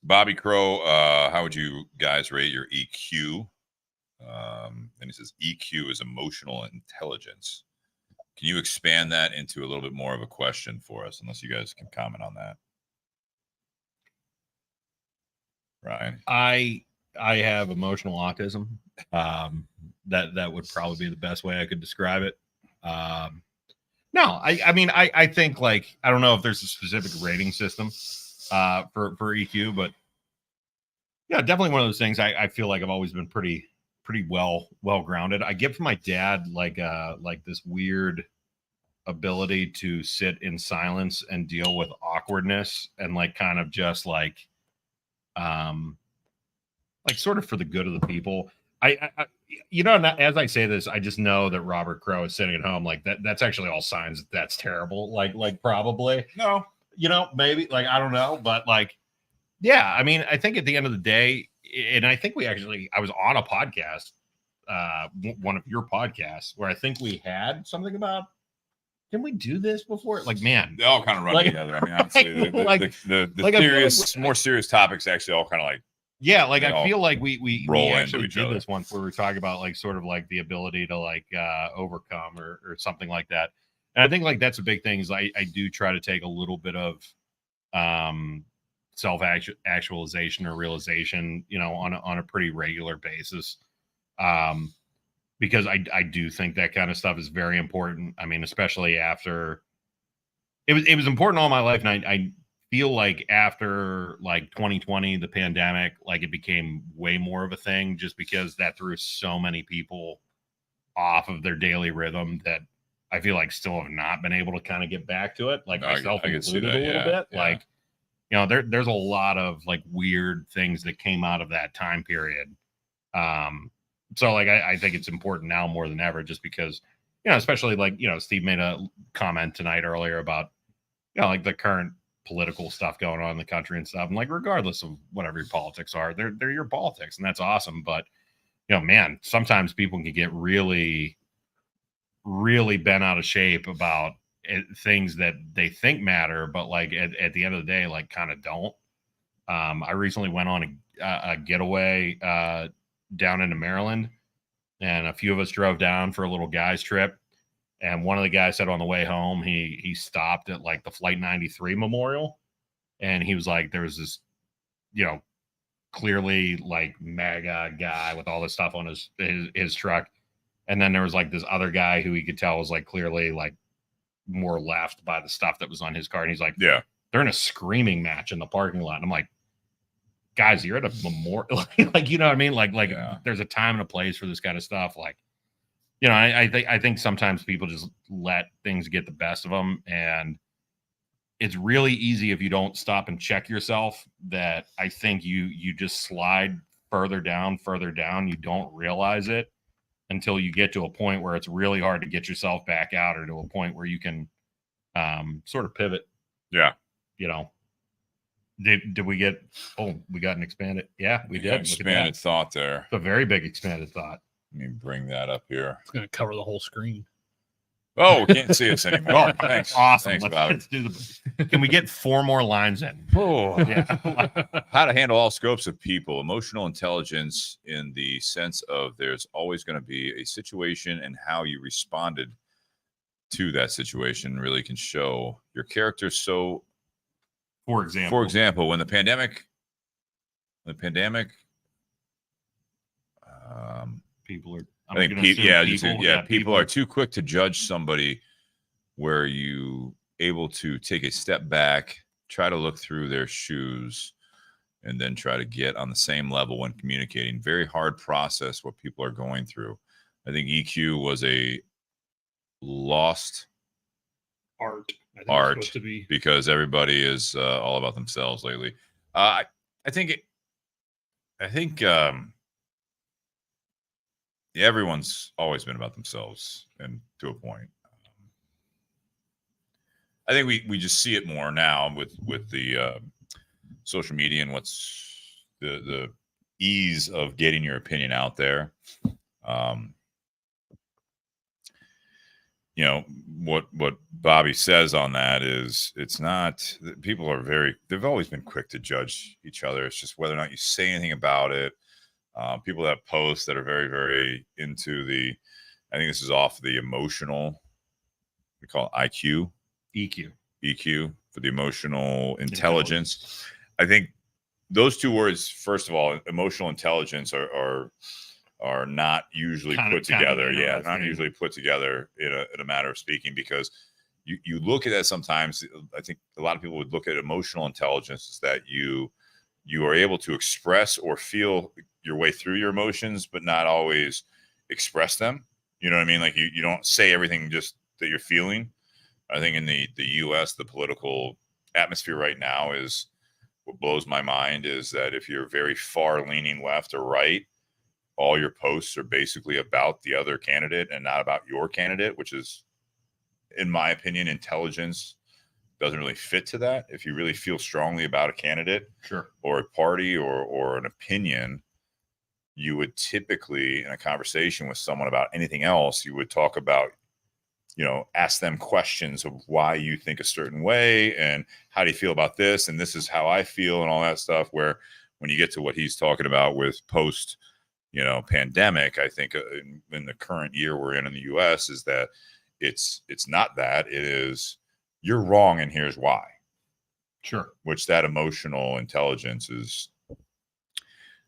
Bobby Crow, how would you guys rate your EQ? And he says EQ is emotional intelligence. Can you expand that into a little bit more of a question for us? Unless you guys can comment on that, Ryan. I have emotional autism. That would probably be the best way I could describe it. No, I mean, I think, like, I don't know if there's a specific rating system for EQ, but yeah, definitely one of those things. I feel like I've always been pretty well grounded. I get from my dad like this weird ability to sit in silence and deal with awkwardness and like kind of just like sort of for the good of the people. I you know, as I say this, I just know that Robert Crow is sitting at home like that's actually all signs that's terrible. Like probably No, you know, maybe, like, I don't know, but like, yeah, I mean, I think at the end of the day, and I think I was on a podcast, one of your podcasts, where I think we had something about, can we do this before? Like, man, they all kind of run like, together. I mean, honestly, the like, serious, more serious topics actually all kind of like, yeah, like, they I all feel like we roll into actually each did other. this once where we were talking about like sort of like the ability to like overcome or something like that. And I think like that's a big thing is I do try to take a little bit of self actualization or realization, you know, on a pretty regular basis. Because I do think that kind of stuff is very important. I mean, especially after it was important all my life. And I feel like after like 2020, the pandemic, like it became way more of a thing just because that threw so many people off of their daily rhythm that I feel like still have not been able to kind of get back to it. Like myself I can see included that, a little yeah, bit. yeah. Like, you know, there's a lot of like weird things that came out of that time period. So like I think it's important now more than ever, just because, you know, especially like, you know, Steve made a comment tonight earlier about, you know, like the current political stuff going on in the country and stuff. And like, regardless of whatever your politics are, they're your politics, and that's awesome. But, you know, man, sometimes people can get really bent out of shape about things that they think matter, but like at the end of the day, like kind of don't. I recently went on a getaway down into Maryland, and a few of us drove down for a little guys trip. And one of the guys said on the way home, he stopped at like the Flight 93 Memorial, and he was like, there was this, you know, clearly like MAGA guy with all this stuff on his truck. And then there was like this other guy who he could tell was like clearly like more left by the stuff that was on his car. And he's like, yeah, they're in a screaming match in the parking lot. And I'm like, guys, you're at a memorial. Like, you know what I mean? Like yeah. there's a time and a place for this kind of stuff. Like, you know, I think sometimes people just let things get the best of them. And it's really easy if you don't stop and check yourself that I think you just slide further down. You don't realize it until you get to a point where it's really hard to get yourself back out, or to a point where you can sort of pivot. Yeah. You know, did we get, we got an expanded. Yeah, we did. Expanded thought there. It's a very big expanded thought. Let me bring that up here. It's going to cover the whole screen. Oh, we can't see us anymore. Thanks. Awesome. Thanks, Bobby. Let's do can we get 4 more lines in? Oh, Yeah. How to handle all scopes of people. Emotional intelligence, in the sense of there's always going to be a situation, and how you responded to that situation really can show your character. So, for example, when the pandemic, people are, I think people are too quick to judge somebody, where you able to take a step back, try to look through their shoes, and then try to get on the same level when communicating. Very hard process what people are going through. I think EQ was a lost art to be, because everybody is all about themselves lately. I think everyone's always been about themselves, and to a point. I think we just see it more now with the social media, and what's the ease of getting your opinion out there. You know, what Bobby says on that is, it's not, people are they've always been quick to judge each other. It's just whether or not you say anything about it. People that post that are very, very into I think this is off the emotional, we call it EQ for the emotional intelligence. I think those two words, first of all, emotional intelligence are not usually put together. Yeah, not usually put together in a matter of speaking, because you look at that sometimes. I think a lot of people would look at emotional intelligence as that you are able to express or feel your way through your emotions, but not always express them. You know what I mean? Like you don't say everything just that you're feeling. I think in the US, the political atmosphere right now is what blows my mind is that if you're very far leaning left or right, all your posts are basically about the other candidate and not about your candidate, which is, in my opinion, intelligence doesn't really fit to that. If you really feel strongly about a candidate or a party or an opinion, you would typically, in a conversation with someone about anything else, you would talk about, ask them questions of why you think a certain way and how do you feel about this, and this is how I feel, and all that stuff. Where when you get to what he's talking about with post, pandemic, I think in the current year we're in the US, is that it's not that. It is, you're wrong and here's why. Sure. Which that emotional intelligence is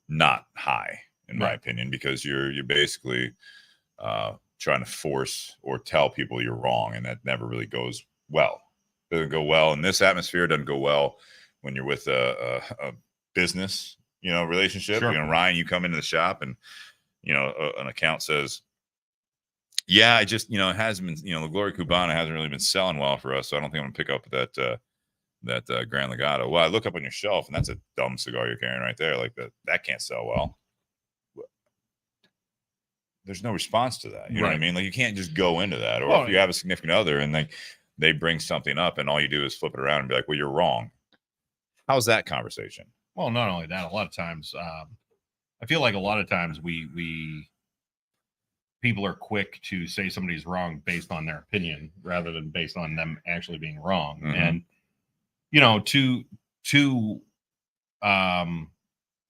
not high, in my opinion, because you're basically trying to force or tell people you're wrong, and that never really goes well. It doesn't go well in this atmosphere. It doesn't go well when you're with a business, relationship. Sure. Ryan, you come into the shop and an account says, yeah, I just, it hasn't been, the Gloria Cubana hasn't really been selling well for us, so I don't think I'm gonna pick up that Gran Legado. Well, I look up on your shelf, and that's a dumb cigar you're carrying right there. Like that can't sell well. There's no response to that. You know what I mean? Like you can't just go into that. Or if you have a significant other and they bring something up and all you do is flip it around and be like, well, you're wrong. How's that conversation? Well, not only that, a lot of times, I feel like a lot of times people are quick to say somebody's wrong based on their opinion rather than based on them actually being wrong. Mm-hmm. And, to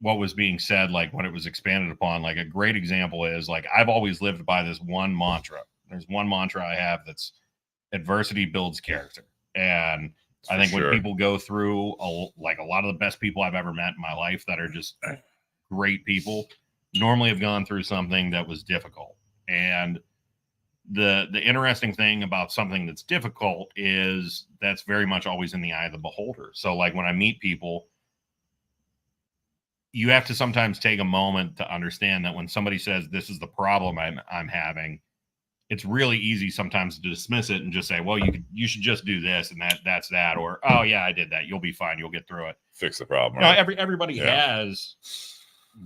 what was being said, like when it was expanded upon, like a great example is like, I've always lived by this one mantra. There's one mantra I have that's adversity builds character. And I think when people go through a lot of the best people I've ever met in my life that are just great people normally have gone through something that was difficult. And the interesting thing about something that's difficult is that's very much always in the eye of the beholder. So like when I meet people, you have to sometimes take a moment to understand that when somebody says this is the problem I'm having, it's really easy sometimes to dismiss it and just say, well, you should just do this and that's that, or oh yeah, I did that. You'll be fine. You'll get through it. Fix the problem. Right? Everybody has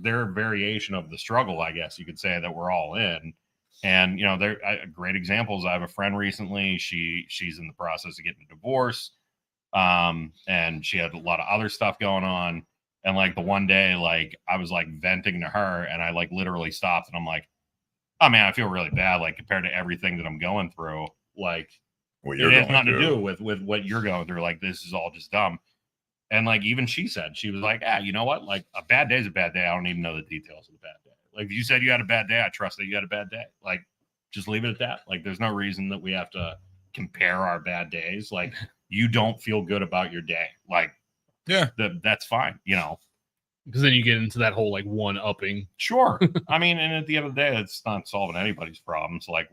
their variation of the struggle, I guess you could say, that we're all in. And there great examples. I have a friend recently. She's in the process of getting a divorce, and she had a lot of other stuff going on. And like the one day, like I was like venting to her, and I like literally stopped, and I'm like, "Oh man, I feel really bad. Like compared to everything that I'm going through, like it has nothing to do with what you're going through. Like this is all just dumb." And like even she said, she was like, you know what? Like a bad day is a bad day. I don't even know the details of the bad day. Like if you said you had a bad day, I trust that you had a bad day. Like just leave it at that. Like there's no reason that we have to compare our bad days. Like you don't feel good about your day. Like that's fine, because then you get into that whole like one upping. Sure. I mean, and at the end of the day, it's not solving anybody's problems. Like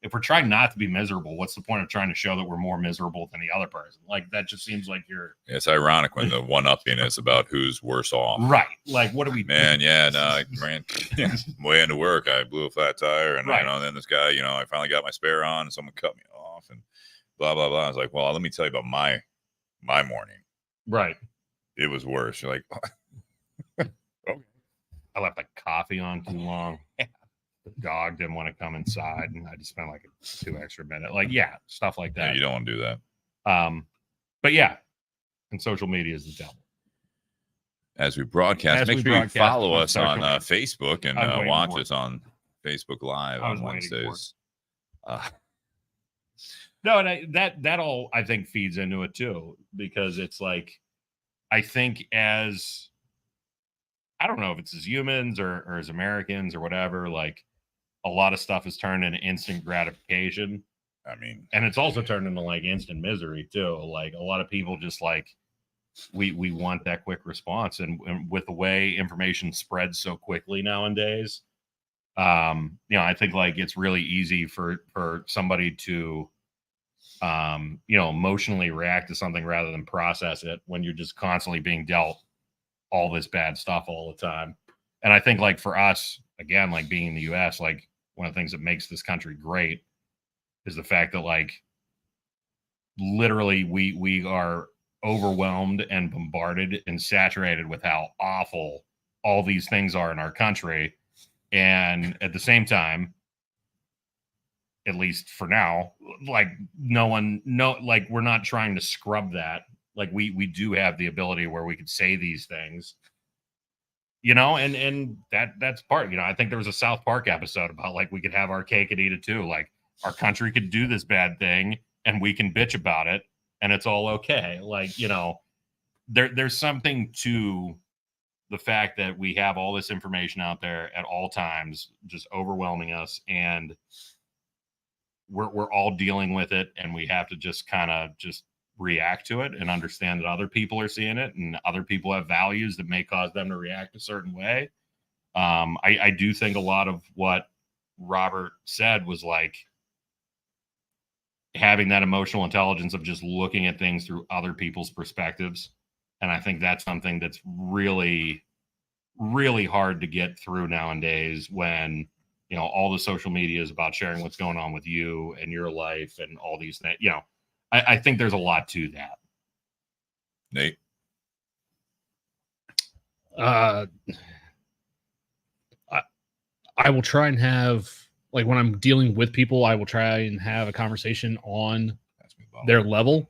if we're trying not to be miserable, what's the point of trying to show that we're more miserable than the other person? Like that just seems like it's ironic when the one upping is about who's worse off. Right. Like what do we man? Yeah, no, I ran way into work. I blew a flat tire, and then this guy, I finally got my spare on, and someone cut me off, and blah blah blah. I was like, well, let me tell you about my morning. Right. It was worse. You're like, okay. I left the coffee on too long. The dog didn't want to come inside, and I just spent like 2 extra minutes. Like, stuff like that. Yeah, you don't want to do that. But yeah, and social media is the devil. As we broadcast, make sure you follow us on Facebook and watch us on Facebook Live on Wednesdays. No, and that all I think feeds into it too, because it's like I think as I don't know if it's as humans or as Americans or whatever, like a lot of stuff is turned into instant gratification. I mean, and it's also turned into like instant misery too. Like a lot of people just like we want that quick response, and with the way information spreads so quickly nowadays, I think like it's really easy for somebody to emotionally react to something rather than process it when you're just constantly being dealt all this bad stuff all the time. And I think like for us, again, like being in the US, like one of the things that makes this country great is the fact that like literally we are overwhelmed and bombarded and saturated with how awful all these things are in our country. And at the same time, at least for now, like we're not trying to scrub that. Like we do have the ability where we could say these things, and that's part, I think there was a South Park episode about like, we could have our cake and eat it too. Like our country could do this bad thing and we can bitch about it and it's all okay. Like, there's something to the fact that we have all this information out there at all times, just overwhelming us, and we're all dealing with it, and we have to just kind of just react to it and understand that other people are seeing it and other people have values that may cause them to react a certain way. I do think a lot of what Robert said was like having that emotional intelligence of just looking at things through other people's perspectives. And I think that's something that's really, really hard to get through nowadays when, all the social media is about sharing what's going on with you and your life and all these things. I think there's a lot to that. Nate? I will try and have, like, when I'm dealing with people, I will try and have a conversation on their level,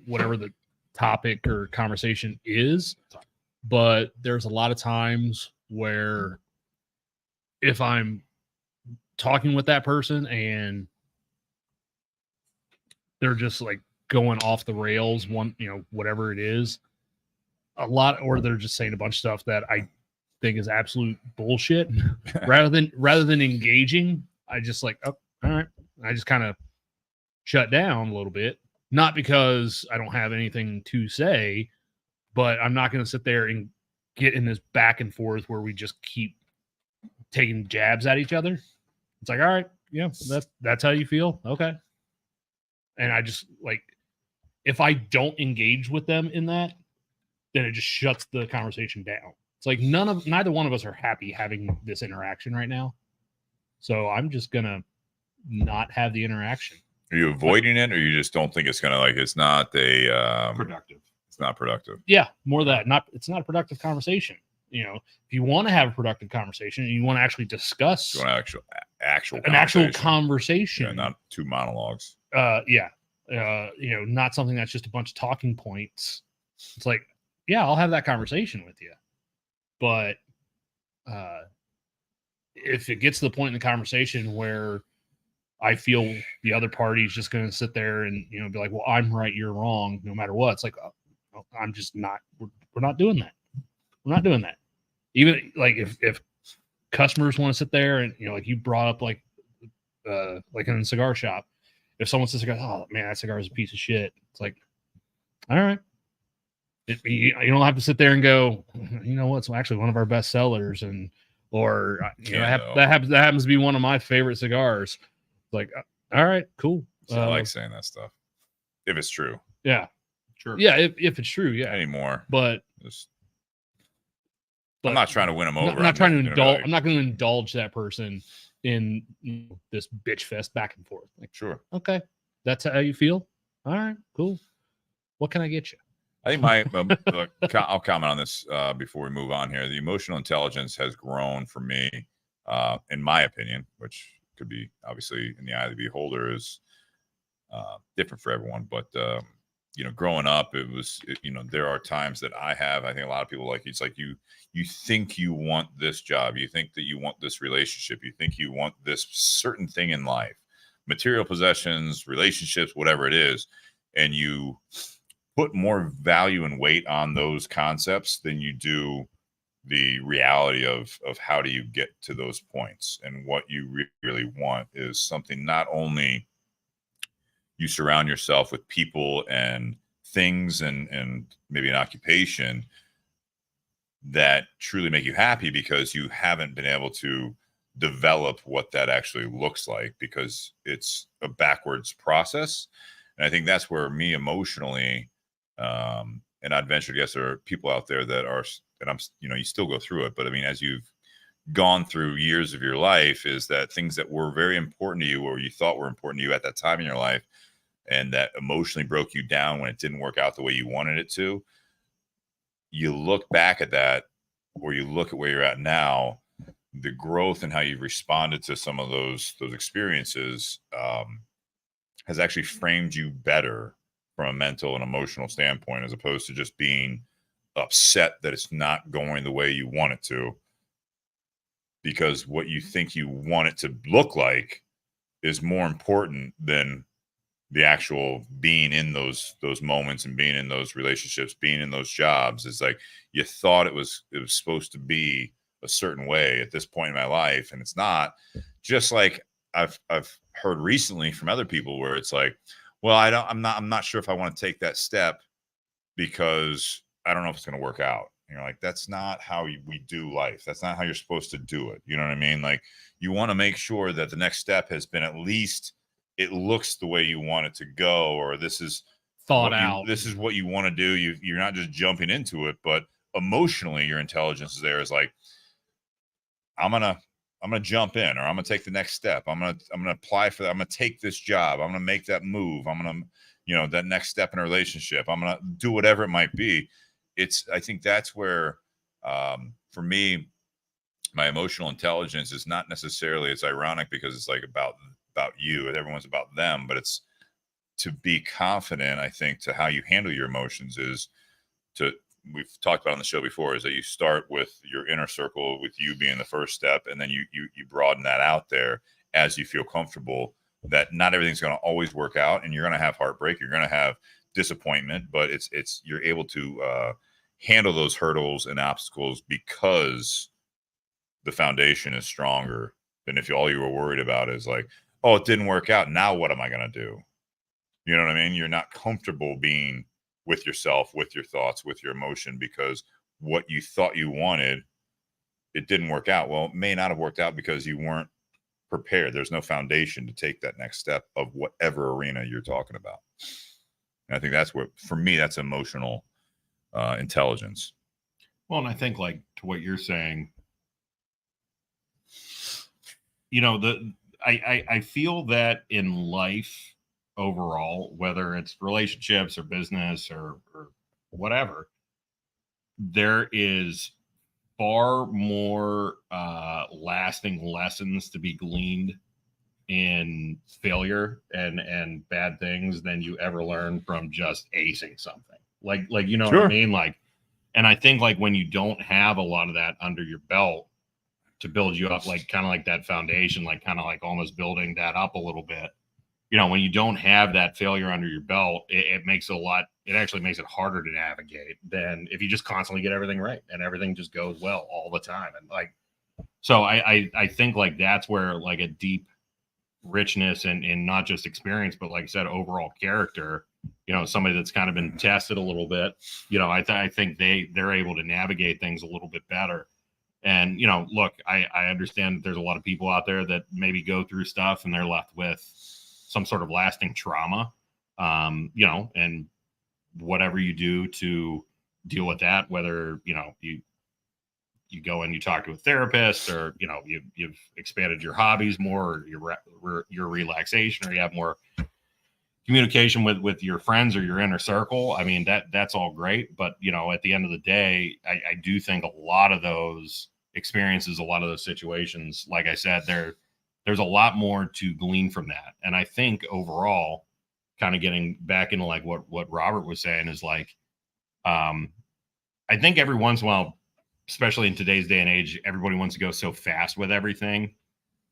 whatever the topic or conversation is. But there's a lot of times where if I'm talking with that person and they're just like going off the rails, whatever it is, or they're just saying a bunch of stuff that I think is absolute bullshit, rather than engaging, I just like, oh, all right. I just kind of shut down a little bit, not because I don't have anything to say, but I'm not going to sit there and get in this back and forth where we just keep taking jabs at each other. It's like, all right, yeah, that's how you feel. Okay. And I just like, if I don't engage with them in that, then it just shuts the conversation down. It's like neither one of us are happy having this interaction right now. So I'm just going to not have the interaction. Are you avoiding it, or you just don't think it's going to, like, it's not Productive. It's not productive. Yeah. More that it's not a productive conversation. If you want to have a productive conversation and you want to actually discuss actual conversation, yeah, not two monologues. Not something that's just a bunch of talking points. It's like, yeah, I'll have that conversation with you. But if it gets to the point in the conversation where I feel the other party is just going to sit there and, be like, well, I'm right, you're wrong, no matter what. It's like, I'm just not, we're not doing that. We're not doing that. Even like if customers want to sit there and, like you brought up, like in a cigar shop, if someone says, oh man, that cigar is a piece of shit. It's like, all right. You don't have to sit there and go, it's actually one of our best sellers. That happens to be one of my favorite cigars. It's like, all right, cool. So I like saying that stuff. If it's true. Yeah. Sure. Yeah. If it's true. Yeah. Anymore. But I'm not trying to win them over. I'm not trying to indulge. I'm not going to indulge that person in this bitch fest back and forth. Like, sure. Okay. That's how you feel. All right, cool. What can I get you? I think I'll comment on this before we move on here. The emotional intelligence has grown for me, in my opinion, which could be obviously in the eye of the beholder, is different for everyone. But growing up, it was, there are times that I think a lot of people, like, it's like you think you want this job, you think that you want this relationship, you think you want this certain thing in life, material possessions, relationships, whatever it is, and you put more value and weight on those concepts than you do the reality of how do you get to those points. And what you really want is something, not only you surround yourself with people and things and maybe an occupation that truly make you happy because you haven't been able to develop what that actually looks like because it's a backwards process. And I think that's where me emotionally, and I'd venture to guess there are people out there that are, and I'm, you still go through it, but I mean, as you've gone through years of your life, is that things that were very important to you or you thought were important to you at that time in your life and that emotionally broke you down when it didn't work out the way you wanted it to, you look back at that, or you look at where you're at now, the growth and how you've responded to some of those experiences has actually framed you better from a mental and emotional standpoint, as opposed to just being upset that it's not going the way you want it to, because what you think you want it to look like is more important than the actual being in those moments and being in those relationships, being in those jobs. It's like you thought it was supposed to be a certain way at this point in my life, and it's not. Just like I've heard recently from other people where it's like, well, I'm not sure if I want to take that step because I don't know if it's going to work out. And you're like, that's not how we do life. That's not how you're supposed to do it. You know what I mean? Like, you want to make sure that the next step has been, at least it looks the way you want it to go, or this is thought out. This is what you want to do. You're not just jumping into it, but emotionally your intelligence is there. Is like, I'm gonna jump in, or I'm gonna take the next step. I'm gonna apply for that. I'm gonna take this job. I'm gonna make that move. I'm gonna, that next step in a relationship. I'm gonna do whatever it might be. I think that's where, for me, my emotional intelligence is not necessarily, it's ironic because it's like about you and everyone's about them, but it's to be confident. I think to how you handle your emotions is we've talked about on the show before, is that you start with your inner circle, with you being the first step, and then you broaden that out there as you feel comfortable that not everything's going to always work out, and you're going to have heartbreak, you're going to have disappointment, but it's you're able to handle those hurdles and obstacles because the foundation is stronger than if all you were worried about is like, oh, it didn't work out, now what am I going to do? You know what I mean? You're not comfortable being with yourself, with your thoughts, with your emotion, because what you thought you wanted, it didn't work out. Well, it may not have worked out because you weren't prepared. There's no foundation to take that next step of whatever arena you're talking about. And I think that's what, for me, that's emotional intelligence. Well, and I think, like, to what you're saying, I feel that in life overall, whether it's relationships or business or whatever, there is far more lasting lessons to be gleaned in failure and bad things than you ever learn from just acing something. Like you know Sure. what I mean? Like, and I think, like, when you don't have a lot of that under your belt to build you up, like kind of like that foundation, like kind of like almost building that up a little bit. When you don't have that failure under your belt, it actually makes it harder to navigate than if you just constantly get everything right and everything just goes well all the time. And like, so I think, like, that's where, like, a deep richness in not just experience, but, like I said, overall character, somebody that's kind of been tested a little bit, I think they're able to navigate things a little bit better. And, look, I understand that there's a lot of people out there that maybe go through stuff and they're left with some sort of lasting trauma, and whatever you do to deal with that, whether, you go and you talk to a therapist, or, you've expanded your hobbies more, or your relaxation, or you have more communication with your friends or your inner circle. I mean, that's all great. But, at the end of the day, I do think a lot of those experiences, a lot of those situations, like I said, there's a lot more to glean from that. And I think overall, kind of getting back into, like, what Robert was saying, is like, I think every once in a while, especially in today's day and age, everybody wants to go so fast with everything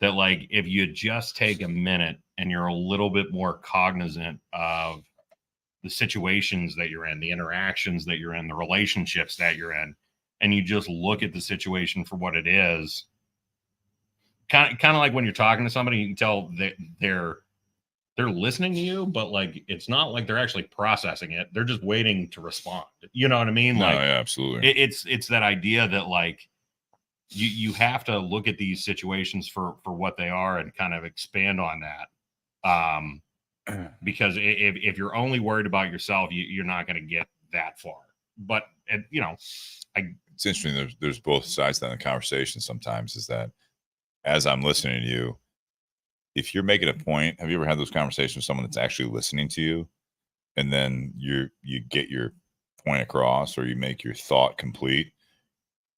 that, like, if you just take a minute and you're a little bit more cognizant of the situations that you're in, the interactions that you're in, the relationships that you're in, and you just look at the situation for what it is, kind of like when you're talking to somebody, you can tell that they're they're listening to you, but like it's not like they're actually processing it. They're just waiting to respond. You know what I mean? No, Like yeah, absolutely. it's that idea that like you have to look at these situations for what they are and kind of expand on that. Because if you're only worried about yourself, you're not going to get that far. But you know, it's interesting. There's both sides to the conversation. Sometimes is that as I'm listening to you, if you're making a point, have you ever had those conversations with someone that's actually listening to you, and then you get your point across, or you make your thought complete,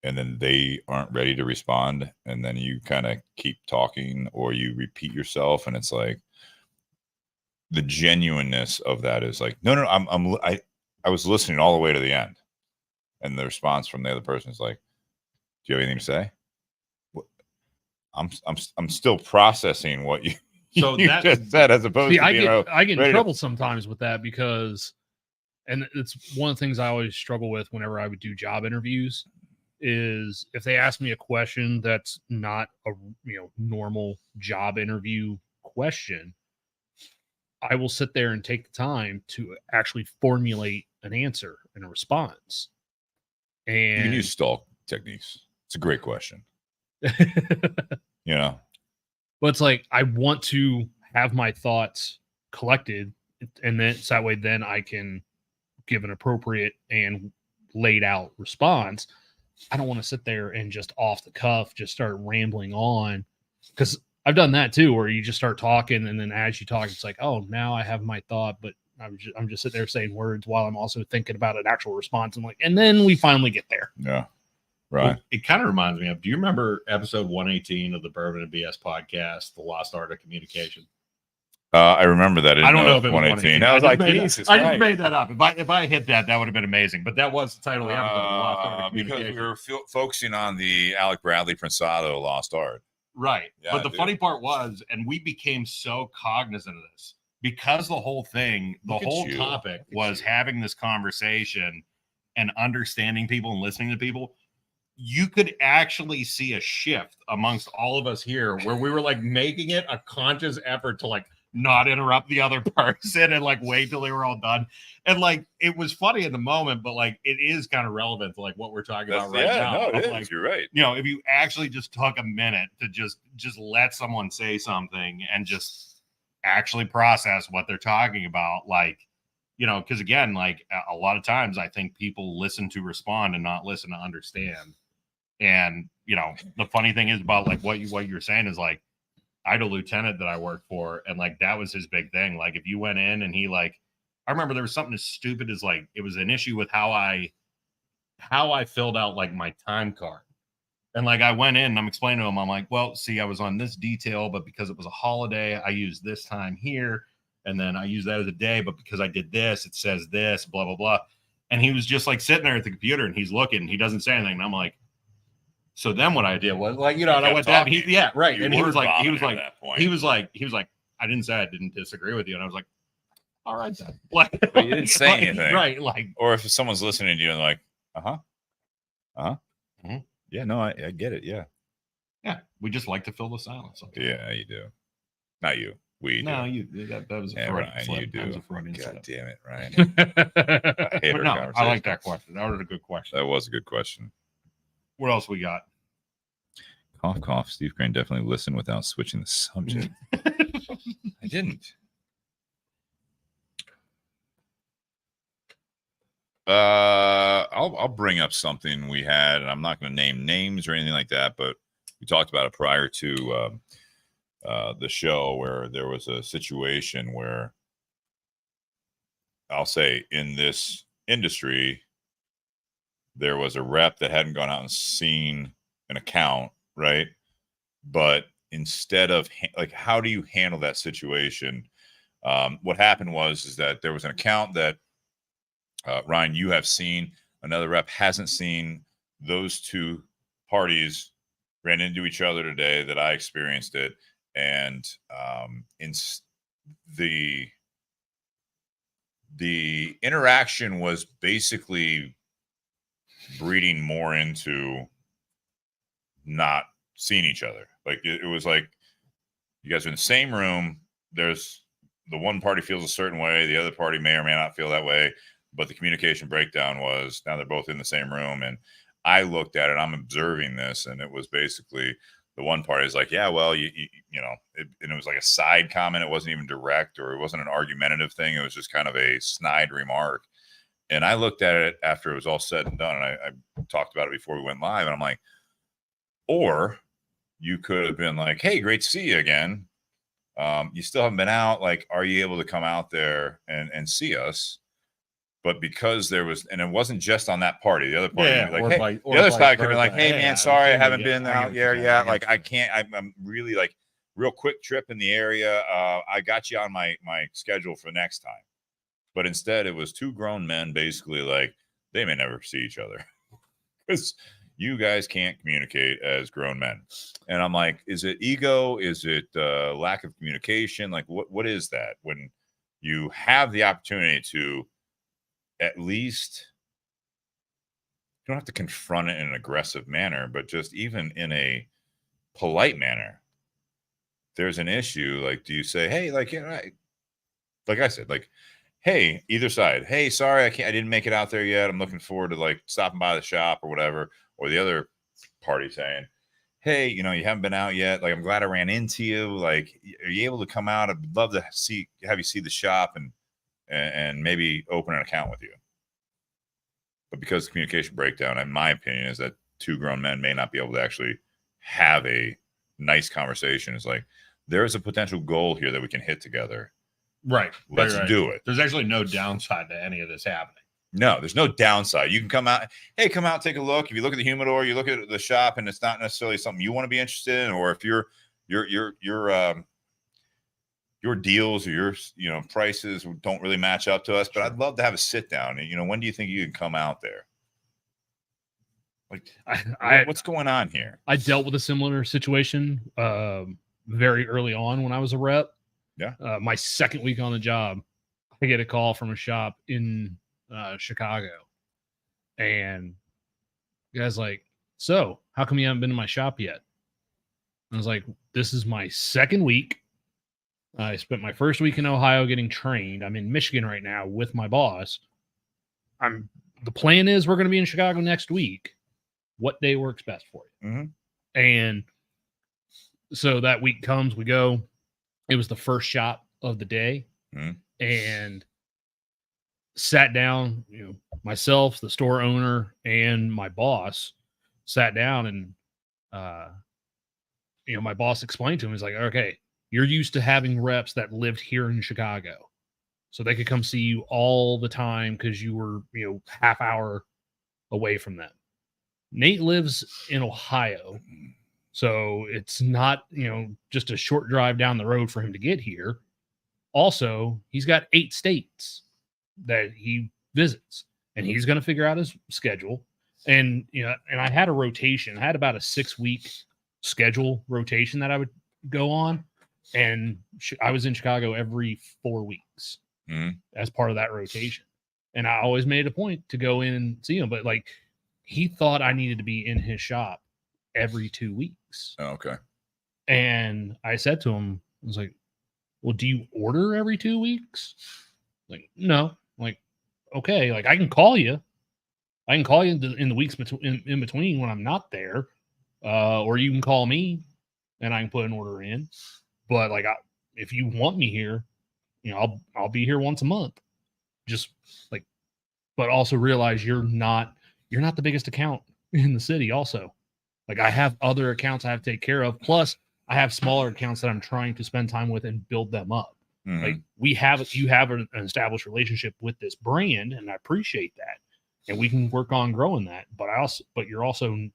and then they aren't ready to respond, and then you kind of keep talking, or you repeat yourself, and it's like the genuineness of that is like, no, I was listening all the way to the end, and the response from the other person is like, do you have anything to say? I'm still processing what you just said, as opposed to being I get in trouble sometimes with that, because, and it's one of the things I always struggle with whenever I would do job interviews, is if they ask me a question that's not a normal job interview question, I will sit there and take the time to actually formulate an answer and a response. And you can use stall techniques. It's a great question. But it's like, I want to have my thoughts collected, and then so that way then I can give an appropriate and laid out response. I don't want to sit there and just off the cuff just start rambling on, because I've done that too, where you just start talking, and then as you talk, it's like, oh, now I have my thought, but I'm just sitting there saying words while I'm also thinking about an actual response. And then we finally get there. Yeah. Right. Well, it kind of reminds me of, do you remember episode 118 of the Bourbon and BS podcast, The Lost Art of Communication? I remember that. I don't know if it was 118. I was like, Jesus, I just made that up. If I hit that, that would have been amazing. But that was the title of the episode, The Lost Art of Communication. Because we were focusing on the Alec Bradley Prensado Lost Art. Right. Yeah, but the funny part was, and we became so cognizant of this, because the whole thing, the whole topic was having this conversation and understanding people and listening to people. You could actually see a shift amongst all of us here, where we were like making it a conscious effort to like not interrupt the other person and like wait till they were all done. And like, it was funny in the moment, but like, it is kind of relevant to like what we're talking about right now. No, it is. Like, you're right. If you actually just took a minute to just let someone say something and just actually process what they're talking about, like, because again, like a lot of times I think people listen to respond and not listen to understand. And, the funny thing is about like what you're saying is like, I had a lieutenant that I worked for, and like, that was his big thing. Like, if you went in and he like, I remember there was something as stupid as like, it was an issue with how I filled out like my time card. And like, I went in and I'm explaining to him, I'm like, well, see, I was on this detail, but because it was a holiday, I used this time here. And then I used that as a day, but because I did this, it says this, blah, blah, blah. And he was just like sitting there at the computer, and he's looking, he doesn't say anything. And I'm like, so then what I did was like, and I went down. Right. And he was like, I didn't say I didn't disagree with you. And I was like, all right then. Like, but you didn't say anything. Right. Like, or if someone's listening to you and like, Mm-hmm. Yeah, no, I get it. Yeah. Yeah. We just like to fill the silence. Okay. Yeah, you do. Not you. We no, do. You. That was a Ryan, slip. you do. That was a Freudian God slip. damn it, Ryan. I hate our conversation. I like that question. That was a good question. That was a good question. What else we got? Cough, cough. Steve Crane definitely listened without switching the subject. I didn't. I'll bring up something we had, and I'm not going to name names or anything like that, but we talked about it prior to the show, where there was a situation where, I'll say, in this industry, there was a rep that hadn't gone out and seen an account, right? But instead of like, how do you handle that situation? What happened is that there was an account that Ryan, you have seen, another rep hasn't seen. Those two parties ran into each other today that I experienced it. And in the interaction was basically breeding more into not seeing each other. Like it was like, you guys are in the same room. There's the one party feels a certain way, the other party may or may not feel that way, but the communication breakdown was now they're both in the same room. And I looked at it, I'm observing this, and it was basically the one party is like, yeah, well, you know, and it was like a side comment. It wasn't even direct, or it wasn't an argumentative thing. It was just kind of a snide remark. And I looked at it after it was all said and done, and I talked about it before we went live, and I'm like, or you could have been like, hey, great to see you again. You still haven't been out. Like, are you able to come out there and see us? But because there was, and it wasn't just on that party, the other party, like, hey, the other side could be like, hey, man, sorry, I haven't been out there yet. Like, I can't, I'm really like real quick trip in the area. I got you on my schedule for next time. But instead, it was two grown men basically like they may never see each other because you guys can't communicate as grown men. And I'm like, is it ego? Is it lack of communication? Like, what is that when you have the opportunity to at least, you don't have to confront it in an aggressive manner, but just even in a polite manner, there's an issue. Like, do you say, hey, like, you know, like I said, like, hey, either side, hey, sorry, I didn't make it out there yet. I'm looking forward to like stopping by the shop or whatever. Or the other party saying, hey, you know, you haven't been out yet. Like, I'm glad I ran into you. Like, are you able to come out? I'd love to have you see the shop and maybe open an account with you. But because the communication breakdown, in my opinion, is that two grown men may not be able to actually have a nice conversation. It's like, there's a potential goal here that we can hit together. Right. Let's do it. There's actually no downside to any of this happening. No, there's no downside. You can come out. Hey, come out, take a look. If you look at the humidor, you look at the shop, and it's not necessarily something you want to be interested in, or if your deals or your prices don't really match up to us. But I'd love to have a sit down. And when do you think you can come out there? Like, what's going on here? I dealt with a similar situation very early on when I was a rep. Yeah. My second week on the job, I get a call from a shop in Chicago, and the guy's like, so how come you haven't been to my shop yet? And I was like, this is my second week. I spent my first week in Ohio getting trained. I'm in Michigan right now with my boss. The plan is we're going to be in Chicago next week. What day works best for you? Mm-hmm. And so that week comes, we go. It was the first shop of the day. Mm-hmm. And sat down, myself, the store owner, and my boss sat down, and my boss explained to him, he's like, okay, you're used to having reps that lived here in Chicago, so they could come see you all the time because you were, half hour away from them. Nate lives in Ohio, so it's not, just a short drive down the road for him to get here. Also, he's got 8 states that he visits, and he's going to figure out his schedule. And, and I had a rotation. I had about a 6-week schedule rotation that I would go on. And I was in Chicago every 4 weeks as part of that rotation. And I always made a point to go in and see him. But like, he thought I needed to be in his shop every 2 weeks. Oh, okay. And I said to him, I was like, well, do you order every 2 weeks? Like, no. Like, okay, like I can call you. I can call you in the weeks in between when I'm not there, or you can call me and I can put an order in. But like, if you want me here, I'll be here once a month. Just like, but also realize you're not the biggest account in the city. Also, like I have other accounts I have to take care of. Plus, I have smaller accounts that I'm trying to spend time with and build them up. Mm-hmm. Like you have an established relationship with this brand, and I appreciate that. And we can work on growing that. But you're also,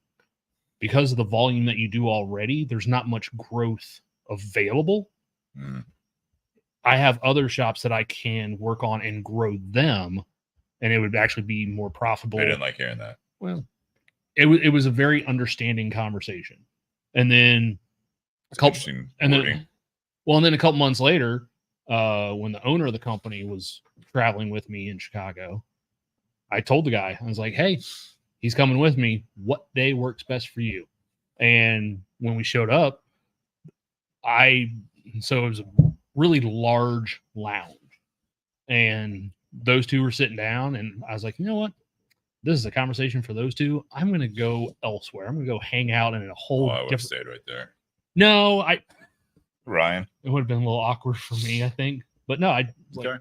because of the volume that you do already, there's not much growth available. Mm-hmm. I have other shops that I can work on and grow them, and it would actually be more profitable. I didn't like hearing that. Well, it was a very understanding conversation. And then a couple months later, when the owner of the company was traveling with me in Chicago, I told the guy, I was like, hey, he's coming with me. What day works best for you? And when we showed up, so it was really large lounge. And those two were sitting down, and I was like, you know what? This is a conversation for those two. I'm going to go elsewhere. I'm going to go hang out in a whole I would have different. stayed right there. No, Ryan. it would have been a little awkward for me, I think. But no, Okay.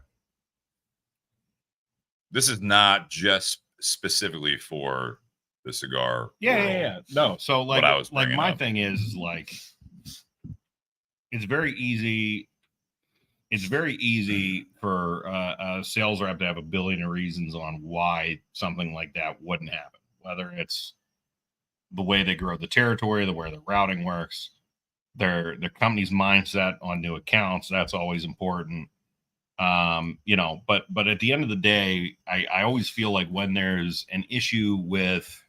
This is not just specifically for the cigar. Yeah. No. So like, What I was like bringing my up. thing is like, it's very easy. It's very easy for a sales rep to have a billion of reasons on why something like that wouldn't happen. Whether it's the way they grow the territory, the way their routing works, their company's mindset on new accounts. That's always important. You know, but at the end of the day, I always feel like when there's an issue with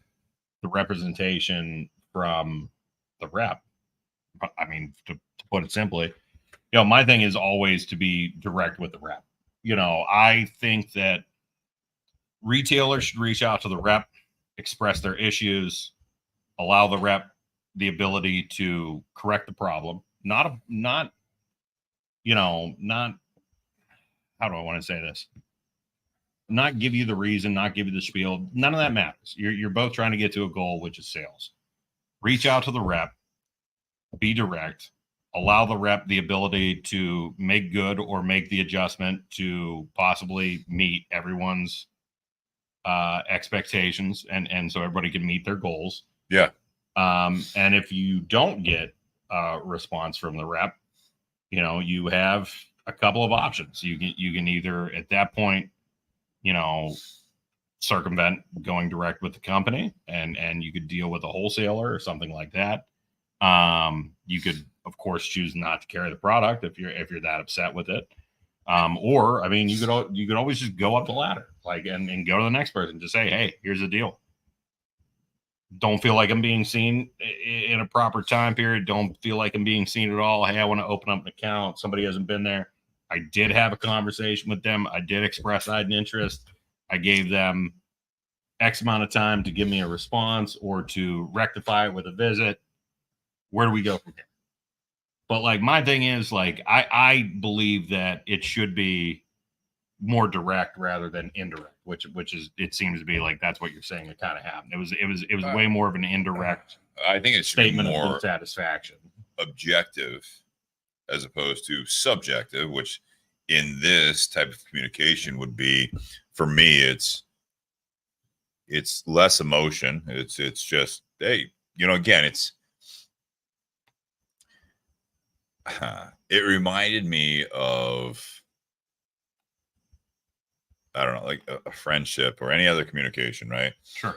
the representation from the rep, I mean, to put it simply, you know, my thing is always to be direct with the rep. You know, I think that retailers should reach out to the rep, express their issues, allow the rep the ability to correct the problem. Not how do I want to say this? Not give you the reason, not give you the spiel. None of that matters. You're both trying to get to a goal, which is sales. Reach out to the rep, be direct, allow the rep the ability to make good or make the adjustment to possibly meet everyone's expectations, and so everybody can meet their goals. Yeah. And if you don't get a response from the rep, you know, you have a couple of options. You can either at that point, you know, circumvent going direct with the company, and you could deal with a wholesaler or something like that. You could, of course, choose not to carry the product if you're that upset with it. Or I mean, you could always just go up the ladder, like, and go to the next person, just say, hey, here's the deal. Don't feel like I'm being seen in a proper time period. Don't feel like I'm being seen at all. Hey, I want to open up an account. Somebody hasn't been there. I did have a conversation with them. I did express I had an interest. I gave them X amount of time to give me a response or to rectify it with a visit. Where do we go from here? But like, my thing is, like, I believe that it should be more direct rather than indirect, which is, it seems to be like that's what you're saying. It kind of happened. It was way more of an indirect I think it should be statement more of dissatisfaction, objective as opposed to subjective, which in this type of communication would be, for me, it's less emotion. It's just, hey, you know, again, it reminded me of, I don't know, like a friendship or any other communication, right? Sure.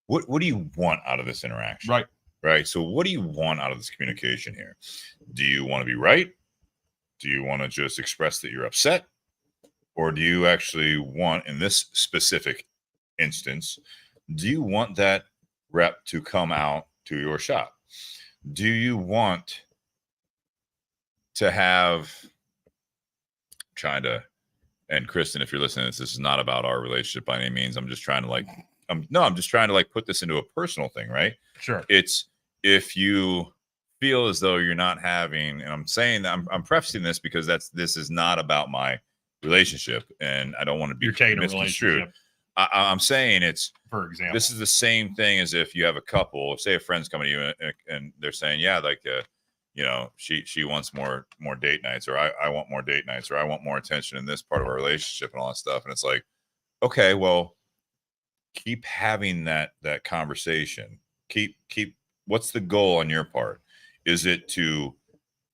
What do you want out of this interaction? Right. So what do you want out of this communication here? Do you want to be right? Do you want to just express that you're upset? Or do you actually want, in this specific instance, do you want that rep to come out to your shop? Do you want to have, and Kristen, if you're listening to this is not about our relationship by any means. I'm just trying to I'm just trying to like put this into a personal thing, right? Sure. It's, if you feel as though you're not having, and I'm saying that I'm prefacing this because this is not about my relationship, and I don't want to be misconstrued. I'm saying it's, for example, this is the same thing as if you have a couple, say a friend's coming to you and they're saying, yeah, like, you know, she wants more date nights, or I want more date nights, or I want more attention in this part of our relationship and all that stuff. And it's like, okay, well, keep having that conversation. Keep, what's the goal on your part? Is it to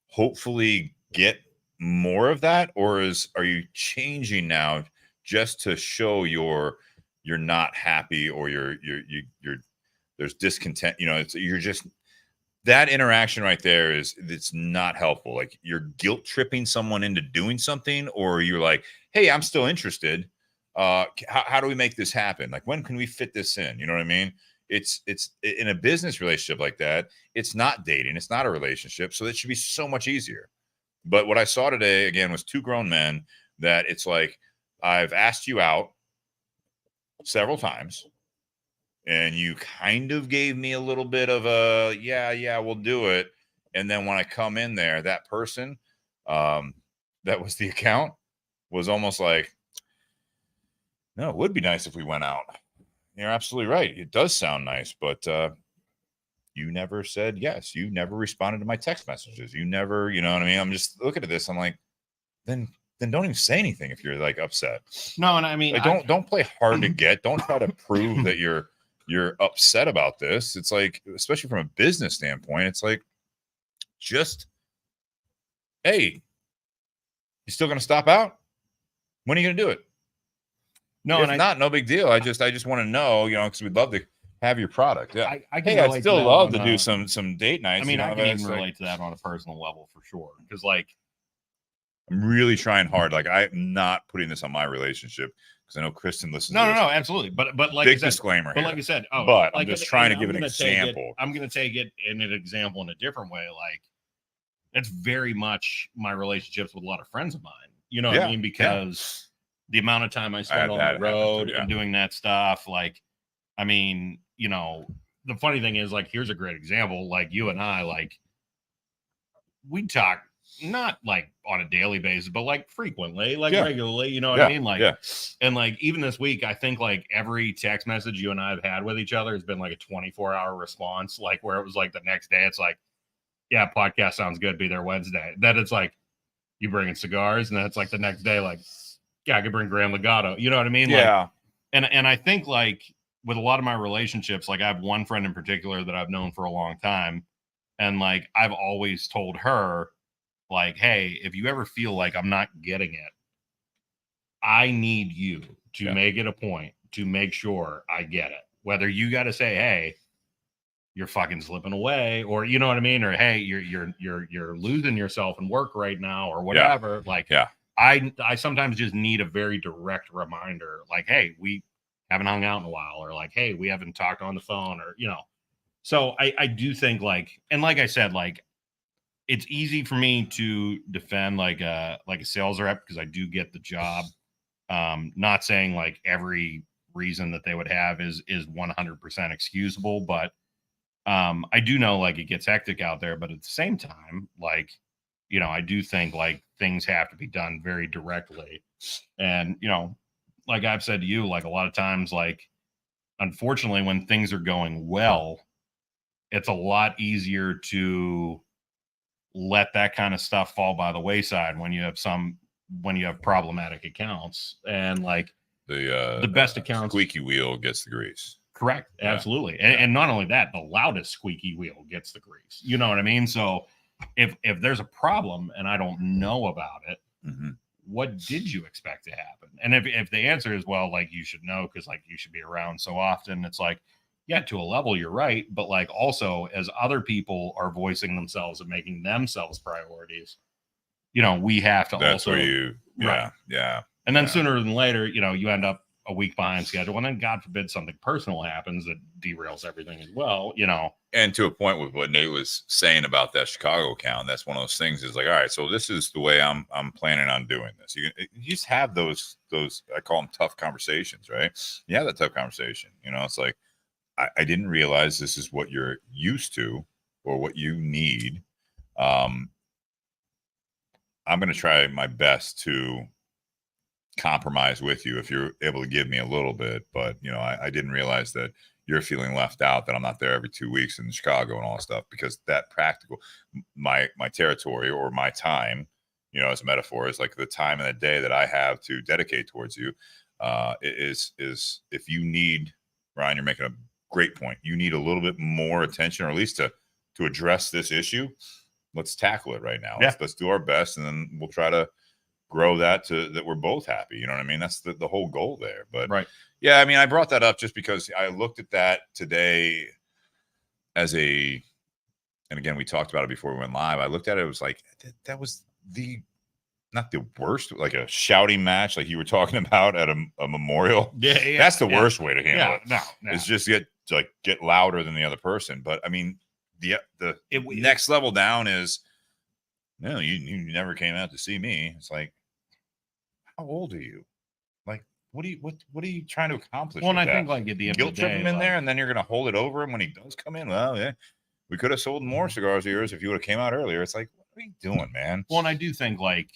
hopefully get more of that? Or are you changing now just to show you're not happy, or you're there's discontent, you know, you're just, that interaction right there it's not helpful. Like, you're guilt tripping someone into doing something, or you're like, hey, I'm still interested. How do we make this happen? Like, when can we fit this in? You know what I mean? It's in a business relationship like that. It's not dating. It's not a relationship. So it should be so much easier. But what I saw today, again, was two grown men that it's like, I've asked you out several times, and you kind of gave me a little bit of a, yeah, we'll do it. And then when I come in there, that person, that was the account, was almost like, no, it would be nice if we went out. You're absolutely right. It does sound nice, but you never said yes. You never responded to my text messages. You never, you know what I mean? I'm just looking at this. I'm like, then don't even say anything if you're like upset. No, and I mean, like, don't play hard to get. Don't try to prove that you're upset about this. It's like, especially from a business standpoint, it's like, just, hey, you still gonna stop out? When are you gonna do it? no, If not, no big deal. I just want to know, because we'd love to have your product. Yeah. I'd I'd still love to do some date nights. I mean, I can even like, relate to that on a personal level for sure. Because like, I'm really trying hard. Like, I'm not putting this on my relationship because I know Kristen listens. no, to this. absolutely. But like Big I said, disclaimer. but here. like I said, but like, I'm just trying to give an gonna example. I'm going to take it in an example in a different way. Like, it's very much my relationships with a lot of friends of mine. You know what I mean? Because the amount of time I spend on the road and doing that stuff, like, I mean, the funny thing is, like, here's a great example. Like, you and I, like, we talk not like on a daily basis, but like frequently, like regularly, you know what I mean? Like, and like, even this week, I think like every text message you and I have had with each other has been like a 24-hour response, like where it was like the next day, it's like, yeah, podcast sounds good. Be there Wednesday. Then it's like, you bringing cigars, and then it's like the next day, like, yeah, I could bring Gran Legado. You know what I mean? Yeah. Like, and I think like with a lot of my relationships, like I have one friend in particular that I've known for a long time, and like I've always told her, like, hey, if you ever feel like I'm not getting it, I need you to make it a point to make sure I get it. Whether you got to say, hey, you're fucking slipping away, or you know what I mean, or hey, you're losing yourself in work right now, or whatever. Like, I sometimes just need a very direct reminder, like, hey, we haven't hung out in a while, or like, hey, we haven't talked on the phone, or So I do think, like, and like I said, like, it's easy for me to defend like a sales rep because I do get the job. Not saying like every reason that they would have is 100% excusable, but I do know like it gets hectic out there, but at the same time, like, I do think like things have to be done very directly. And, like I've said to you, like a lot of times, like, unfortunately, when things are going well, it's a lot easier to let that kind of stuff fall by the wayside when you have problematic accounts, and like the best accounts, squeaky wheel gets the grease. Correct. Absolutely. And not only that, the loudest squeaky wheel gets the grease. You know what I mean? So if there's a problem and I don't know about it, what did you expect to happen? And if the answer is, well, like, you should know because like you should be around so often, it's like, yeah, to a level, you're right. But like also, as other people are voicing themselves and making themselves priorities, we have to That's also. Where you, And then sooner than later, you end up a week behind schedule, and then God forbid something personal happens that derails everything as well, And to a point with what Nate was saying about that Chicago account, that's one of those things is like, all right, so this is the way I'm planning on doing this. You just have those I call them tough conversations, right? You have that tough conversation. It's like, I didn't realize this is what you're used to or what you need. I'm going to try my best to compromise with you if you're able to give me a little bit, but I didn't realize that you're feeling left out, that I'm not there every 2 weeks in Chicago and all that stuff, because that practical my territory or my time, as a metaphor, is like the time in the day that I have to dedicate towards you. Is if you need, Ryan, you're making a great point, you need a little bit more attention, or at least to address this issue. Let's tackle it right now. Let's do our best, and then we'll try to grow that we're both happy. You know what I mean? That's the whole goal there. But yeah, I mean, I brought that up just because I looked at that today and again, we talked about it before we went live. I looked at it, it was like, that was not the worst, like a shouting match, like you were talking about at a memorial. Yeah. That's the worst way to handle it. No. It's just get louder than the other person. But I mean, the next level down is, no, you never came out to see me. It's like, how old are you? Like, what are you trying to accomplish? Well, and I think like at the end guilt of the day, trip him in there, and then you're going to hold it over him when he does come in. Well, yeah, we could have sold more cigars of yours if you would have came out earlier. It's like, are you doing, man? Well, and I do think like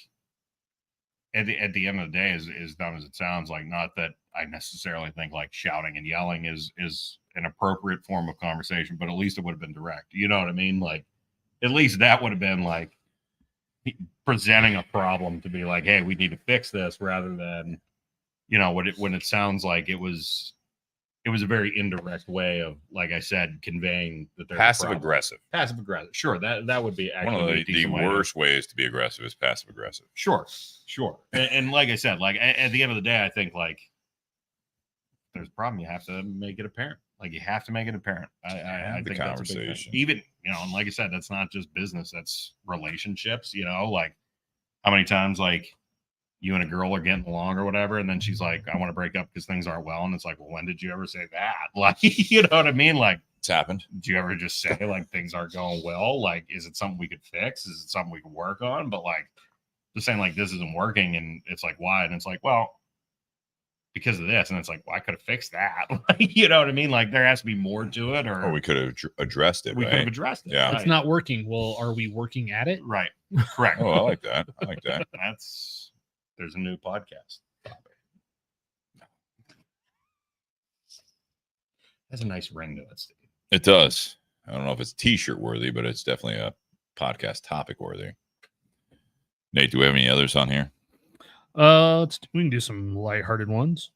at the end of the day, as dumb as it sounds, like not that I necessarily think like shouting and yelling is an appropriate form of conversation, but at least it would have been direct. You know what I mean? Like at least that would have been like presenting a problem to be like, hey, we need to fix this, rather than, you know, when it sounds like it was a very indirect way of, like I said, conveying that there's Passive aggressive. Passive aggressive. Sure, that would be actually One of the worst ways to be aggressive is passive aggressive. Sure. And like I said, like at the end of the day, I think like if there's a problem, you have to make it apparent. Like you have to make it apparent. I think that's a big thing. Even, you know, and like I said, that's not just business, that's relationships, you know, like how many times like you and a girl are getting along or whatever, and then she's like, I want to break up because things aren't well. And it's like, well, when did you ever say that? Like, you know what I mean? Like, it's happened. Did you ever just say like things aren't going well? Like, is it something we could fix? Is it something we could work on? But like just saying like this isn't working, and it's like, why? And it's like, well, because of this. And it's like, well, I could have fixed that. You know what I mean? Like there has to be more to it, or we could have addressed it. We could have addressed it. Yeah. It's not working. Well, are we working at it? Right. Correct. Oh, I like that. There's a new podcast topic. Has a nice ring to it, Steve. It does. I don't know if it's t-shirt worthy, but it's definitely a podcast topic worthy. Nate, do we have any others on here? We can do some lighthearted ones.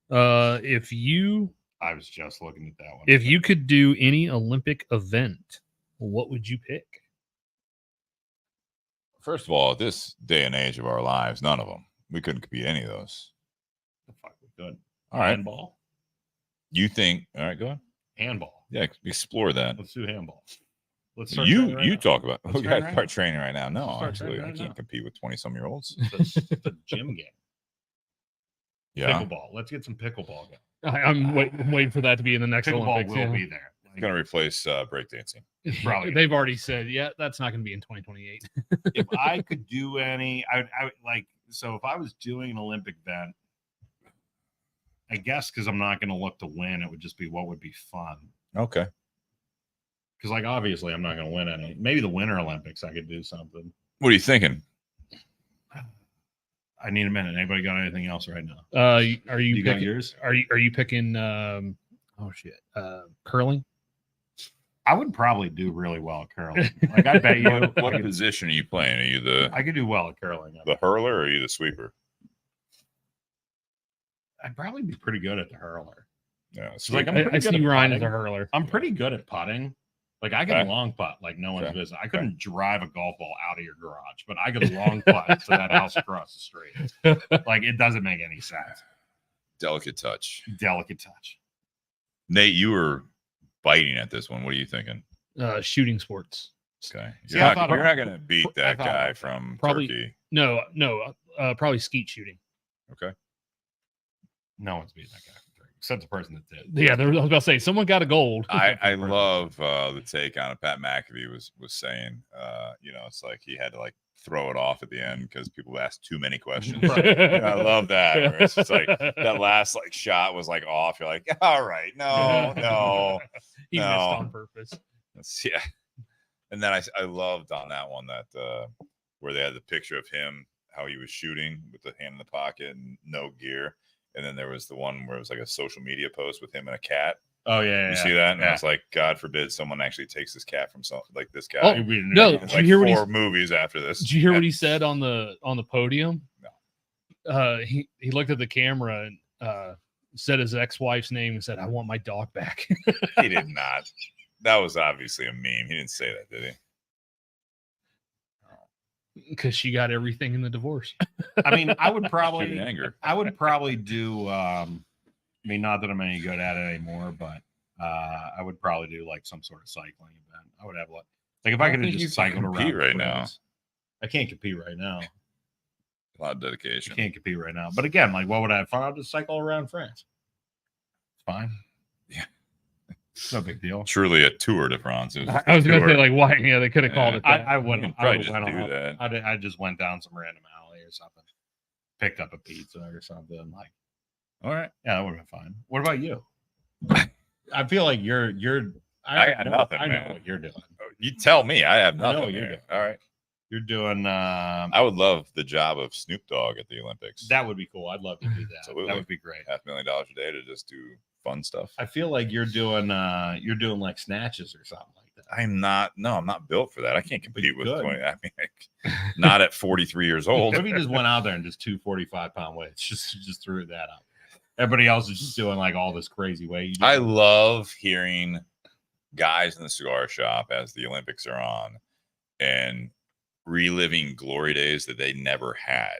If you I was just looking at that one. If you could do any Olympic event, what would you pick? First of all, at this day and age of our lives, none of them. We couldn't compete any of those. The fuck, we could. All right. Handball. You think? All right, go ahead. Handball. Yeah, explore that. Let's do handball. Let's start you talk about. Let's We got to start training right now. No, Start I can't compete with 20-some-year-olds. The gym game. Yeah, Pickleball. Let's get some pickleball going. I'm waiting for that to be in the next Pickleball Olympics. will be there. it's going to replace breakdancing. It's probably They've already said, yeah, that's not going to be in 2028. If I could do any, I would like. So if I was doing an Olympic event, I guess because I'm not going to look to win, it would just be what would be fun. Okay. Because like obviously I'm not going to win any. Maybe the Winter Olympics I could do something. What are you thinking? I need a minute. Anybody got anything else right now? Are you got picking yours? Are you picking curling? I would probably do really well at curling. Like I bet you. What position are you playing? Are you I could do well at curling. the hurler or are you the sweeper? I'd probably be pretty good at the hurler. Yeah, So like I see Ryan as a hurler. I'm pretty good at putting. Like I can Okay. long putt like no one's Okay. business. I couldn't drive a golf ball out of your garage, but I could long putt to that house across the street. Like it doesn't make any sense. Delicate touch. Delicate touch. Nate, you were biting at this one. What are you thinking? Shooting sports. Okay, See, you're I not, thought you're about- not going to beat that thought guy about from Probably- Turkey. No, probably skeet shooting. Okay. No one's beating that guy from Turkey, except the person that did. Yeah, I was about to say someone got a gold. I love the take on it. Pat McAfee was saying, it's like he had to like throw it off at the end because people asked too many questions. I love that. Where it's just like that last like shot was like off. You're like, all right, no. He No. missed on purpose. Yeah. And then I loved on that one that where they had the picture of him, how he was shooting with the hand in the pocket and no gear. And then there was the one where it was like a social media post with him and a cat. Oh yeah. You see that? And I Yeah. was like, God forbid someone actually takes this cat from like this guy. Oh, no. It's Did like you hear what 4 movies after this. Did you hear what he said on the podium? No. He looked at the camera and said his ex-wife's name and said, "I want my dog back." He did not. That was obviously a meme. He didn't say that, did he? Because she got everything in the divorce. I mean, I would Shooting probably anger. do I mean, not that I'm any good at it anymore, but I would probably do like some sort of cycling event. I would have like if I could have just cycled around compete right now. France. I can't compete right now. A lot of I dedication. can't compete right now. But again, like what would I have fun? I'll just cycle around France. It's fine. Yeah. It's no big deal. Truly a tour de France. It I was going to tour. say, like, why? Yeah, they could have called it that. I You wouldn't. can probably I just went do on- that. I just went down some random alley or something. Picked up a pizza or something. Like, all right, yeah, that would have been fine. What about you? I feel like you're. I got nothing, I know man. what you're doing. You tell me. I have I know nothing. what you're here. doing. All right. You're doing. I would love the job of Snoop Dogg at the Olympics. That would be cool. I'd love to do that. Absolutely. That would be great. $500,000 a day to just do fun stuff. I feel like you're doing like snatches or something like that. I'm not built for that. I can't compete with could. 20. I mean, not at 43 years old. What if you just went out there and just 2 45-pound weights? Just threw that out. Everybody else is just doing like all this crazy weight. I love hearing guys in the cigar shop as the Olympics are on and reliving glory days that they never had.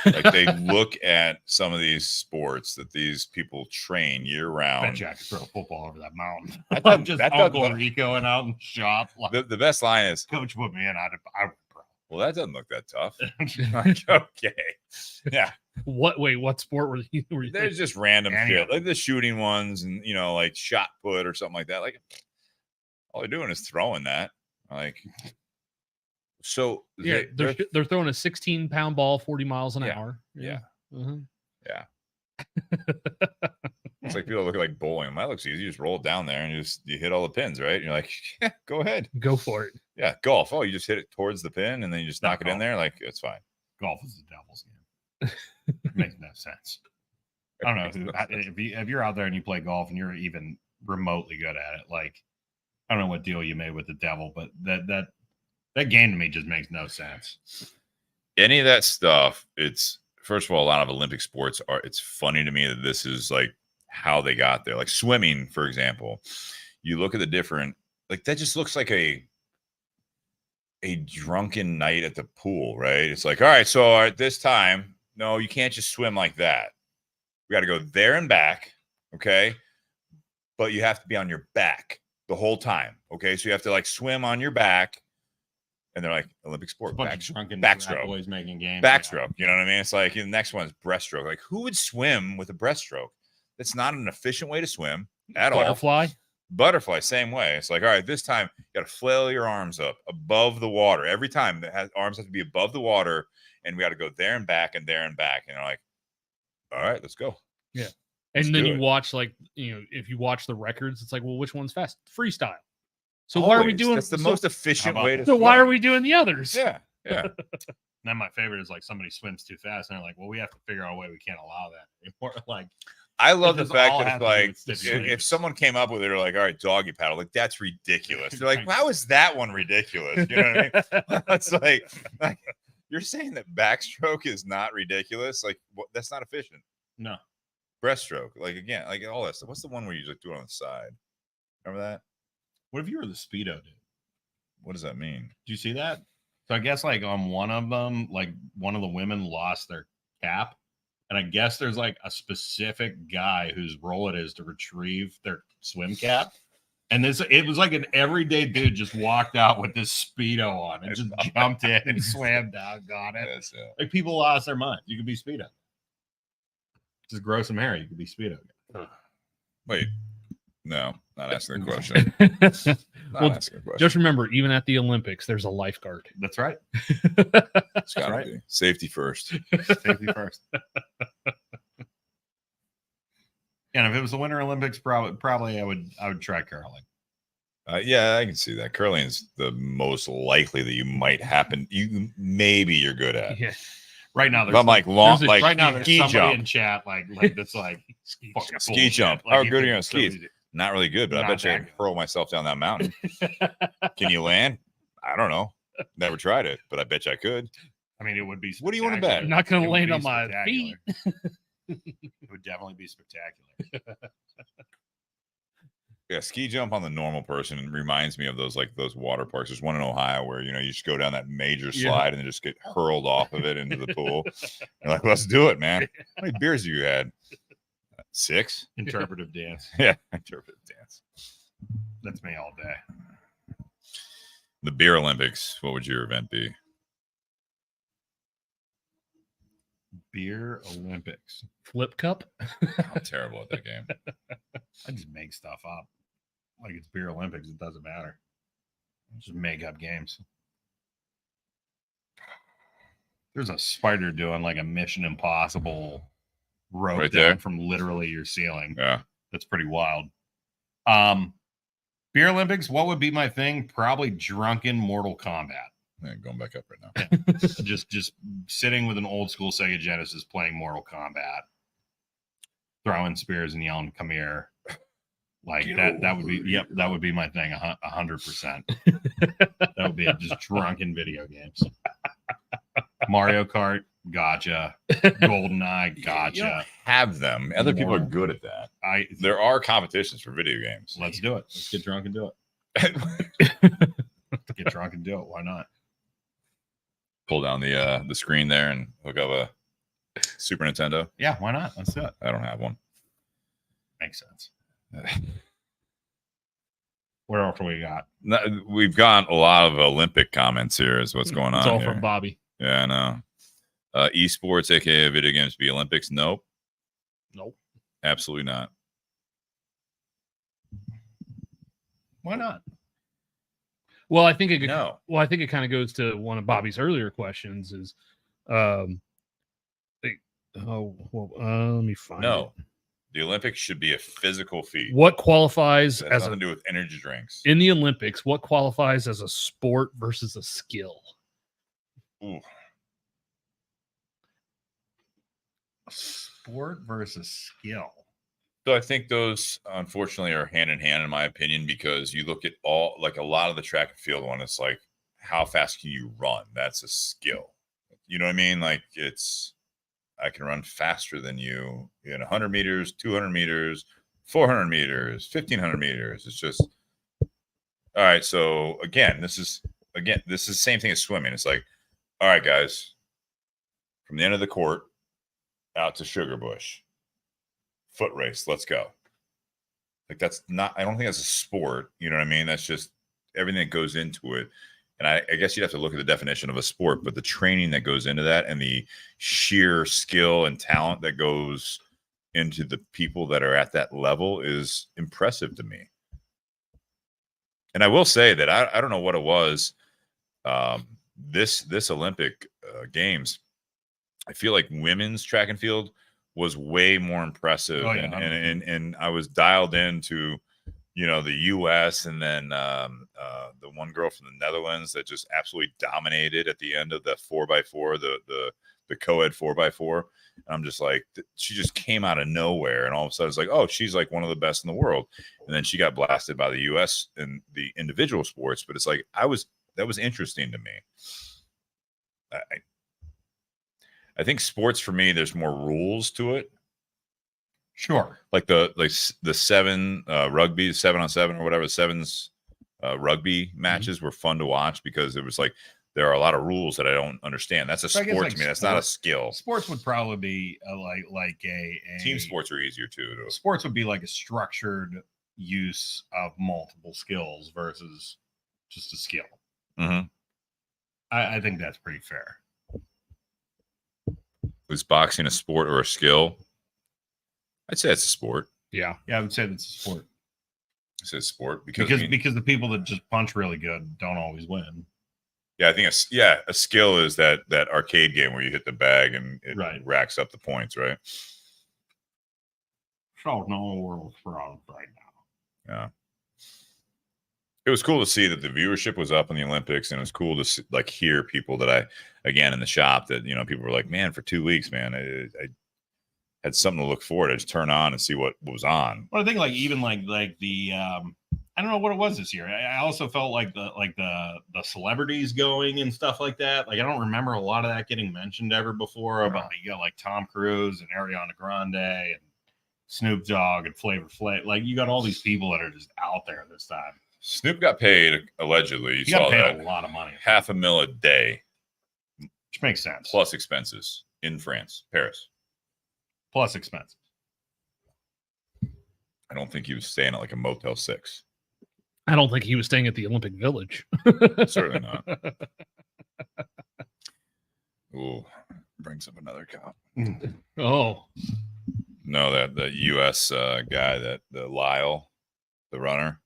Like they look at some of these sports that these people train year round. Bet you I could throw a football over that mountain. That I'm just that Uncle doesn't- Rico and out in shop. Like, The best line is, coach put me in. I well, that doesn't look that tough. Like, okay. Yeah. What sport were you? There's just random Any shit, of them. like the shooting ones and, like shot put or something like that. Like, all they're doing is throwing that. Like, so Yeah, they're throwing a 16-pound ball 40 miles an Yeah. hour. Yeah. Uh-huh. It's like people look like bowling. That looks easy. You just roll it down there and you hit all the pins, right? And you're like, yeah, go ahead. Go for it. Yeah, golf. Oh, you just hit it towards the pin and then you just Not knock it in golf. there. Like, it's fine. golf is the devil's game. It makes no sense. I don't know if you're out there and you play golf and you're even remotely good at it. Like, I don't know what deal you made with the devil, but that game to me just makes no sense. Any of that stuff, it's first of all, a lot of Olympic sports are, it's funny to me that this is like how they got there. Like swimming, for example, you look at the different, like that just looks like a drunken night at the pool, right? It's like, all right, so at this time, no, you can't just swim like that. We got to go there and back, okay? But you have to be on your back the whole time, okay? So you have to like swim on your back. And they're like, Olympic sport, Drunken backstroke. boys making games. Backstroke, you know what I mean? It's like the next one is breaststroke. Like, who would swim with a breaststroke? That's not an efficient way to swim at all. Butterfly, same way. It's like, all right, this time you got to flail your arms up above the water. Every time arms have to be above the water, and we got to go there and back and there and back. And they're like, all right, let's go. Yeah. Let's And then do you it. watch, like, if you watch the records, it's like, well, which one's fast? Freestyle. So why are we Always. doing? That's the most efficient way to So swim. why are we doing the others? Yeah, yeah. Then my favorite is like somebody swims too fast, and they're like, "Well, we have to figure out a way we can't allow that anymore." Like, I love the It just fact all that has it's to do like with stipulations. if someone came up with it, they're like, all right, doggy paddle. Like, that's ridiculous. They're like, how is that one ridiculous? You know what I mean? It's like you're saying that backstroke is not ridiculous. Like, that's not efficient. no, Breaststroke, like again, like all that stuff. What's the one where you just do it on the side? Remember that? what if you were the speedo dude? What does that mean? Did you see that? So I guess like on one of them, like one of the women lost their cap, and I guess there's like a specific guy whose role it is to retrieve their swim cap. And it was like an everyday dude just walked out with this speedo on and just jumped in and swam down, got it. Yes, yeah. Like people lost their minds. You could be speedo. Just grow some hair. You could be speedo. Wait, no, not asking the question. Not Well, asking the question. just remember, even at the Olympics, there's a lifeguard. That's right. It's gotta right. be. Safety first. Safety first. And if it was the Winter Olympics, probably I would try curling. Yeah, I can see that. Curling is the most likely that you might happen. Maybe you're good at. Yeah. Right now, If I'm like long, there's a- like right now there's ski somebody jump, in chat like that's like fucking ski bullshit. jump. Like, How you good are think you on it's so skis? easy. Not really good, but I Not bet you I that can good. hurl myself down that mountain. Can you land? I don't know. Never tried it, but I bet you I could. I mean, it would be. What do you wanna spectacular. bet? I'm not going It to would land be on my spectacular. feet. It would definitely be spectacular. Yeah, ski jump on the normal person reminds me of those water parks. There's one in Ohio where you just go down that major Yeah. slide and then just get hurled off of it into the pool. You're like, let's do it, man. How many beers have you had? 6? Interpretive dance. Yeah, interpretive dance. That's me all day. The Beer Olympics. What would your event be? Beer Olympics. Flip cup. I'm terrible at that game. I just make stuff up. Like it's Beer Olympics. It doesn't matter. Just make up games. There's a spider doing like a Mission Impossible rope Right down there? from literally your ceiling. Yeah. That's pretty wild. Beer Olympics, what would be my thing? Probably drunken Mortal Kombat. Yeah, going back up right now. just sitting with an old school Sega Genesis playing Mortal Kombat, throwing spears and yelling "Come here!" Like that would be that would be my thing 100%. That would be it. Just drunken video games. Mario Kart, gotcha. GoldenEye, gotcha. You don't have them. Other people are good at that. There are competitions for video games. Let's do it. Let's get drunk and do it. Get drunk and do it. Why not? Pull down the screen there and hook up a Super Nintendo. Yeah, why not? Let's do it. I don't have one. Makes sense. What else we got? We've got a lot of Olympic comments here. Is what's going on. It's all here. from Bobby. Yeah, I know. Esports, aka video games, be Olympics? Nope. Absolutely not. Why not? Well, I think it. No. Well, I think it kind of goes to one of Bobby's earlier questions. Is, let me find. No. it. The Olympics should be a physical feat. What qualifies It has as nothing to do with energy drinks. in the Olympics? What qualifies as a sport versus a skill? Ooh. Sport versus skill. So I think those, unfortunately, are hand in hand, in my opinion, because you look at a lot of the track and field one, it's like, how fast can you run? That's a skill. You know what I mean? Like, I can run faster than you in 100 meters, 200 meters, 400 meters, 1,500 meters. It's just, all right. So again, this is the same thing as swimming. It's like, all right, guys, from the end of the court out to Sugar Bush, foot race, let's go. Like, that's not, I don't think that's a sport. You know what I mean? That's just everything that goes into it. And I guess you'd have to look at the definition of a sport, but the training that goes into that and the sheer skill and talent that goes into the people that are at that level is impressive to me. And I will say that I don't know what it was. This Olympic Games, I feel like women's track and field was way more impressive. Oh, yeah. And I was dialed into, the U.S. and then the one girl from the Netherlands that just absolutely dominated at the end of the 4x4, the co-ed 4x4. And I'm just like, she just came out of nowhere, and all of a sudden it's like, oh, she's like one of the best in the world. And then she got blasted by the U.S. in the individual sports. But it's like that was interesting to me. I think sports for me, there's more rules to it. Sure. Like the seven rugby, 7-on-7 or whatever, sevens rugby matches were fun to watch because it was like there are a lot of rules that I don't understand. That's a sport to me. That's not a skill. Sports would probably be like a team sports are easier too. Sports would be like a structured use of multiple skills versus just a skill. Mm-hmm. I think that's pretty fair. Is boxing a sport or a skill? I'd say it's a sport. Yeah, I would say that's a sport. I say sport because the people that just punch really good don't always win. Yeah, I think a skill is that arcade game where you hit the bag and it racks up the points, right? So no world's proud right now. Yeah. It was cool to see that the viewership was up in the Olympics, and it was cool to see, hear people that again in the shop that people were like, man, for 2 weeks, man, I had something to look forward to, just turn on and see what was on. Well, I think even the I don't know what it was this year. I also felt like the celebrities going and stuff like that. Like, I don't remember a lot of that getting mentioned ever before about like Tom Cruise and Ariana Grande and Snoop Dogg and Flavor Flav. Like, you got all these people that are just out there this time. Snoop got paid allegedly. He got paid a lot of money, $500,000 a day, which makes sense. Plus expenses in France, Paris. Plus expenses. I don't think he was staying at like a Motel 6. I don't think he was staying at the Olympic Village. Certainly not. Ooh, brings up another cop. Oh. No, that U.S. guy, the Lyle, the runner,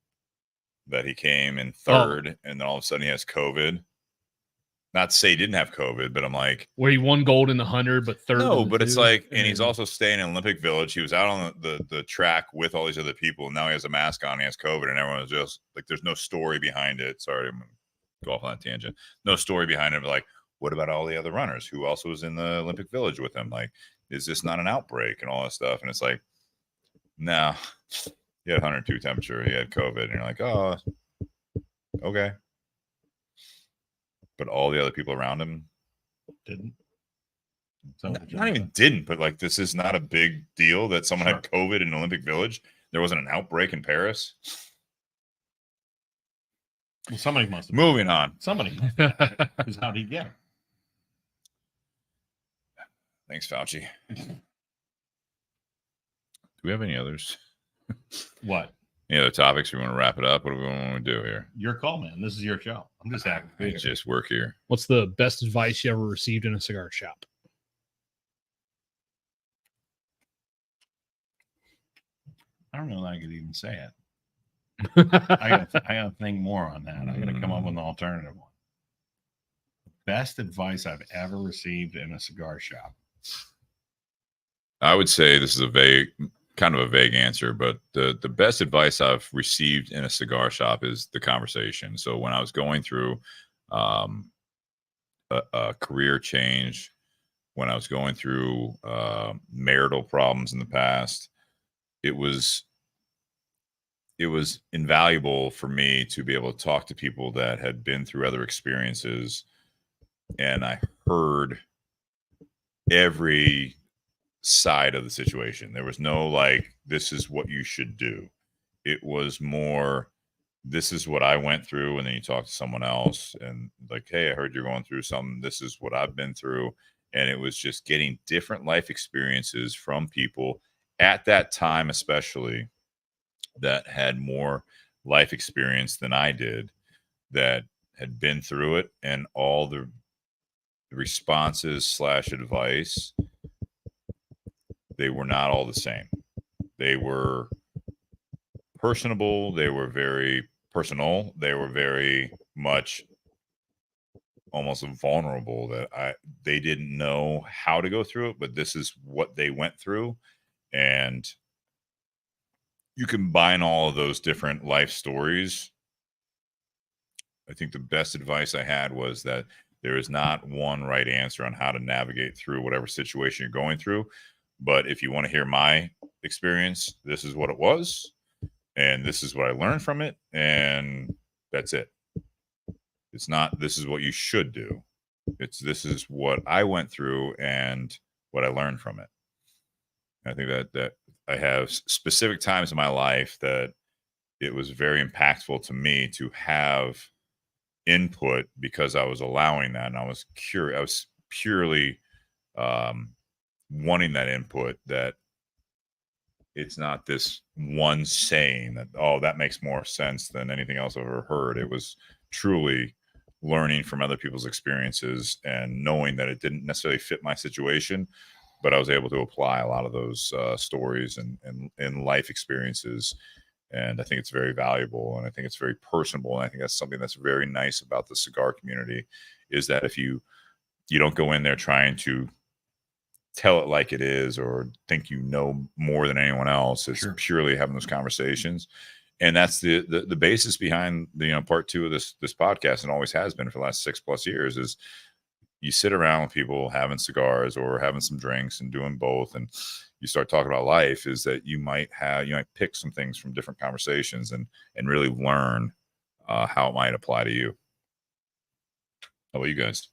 that he came in third, and then all of a sudden he has COVID. Not to say he didn't have COVID, but I'm like, where he won gold in the 100, but third. No, but it's like, and he's also staying in Olympic Village. He was out on the track with all these other people, and now he has a mask on. He has COVID, and everyone was just like, "There's no story behind it." Sorry, I'm go off on that tangent. No story behind it. But like, what about all the other runners? Who also was in the Olympic Village with him? Like, is this not an outbreak and all that stuff? And it's like, no, he had 102 temperature. He had COVID. And you're like, oh, okay. But all the other people around him Didn't. Not even didn't, but like, this is not a big deal that someone had COVID in Olympic Village. There wasn't an outbreak in Paris. Well, somebody must have. Moving on. Somebody must have. Because how'd he get it? Thanks, Fauci. Do we have any others? What? Any other topics we want to wrap it up? What do we want to do here? Your call, man. This is your show. I'm just happy. I just work here. What's the best advice you ever received in a cigar shop? I don't know that I could even say it. I gotta think more on that. I gotta come up with an alternative one. Best advice I've ever received in a cigar shop. I would say this is kind of a vague answer, but the best advice I've received in a cigar shop is the conversation. So when I was going through a career change, when I was going through marital problems in the past, it was invaluable for me to be able to talk to people that had been through other experiences, and I heard every side of the situation. There was no like, this is what you should do. It was more, this is what I went through, and then you talk to someone else and like, hey, I heard you're going through something. This is what I've been through. And it was just getting different life experiences from people at that time, especially, that had more life experience than I did, that had been through it, and all the responses / advice, they were not all the same. They were personable. They were very personal. They were very much almost vulnerable, that they didn't know how to go through it, but this is what they went through. And you combine all of those different life stories. I think the best advice I had was that there is not one right answer on how to navigate through whatever situation you're going through. But if you want to hear my experience, this is what it was, and this is what I learned from it, and that's it. It's not, this is what you should do. It's, this is what I went through and what I learned from it. I think that I have specific times in my life that it was very impactful to me to have input, because I was allowing that, and I was curious. I was purely wanting that input, that it's not this one saying that, oh, that makes more sense than anything else I've ever heard. It was truly learning from other people's experiences and knowing that it didn't necessarily fit my situation, but I was able to apply a lot of those stories and life experiences. And I think it's very valuable, and I think it's very personable. And I think that's something that's very nice about the cigar community, is that if you don't go in there trying to tell it like it is or think you know more than anyone else. It's purely having those conversations. And that's the basis behind the, part two of this podcast, and always has been for the last 6+ years, is you sit around with people having cigars or having some drinks and doing both, and you start talking about life, is that you might pick some things from different conversations and really learn how it might apply to you. How about you guys?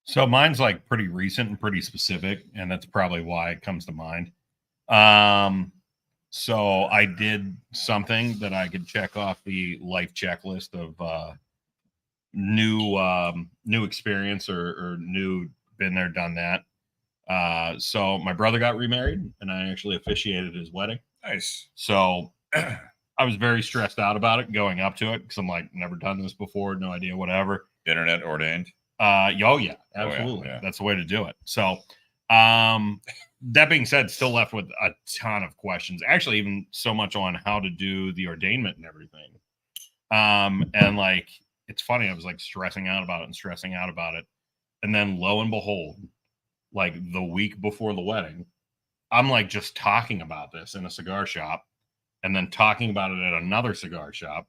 So mine's like pretty recent and pretty specific, and that's probably why it comes to mind. So I did something that I could check off the life checklist of new experience or new been there, done that. So my brother got remarried, and I actually officiated his wedding. Nice. So I was very stressed out about it going up to it, because I'm like, never done this before, no idea, whatever. Internet ordained. Oh yeah, absolutely. Yeah. That's the way to do it. So, that being said, still left with a ton of questions. Actually, even so much on how to do the ordainment and everything. And like, it's funny. I was like stressing out about it, and then lo and behold, like the week before the wedding, I'm like just talking about this in a cigar shop, and then talking about it at another cigar shop.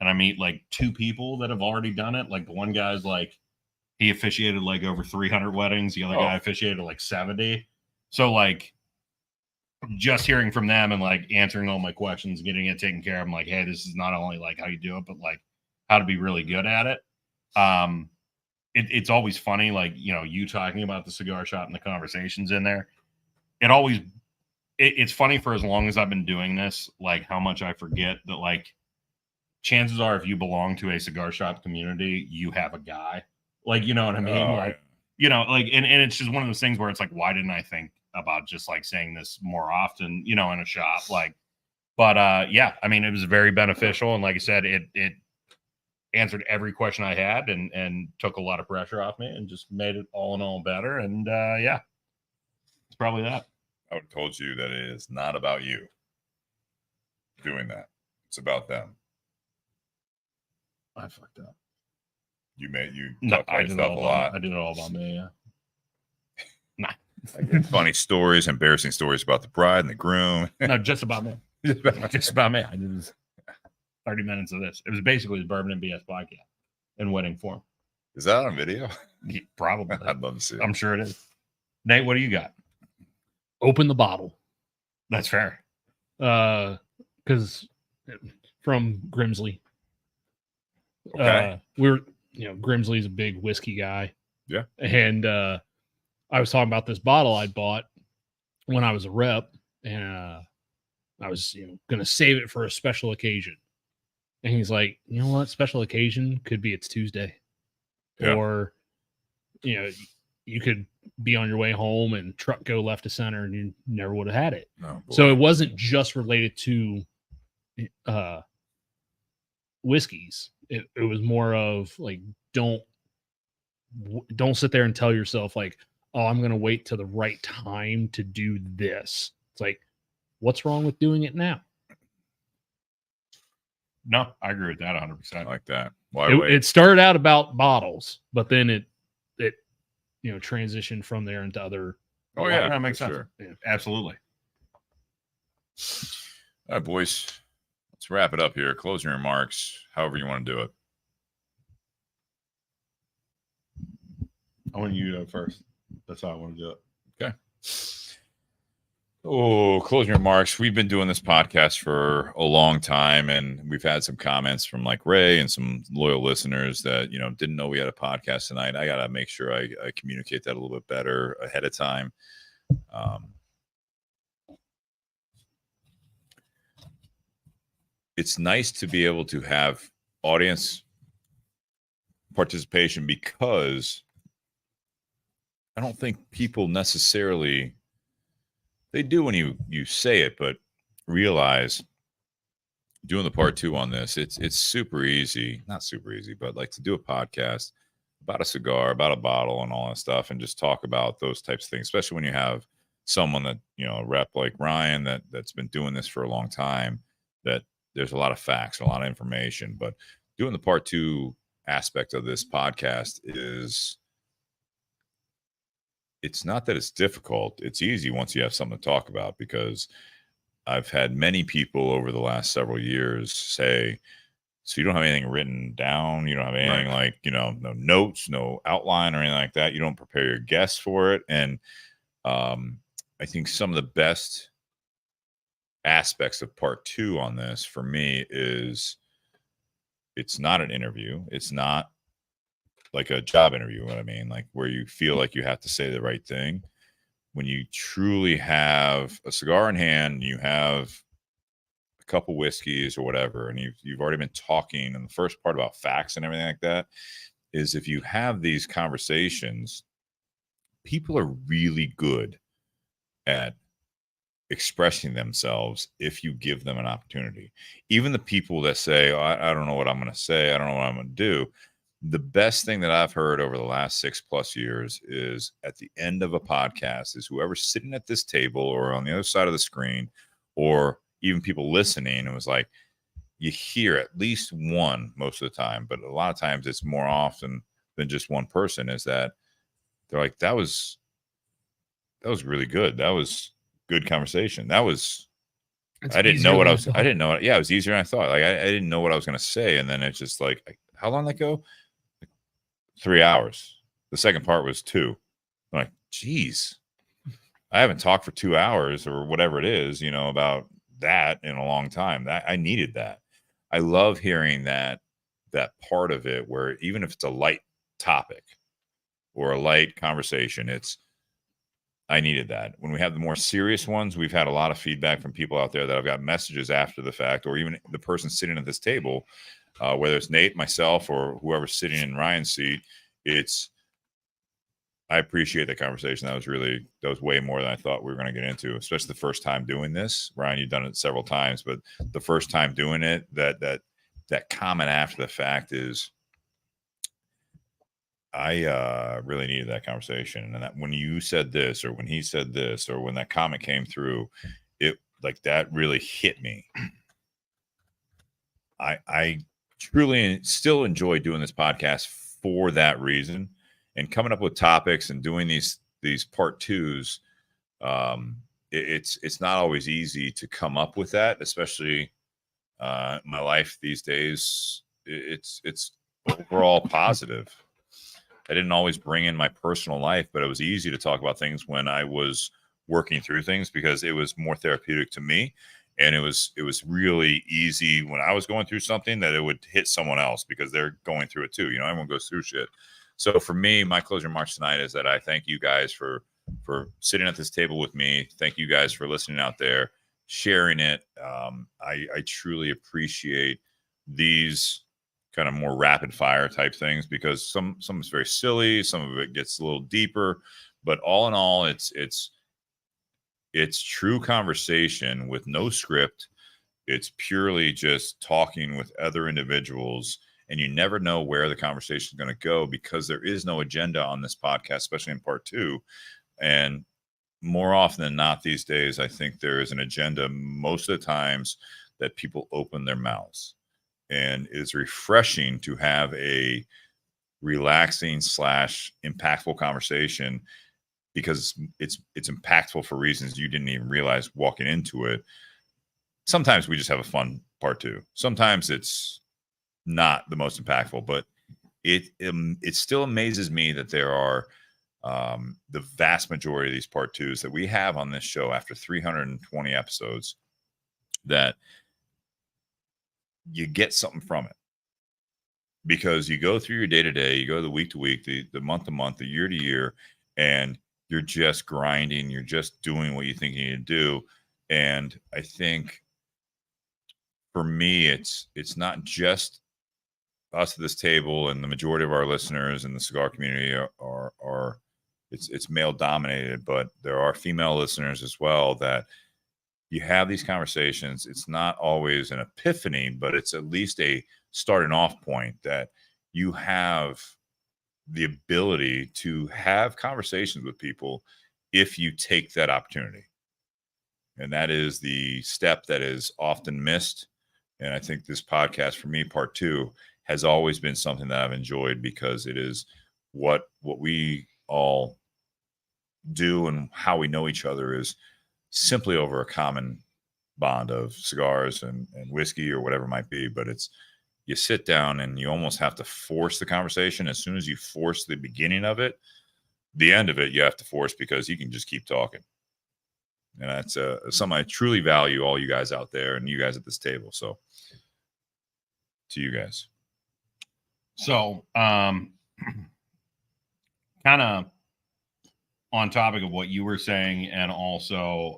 and I meet like 2 people that have already done it. Like the one guy's like, he officiated like over 300 weddings. The other guy officiated like 70. So like just hearing from them and like answering all my questions, getting it taken care of. I'm like, hey, this is not only like how you do it, but like how to be really good at it. It's always funny, like, you know, you talking about the cigar shop and the conversations in there. It's funny for as long as I've been doing this, like how much I forget that, like, chances are if you belong to a cigar shop community, you have a guy. Like, you know what I mean? You know, like, and it's just one of those things where it's like, why didn't I think about just like saying this more often, you know, in a shop? Like, but yeah, I mean, it was very beneficial. And like I said, it answered every question I had and took a lot of pressure off me and just made it all in all better. And yeah, it's probably that. I would have told you that it is not about you doing that. It's about them. I fucked up. I did it all a lot. I did it all about me. Yeah. Nah. I get funny stories, embarrassing stories about the bride and the groom. No, just about me. Just about me. I did 30 minutes of this. It was basically the Bourbon and BS podcast in wedding form. Is that on video? Yeah, probably. I'd love to see it. I'm sure it is. Nate, what do you got? Open the bottle. That's fair. Because from Grimsley. Okay. Grimsley's a big whiskey guy. Yeah. And I was talking about this bottle I bought when I was a rep, and I was going to save it for a special occasion. And he's like, you know what? Special occasion could be it's Tuesday. Yeah. Or, you could be on your way home and truck go left to center and you never would have had it. Oh, so it wasn't just related to whiskeys. It was more of like, don't sit there and tell yourself like, oh, I'm going to wait till the right time to do this. It's like, what's wrong with doing it now? No, I agree with that 100%. I like that. Why wait? It started out about bottles, but then it transitioned from there into other. Oh yeah, that makes sense. Sure. Yeah, absolutely. All right, boys. Let's wrap it up here. Closing remarks, however you want to do it. I want you to go first. That's how I want to do it. Okay. Oh, closing remarks. We've been doing this podcast for a long time, and we've had some comments from like Ray and some loyal listeners that, didn't know we had a podcast tonight. I got to make sure I communicate that a little bit better ahead of time. It's nice to be able to have audience participation because I don't think people necessarily, they do when you say it, but realize doing the part 2 on this, it's super easy, not super easy, but like to do a podcast about a cigar, about a bottle and all that stuff, and just talk about those types of things, especially when you have someone that, a rep like Ryan that's been doing this for a long time, that there's a lot of facts, a lot of information. But doing the part 2 aspect of this podcast it's not that it's difficult. It's easy once you have something to talk about, because I've had many people over the last several years say, so you don't have anything written down. You don't have anything like, no notes, no outline or anything like that. You don't prepare your guests for it. And I think some of the best aspects of part 2 on this for me is it's not an interview. It's not like a job interview, what I mean, like where you feel like you have to say the right thing. When you truly have a cigar in hand, you have a couple whiskeys or whatever, and you've already been talking in the first part about facts and everything like that, is if you have these conversations, people are really good at expressing themselves if you give them an opportunity. Even the people that say, oh, I don't know what I'm going to say, I don't know what I'm going to do. The best thing that I've heard over the last 6+ years is at the end of a podcast is whoever's sitting at this table or on the other side of the screen, or even people listening, it was like, you hear at least one most of the time, but a lot of times it's more often than just one person, is that they're like, that was really good. That was good conversation. That was It's I didn't easier know what than I I was. I thought. didn't know. Yeah, it was easier than I thought. Like I didn't know what I was going to say, and then it's just like, how long did that go? 3 hours. The second part was 2. I'm like, geez, I haven't talked for 2 hours or whatever it is, about that in a long time. That I needed that. I love hearing that part of it where even if it's a light topic or a light conversation, I needed that. When we have the more serious ones, we've had a lot of feedback from people out there that I've got messages after the fact, or even the person sitting at this table, whether it's Nate, myself, or whoever's sitting in Ryan's seat. I appreciate that conversation. That was way more than I thought we were going to get into, especially the first time doing this. Ryan, you've done it several times, but the first time doing it, that comment after the fact is, I really needed that conversation. And that when you said this, or when he said this, or when that comment came through, it like that really hit me. I truly still enjoy doing this podcast for that reason, and coming up with topics and doing these part twos. It's not always easy to come up with that, especially my life these days. It's overall positive. I didn't always bring in my personal life, but it was easy to talk about things when I was working through things because it was more therapeutic to me. And it was really easy when I was going through something that it would hit someone else because they're going through it too. Everyone goes through shit. So for me, my closing remarks tonight is that I thank you guys for sitting at this table with me. Thank you guys for listening out there, sharing it. I truly appreciate these kind of more rapid fire type things because some is very silly, some of it gets a little deeper, but all in all, it's true conversation with no script. It's purely just talking with other individuals, and you never know where the conversation is going to go because there is no agenda on this podcast, especially in part 2. And more often than not these days, I think there is an agenda most of the times that people open their mouths. And it's refreshing to have a relaxing / impactful conversation because it's impactful for reasons you didn't even realize walking into it. Sometimes we just have a fun part 2. Sometimes it's not the most impactful, but it still amazes me that there are the vast majority of these part 2s that we have on this show after 320 episodes that you get something from it because you go through your day to day, you go the week to week, the month to month, the year to year, and you're just grinding. You're just doing what you think you need to do. And I think for me, it's not just us at this table and the majority of our listeners in the cigar community are it's male dominated, but there are female listeners as well that you have these conversations. It's not always an epiphany, but it's at least a starting off point that you have the ability to have conversations with people if you take that opportunity. And that is the step that is often missed. And I think this podcast for me, part 2, has always been something that I've enjoyed because it is what we all do and how we know each other is simply over a common bond of cigars and whiskey or whatever it might be. But you sit down and you almost have to force the conversation. As soon as you force the beginning of it, the end of it, you have to force because you can just keep talking. And that's something I truly value, all you guys out there and you guys at this table. So to you guys. So, kind of on topic of what you were saying, and also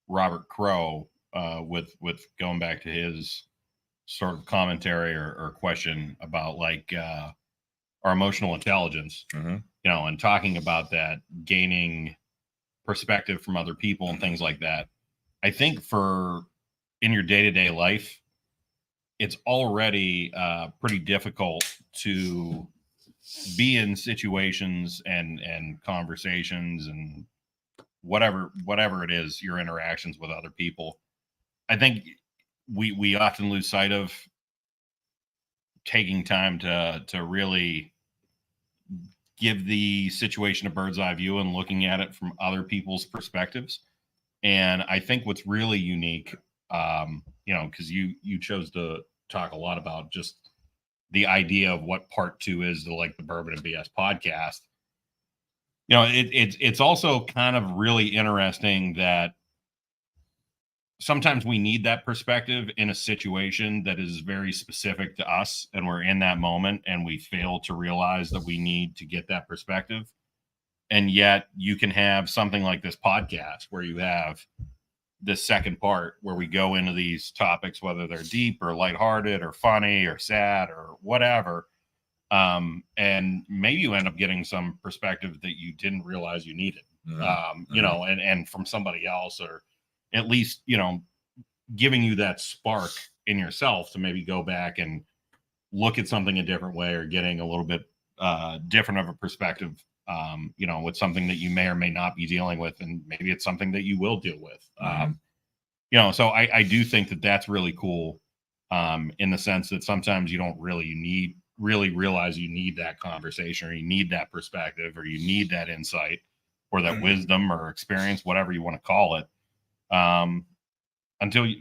Robert Crow, with going back to his sort of commentary or question about like our emotional intelligence, and talking about that, gaining perspective from other people and things like that. I think in your day-to-day life, it's already pretty difficult to be in situations and conversations and whatever it is, your interactions with other people. I think we often lose sight of taking time to really give the situation a bird's eye view and looking at it from other people's perspectives. And I think what's really unique, because you chose to talk a lot about just the idea of what part 2 is to like the Bourbon and BS podcast. It's also kind of really interesting that sometimes we need that perspective in a situation that is very specific to us, and we're in that moment and we fail to realize that we need to get that perspective. And yet you can have something like this podcast where you have this second part where we go into these topics, whether they're deep or lighthearted or funny or sad or whatever. And maybe you end up getting some perspective that you didn't realize you needed, and from somebody else, or at least, giving you that spark in yourself to maybe go back and look at something a different way, or getting a little bit different of a perspective, with something that you may or may not be dealing with. And maybe it's something that you will deal with. So I do think that that's really cool, in the sense that sometimes you don't really realize you need that conversation, or you need that perspective, or you need that insight, or that wisdom or experience, whatever you want to call it. Until you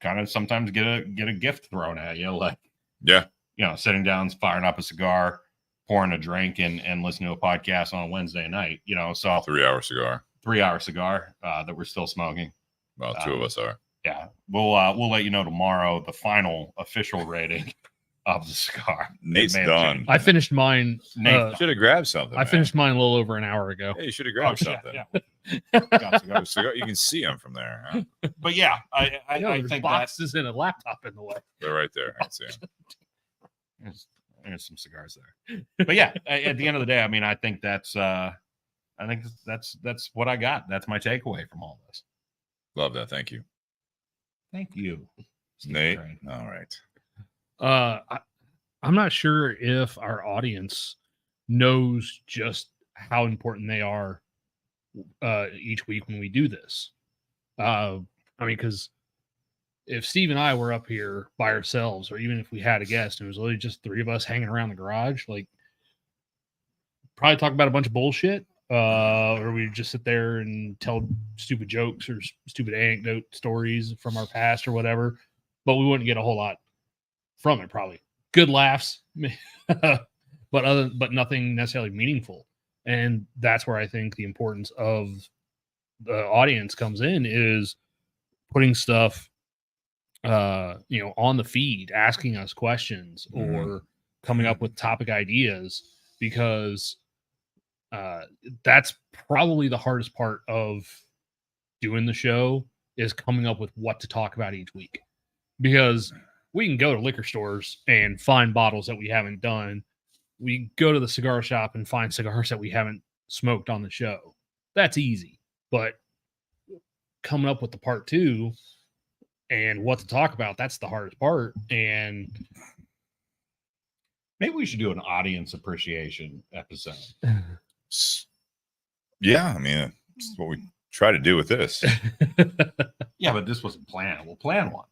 kind of sometimes get a gift thrown at you, like, sitting down, firing up a cigar, pouring a drink, and listening to a podcast on a Wednesday night, so 3-hour cigar that we're still smoking. Well, 2 of us are. Yeah. We'll let you know tomorrow the final official rating of the cigar. Nate's done. I finished mine. Should have grabbed something. I finished mine a little over an hour ago. Hey, you should have grabbed something. Yeah. Got Cigar, you can see them from there. Huh? But yeah, I think boxes and a laptop in the way. They're right there. I can see them. There's some cigars there. But yeah, at the end of the day, I mean, I think that's what I got. That's my takeaway from all this. Love that. Thank you. Thank you, Nate. Crane. All right. I'm not sure if our audience knows just how important they are each week when we do this. Because if Steve and I were up here by ourselves, or even if we had a guest and it was literally just 3 of us hanging around the garage, like, probably talk about a bunch of bullshit, or we just sit there and tell stupid jokes or stupid anecdote stories from our past or whatever, but we wouldn't get a whole lot from it. Probably good laughs, but nothing necessarily meaningful. And that's where I think the importance of the audience comes in, is putting stuff on the feed, asking us questions, or coming up with topic ideas, because that's probably the hardest part of doing the show, is coming up with what to talk about each week. Because we can go to liquor stores and find bottles that we haven't done. We go to the cigar shop and find cigars that we haven't smoked on the show. That's easy. But coming up with the part 2 and what to talk about, that's the hardest part. And maybe we should do an audience appreciation episode. Yeah, I mean, that's what we try to do with this. Yeah, but this wasn't planned. We'll plan one.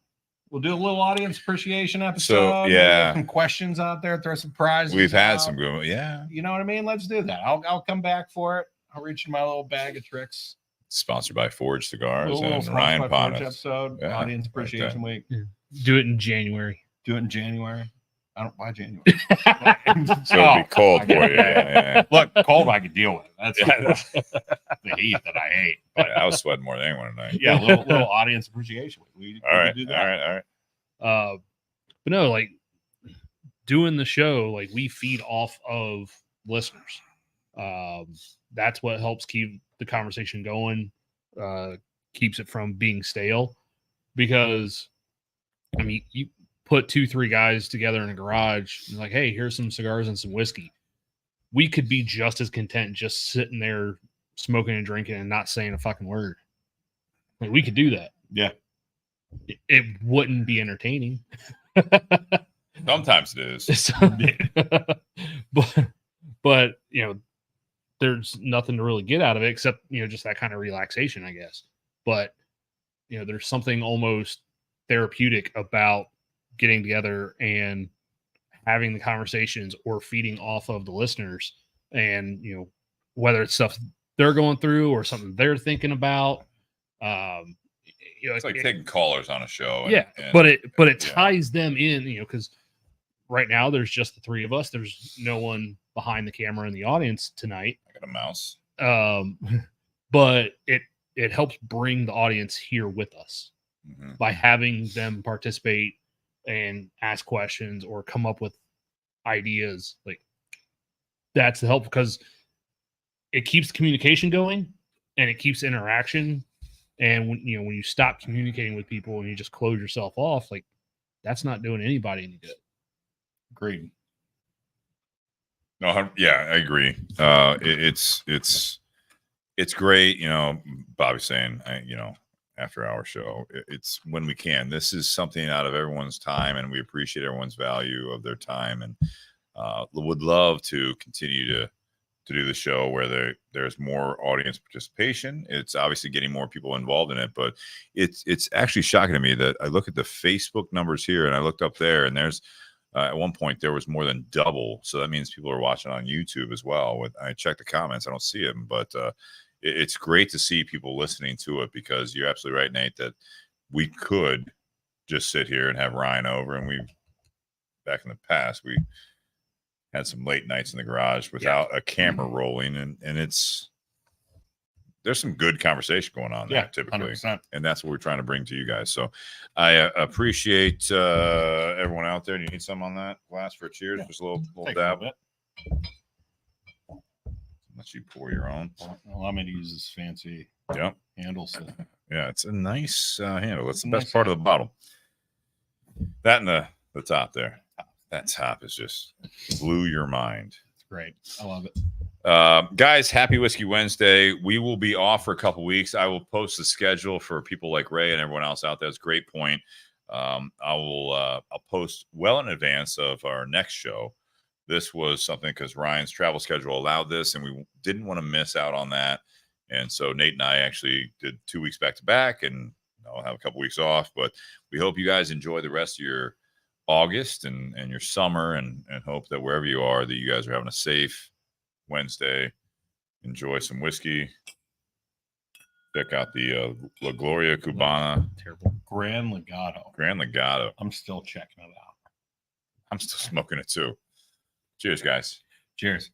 We'll do a little audience appreciation episode. So, yeah, some questions out there, throw some prizes. We've had some good, yeah. You know what I mean? Let's do that. I'll come back for it. I'll reach in my little bag of tricks. Sponsored by Forge Cigars little and Ryan Ponist. Episode, yeah, audience appreciation week. Yeah. Do it in January. I don't buy January. So it'll be cold for you. Yeah. Look, cold I could deal with. That's the heat that I hate. But I was sweating more than anyone tonight. Yeah, little audience appreciation week. All right. But no, like, doing the show, like, we feed off of listeners. That's what helps keep the conversation going, keeps it from being stale. Because, I mean, you put 2-3 guys together in a garage and like, hey, here's some cigars and some whiskey. We could be just as content just sitting there smoking and drinking and not saying a fucking word. Like, we could do that. Yeah. It wouldn't be entertaining. Sometimes it is. But there's nothing to really get out of it except, just that kind of relaxation, I guess. But, there's something almost therapeutic about getting together and having the conversations or feeding off of the listeners. And, whether it's stuff they're going through or something they're thinking about. It's like taking callers on a show. But it ties them in, because right now there's just the three of us. There's no one behind the camera in the audience tonight. I got a mouse. But it helps bring the audience here with us by having them participate and ask questions or come up with ideas. Like, that's the help, because it keeps communication going and it keeps interaction. And when you stop communicating with people and you just close yourself off, like, that's not doing anybody any good. Agreed. No, yeah, I agree. It's great. Bobby's saying, after our show, it's when we can. This is something out of everyone's time, and we appreciate everyone's value of their time, and would love to continue to do the show where there's more audience participation. It's obviously getting more people involved in it, but it's actually shocking to me that I look at the Facebook numbers here, and I looked up there, and there's at one point there was more than double. So that means people are watching on YouTube as well. I check the comments, I don't see them, but it's great to see people listening to it, because you're absolutely right, Nate, that we could just sit here and have Ryan over, and back in the past, we had some late nights in the garage without a camera rolling, and there's some good conversation going on there typically. 100%. And that's what we're trying to bring to you guys. So I appreciate everyone out there. Do you need some on that glass for a cheers? Just a little dab. Unless you pour your own. Allow me to use this fancy handle. So. Yeah, it's a nice handle. It's the best part of the bottle. That and the top there. That top is just blew your mind. It's great. I love it. Guys, happy Whiskey Wednesday. We will be off for a couple weeks. I will post the schedule for people like Ray and everyone else out there. It's a great point. I'll post well in advance of our next show. This was something because Ryan's travel schedule allowed this, and we didn't want to miss out on that. And so Nate and I actually did 2 weeks back to back, and I'll have a couple weeks off. But we hope you guys enjoy the rest of your August and your summer, and hope that wherever you are, that you guys are having a safe Wednesday. Enjoy some whiskey. Check out the Gloria Cubana. Terrible. Gran Legado. I'm still checking it out. I'm still smoking it too. Cheers, guys. Cheers.